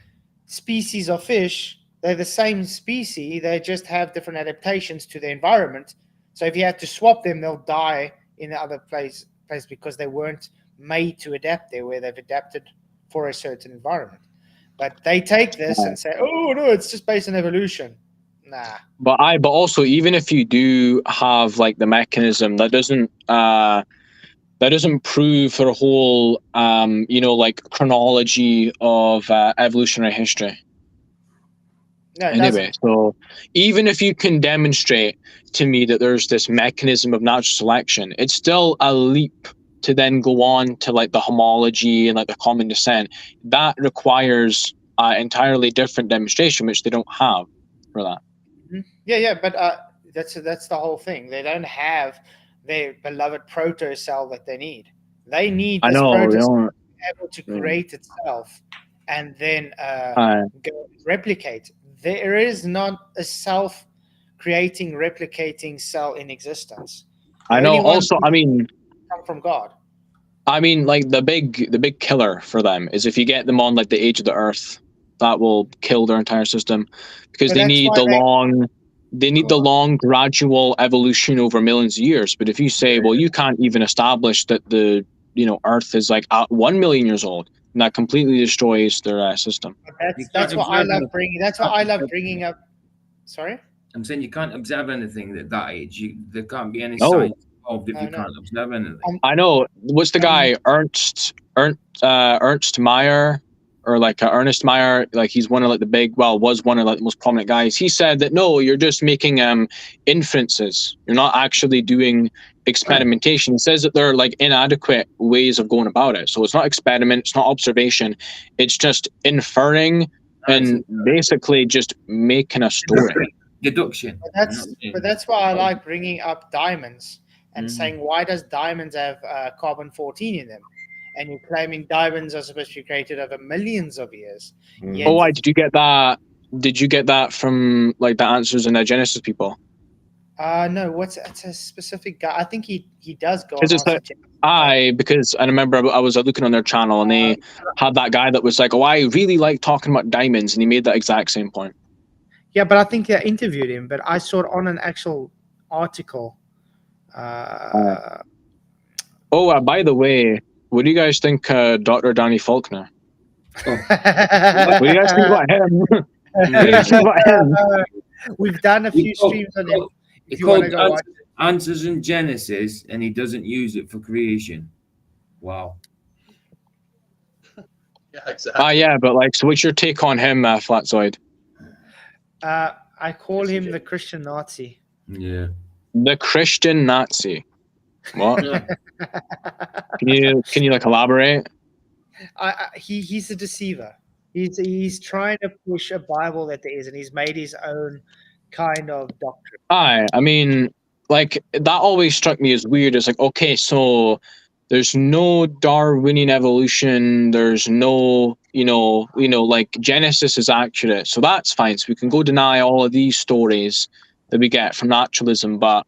species of fish, they're the same species. They just have different adaptations to the environment. So if you have to swap them, they'll die in the other place because they weren't made to adapt there, where they've adapted for a certain environment. But they take this and say, oh, no, it's just based on evolution. Nah. But also, even if you do have like the mechanism, that doesn't prove for a whole, like chronology of evolutionary history. No, anyway, so even if you can demonstrate to me that there's this mechanism of natural selection, it's still a leap to then go on to like the homology and like the common descent. That requires entirely different demonstration, which they don't have for that. Yeah, but that's the whole thing. They don't have their beloved proto cell that they need. They need this proto cell to be able to create itself and then go replicate. There is not a self-creating, replicating cell in existence. I know. Also, come from God. I mean, like the big killer for them is if you get them on like the age of the Earth, that will kill their entire system because they need the long gradual evolution over millions of years. But if you say, well, you can't even establish that the Earth is like 1 million years old, and that completely destroys their system. That's what I love bringing. That's what I love bringing up. Sorry, I'm saying you can't observe anything at that age. There can't be any science involved if you can't observe anything. I know. What's the guy? Ernst Mayr, or like Ernest Mayr? Like he's one of like was one of like the most prominent guys. He said that no, you're just making inferences. You're not actually doing experimentation. He says that they're like inadequate ways of going about it. So it's not experiment, it's not observation, it's just inferring and basically just making a story. Deduction. But that's why I like bringing up diamonds and saying, why does diamonds have carbon-14 in them? And you're claiming diamonds are supposed to be created over millions of years. Oh, why did you get that? Did you get that from like the answers in the Genesis people? No, it's a specific guy. I think he does go. Because I remember I was looking on their channel and they had that guy that was like, oh, I really like talking about diamonds, and he made that exact same point. Yeah, but I think they interviewed him, but I saw it on an actual article. By the way, what do you guys think Dr. Danny Faulkner? What do you guys think about him? We've done a few streams on him. It's called Answers in Genesis, and he doesn't use it for creation. Wow. Yeah, exactly. Yeah, but like, so what's your take on him, Flatzoid? I call him the Christian Nazi. Yeah. The Christian Nazi. What? Can you like elaborate? He's a deceiver. He's trying to push a Bible that there is, and he's made his own kind of doctrine. I mean, like that always struck me as weird. It's like, okay, so there's no Darwinian evolution. There's no, like Genesis is accurate, so that's fine. So we can go deny all of these stories that we get from naturalism, but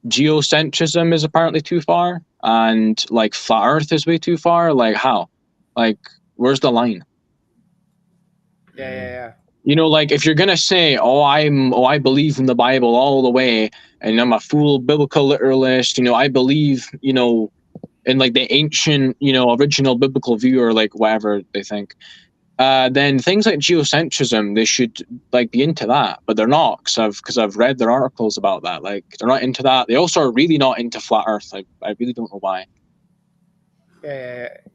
geocentrism is apparently too far, and like flat Earth is way too far. Like how? Like where's the line? Yeah. Like if you're gonna say, I believe in the Bible all the way, and I'm a full biblical literalist, I believe, in like the ancient, original biblical view, or like whatever they think, then things like geocentrism, they should like be into that, but they're not, because I've read their articles about that. Like, they're not into that. They also are really not into flat Earth. I really don't know why.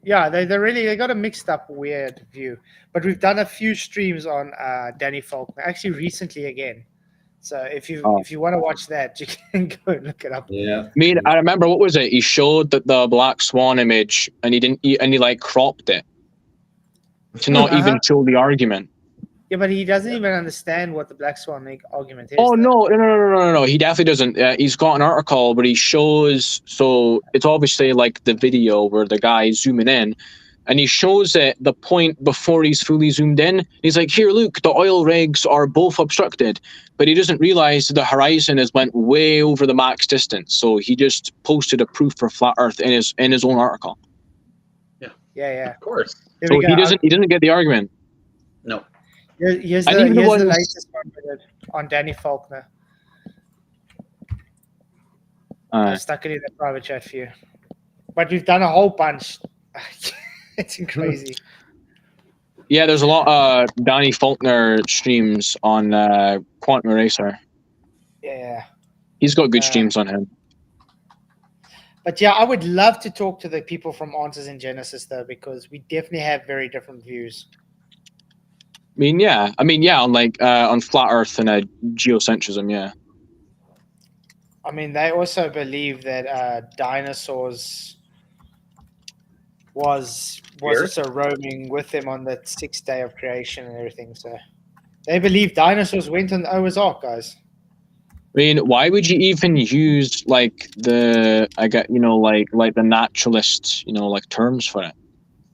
Yeah, they got a mixed up weird view. But we've done a few streams on Danny Faulkner, actually recently again. So if you want to watch that, you can go and look it up. Yeah. I mean, I remember, what was it? He showed that the black swan image, and he like cropped it to not even show the argument. Yeah, but he doesn't even understand what the black swan argument is. Oh no! He definitely doesn't. He's got an article where he shows. So it's obviously like the video where the guy's zooming in, and he shows it the point before he's fully zoomed in. He's like, "Here, look, the oil rigs are both obstructed," but he doesn't realize the horizon has went way over the max distance. So he just posted a proof for flat Earth in his own article. Yeah. Of course. So he doesn't get the argument. No. Here's the latest one on Danny Faulkner. I stuck it in the private chat for you. But we've done a whole bunch. It's crazy. Yeah, there's a lot of Danny Faulkner streams on Quantum Eraser. Yeah. He's got good streams on him. But yeah, I would love to talk to the people from Answers in Genesis, though, because we definitely have very different views. I mean, yeah, on flat Earth and geocentrism, yeah. I mean, they also believe that dinosaurs was also roaming with them on the 6th day of creation and everything. So they believe dinosaurs went on Noah's Ark, guys. I mean, why would you even use like the naturalist, like terms for it?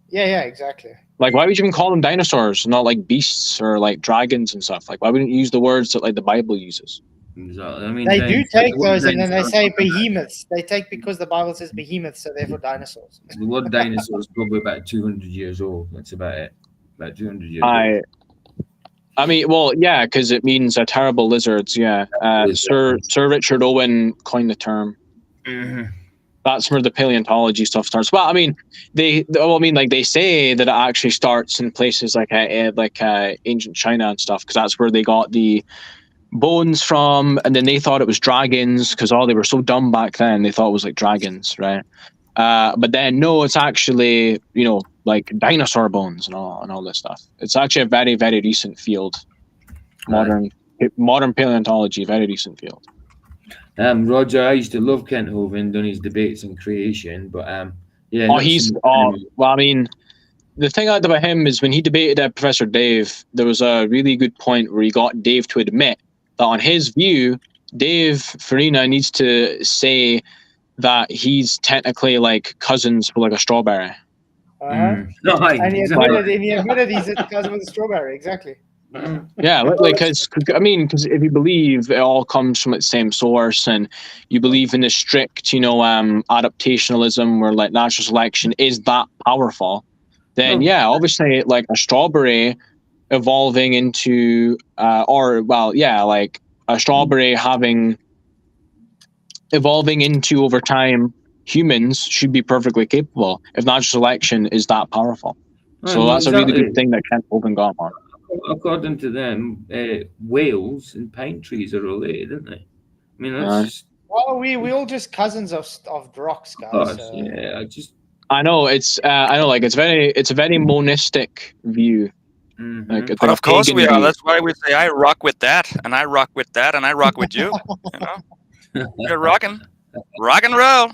Yeah, exactly. Like, why would you even call them dinosaurs, not like beasts or like dragons and stuff? Like, why wouldn't you use the words that like the Bible uses? Exactly. I mean, they do take those, and then they say behemoths. They take because the Bible says behemoths, so therefore dinosaurs. The word dinosaur is probably about 200 years old. That's about it. About 200 years old. I mean, well, yeah, because it means terrible lizards. Yeah, Sir Richard Owen coined the term. Mm-hmm. That's where the paleontology stuff starts. Well, I mean, they say that it actually starts in places like ancient China and stuff, because that's where they got the bones from, and then they thought it was dragons because they were so dumb back then. They thought it was like dragons, right? But then no, it's actually like dinosaur bones and all this stuff. It's actually a very, very recent field. Modern paleontology, very recent field. Roger, I used to love Kent Hovind done his debates on creation, but yeah. Well, I mean, the thing I liked about him is when he debated Professor Dave, there was a really good point where he got Dave to admit that on his view, Dave Farina needs to say that he's technically like cousins with like a strawberry. And he admitted he's a cousin with a strawberry, exactly. Yeah, because if you believe it all comes from the same source, and you believe in the strict, adaptationalism, where like natural selection is that powerful, then yeah, obviously like a strawberry evolving into, like a strawberry evolving into over time humans should be perfectly capable if natural selection is that powerful. So that's a really good thing that Kent Hovind got on. According to them, whales and pine trees are related, aren't they? I mean, that's just... Well, we all just cousins of rocks, guys. So. Yeah, I know it's a very monistic view. Mm-hmm. Like, but of course we are. That's why we say I rock with that, and I rock with that, and I rock with you. You're rocking, rock and roll.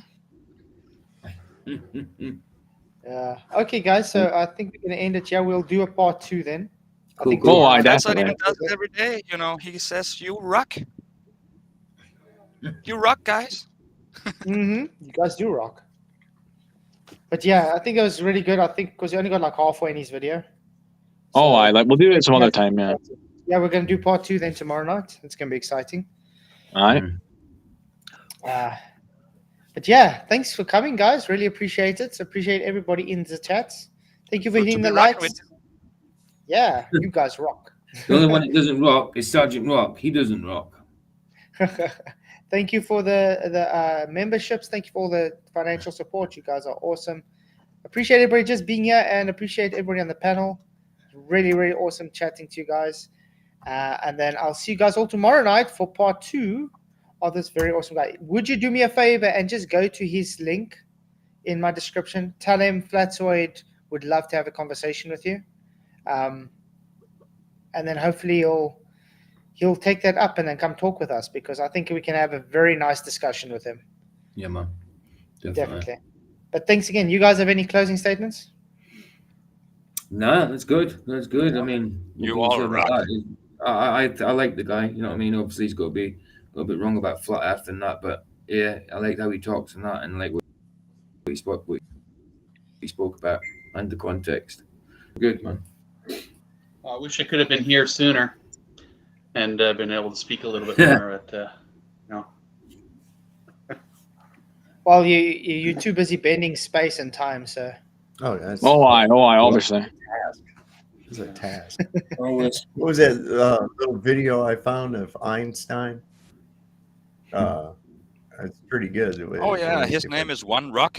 Yeah. Okay, guys. So I think we're gonna end it. Yeah, we'll do a part 2 then. Cool. That's what he does it every day. He says, "You rock, you rock, guys." You guys do rock. But yeah, I think it was really good. I think because you only got like halfway in his video. So, we'll do it some other time. Yeah. Yeah, we're gonna do part 2 then tomorrow night. It's gonna be exciting. All right. But yeah, thanks for coming, guys. Really appreciate it. Appreciate everybody in the chats. Thank you for hitting the likes. Yeah, you guys rock. The only one that doesn't rock is Sergeant Rock. He doesn't rock. Thank you for the memberships. Thank you for all the financial support. You guys are awesome. Appreciate everybody just being here, and appreciate everybody on the panel. really, really awesome chatting to you guys. And then I'll see you guys all tomorrow night for part 2 of this very awesome guy. Would you do me a favor and just go to his link in my description? Tell him Flatzoid would love to have a conversation with you. And then hopefully he'll take that up and then come talk with us, because I think we can have a very nice discussion with him. Yeah, man. Definitely. But thanks again. You guys have any closing statements? No, that's good. That's good. I mean, You all rock. I like the guy. You know what I mean? Obviously, he's got to be a little bit wrong about flat Earth and that, but yeah, I like how he talks and that, and like what he spoke about and the context. Good, man. I wish I could have been here sooner and been able to speak a little bit more. Well, you're too busy bending space and time, so. Oh, that's. I obviously. It's a task. What was that little video I found of Einstein? It's pretty good. Oh yeah, his name is One Rock.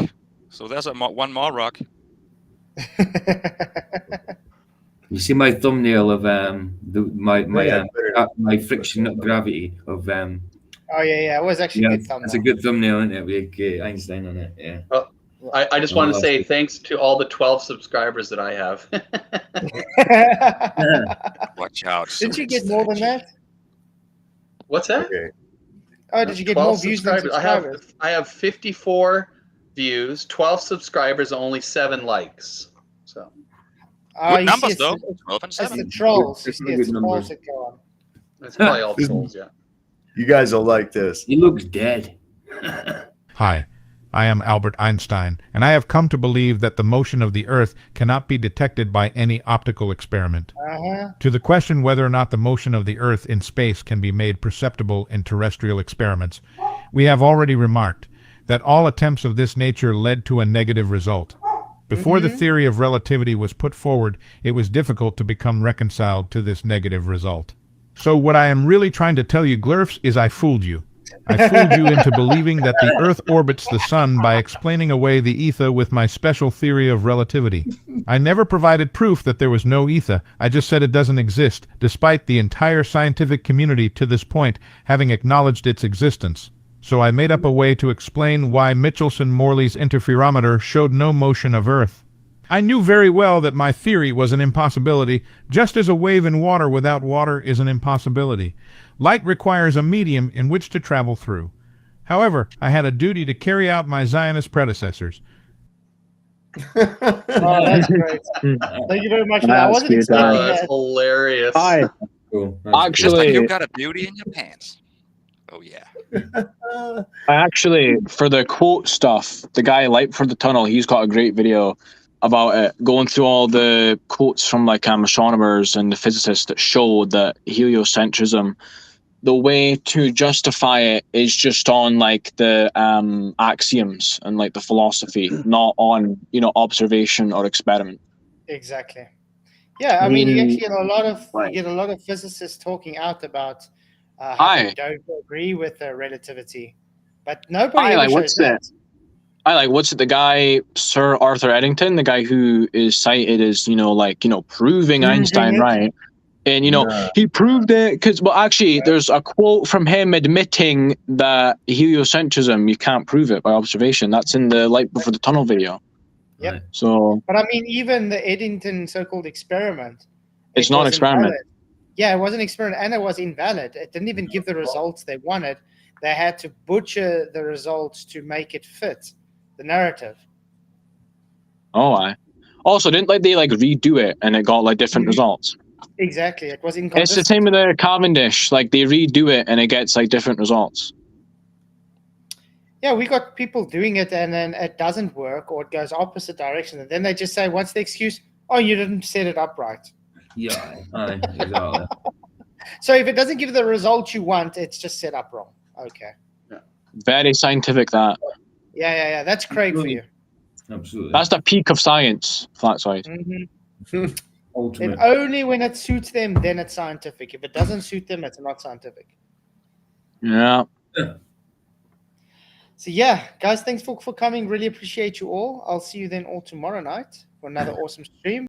So there's one more rock. You see my thumbnail of my friction of gravity of Oh yeah, it was actually a good thumbnail. It's a good thumbnail, isn't it? With Einstein on it. Yeah. I just want to say thanks to all the 12 subscribers that I have. Watch out. Did you get more than that? What's that? Okay. Oh, did you get more views than subscribers? I have 54 views, 12 subscribers, only 7 likes. So good numbers though. 12 and That's 7. the trolls. You see, it's good trolls numbers. that go on. That's probably all trolls, yeah. You guys will like this. He looks dead. Hi, I am Albert Einstein, and I have come to believe that the motion of the Earth cannot be detected by any optical experiment. To the question whether or not the motion of the Earth in space can be made perceptible in terrestrial experiments, we have already remarked that all attempts of this nature led to a negative result. Before the theory of relativity was put forward, it was difficult to become reconciled to this negative result. So what I am really trying to tell you, Glurfs, is I fooled you. I fooled you into believing that the Earth orbits the Sun by explaining away the ether with my special theory of relativity. I never provided proof that there was no ether. I just said it doesn't exist, despite the entire scientific community to this point having acknowledged its existence. So I made up a way to explain why Michelson-Morley's interferometer showed no motion of Earth. I knew very well that my theory was an impossibility, just as a wave in water without water is an impossibility. Light requires a medium in which to travel through. However, I had a duty to carry out my Zionist predecessors. Oh, that's great. Thank you very much for that. I wasn't expecting that. That's hilarious. Cool. Just like you got a beauty in your pants. Oh yeah. I actually, for the quote stuff, the guy Light for the Tunnel, he's got a great video about it, going through all the quotes from like astronomers and the physicists that show that heliocentrism, the way to justify it is just on like the axioms and like the philosophy, not on observation or experiment. Exactly. Yeah, I mean, you actually get a lot of physicists talking out about how they don't agree with relativity, but nobody ever shows that. What's it? The guy, Sir Arthur Eddington, the guy who is cited as, proving Einstein right. And, he proved it because, actually, there's a quote from him admitting that heliocentrism, you can't prove it by observation. That's in the Light Before the Tunnel video. Yep. So. But I mean, even the Eddington so-called experiment. It's not an experiment. Invalid. Yeah, it was an experiment and it was invalid. It didn't even give the results they wanted. They had to butcher the results to make it fit the narrative. Also, didn't they redo it and it got different results? Exactly, it was inconsistent. It's the same with the Cavendish. They redo it and it gets different results. Yeah, we got people doing it and then it doesn't work or it goes opposite direction, and then they just say, "What's the excuse? Oh, you didn't set it up right." Yeah, exactly. So if it doesn't give the result you want, it's just set up wrong. Okay. Yeah. Very scientific, that. Yeah. That's Craig for you. Absolutely. That's the peak of science, Flatside. And only when it suits them, then it's scientific. If it doesn't suit them, it's not scientific. Yeah. So yeah, guys, thanks for coming. Really appreciate you all. I'll see you then all tomorrow night for another awesome stream.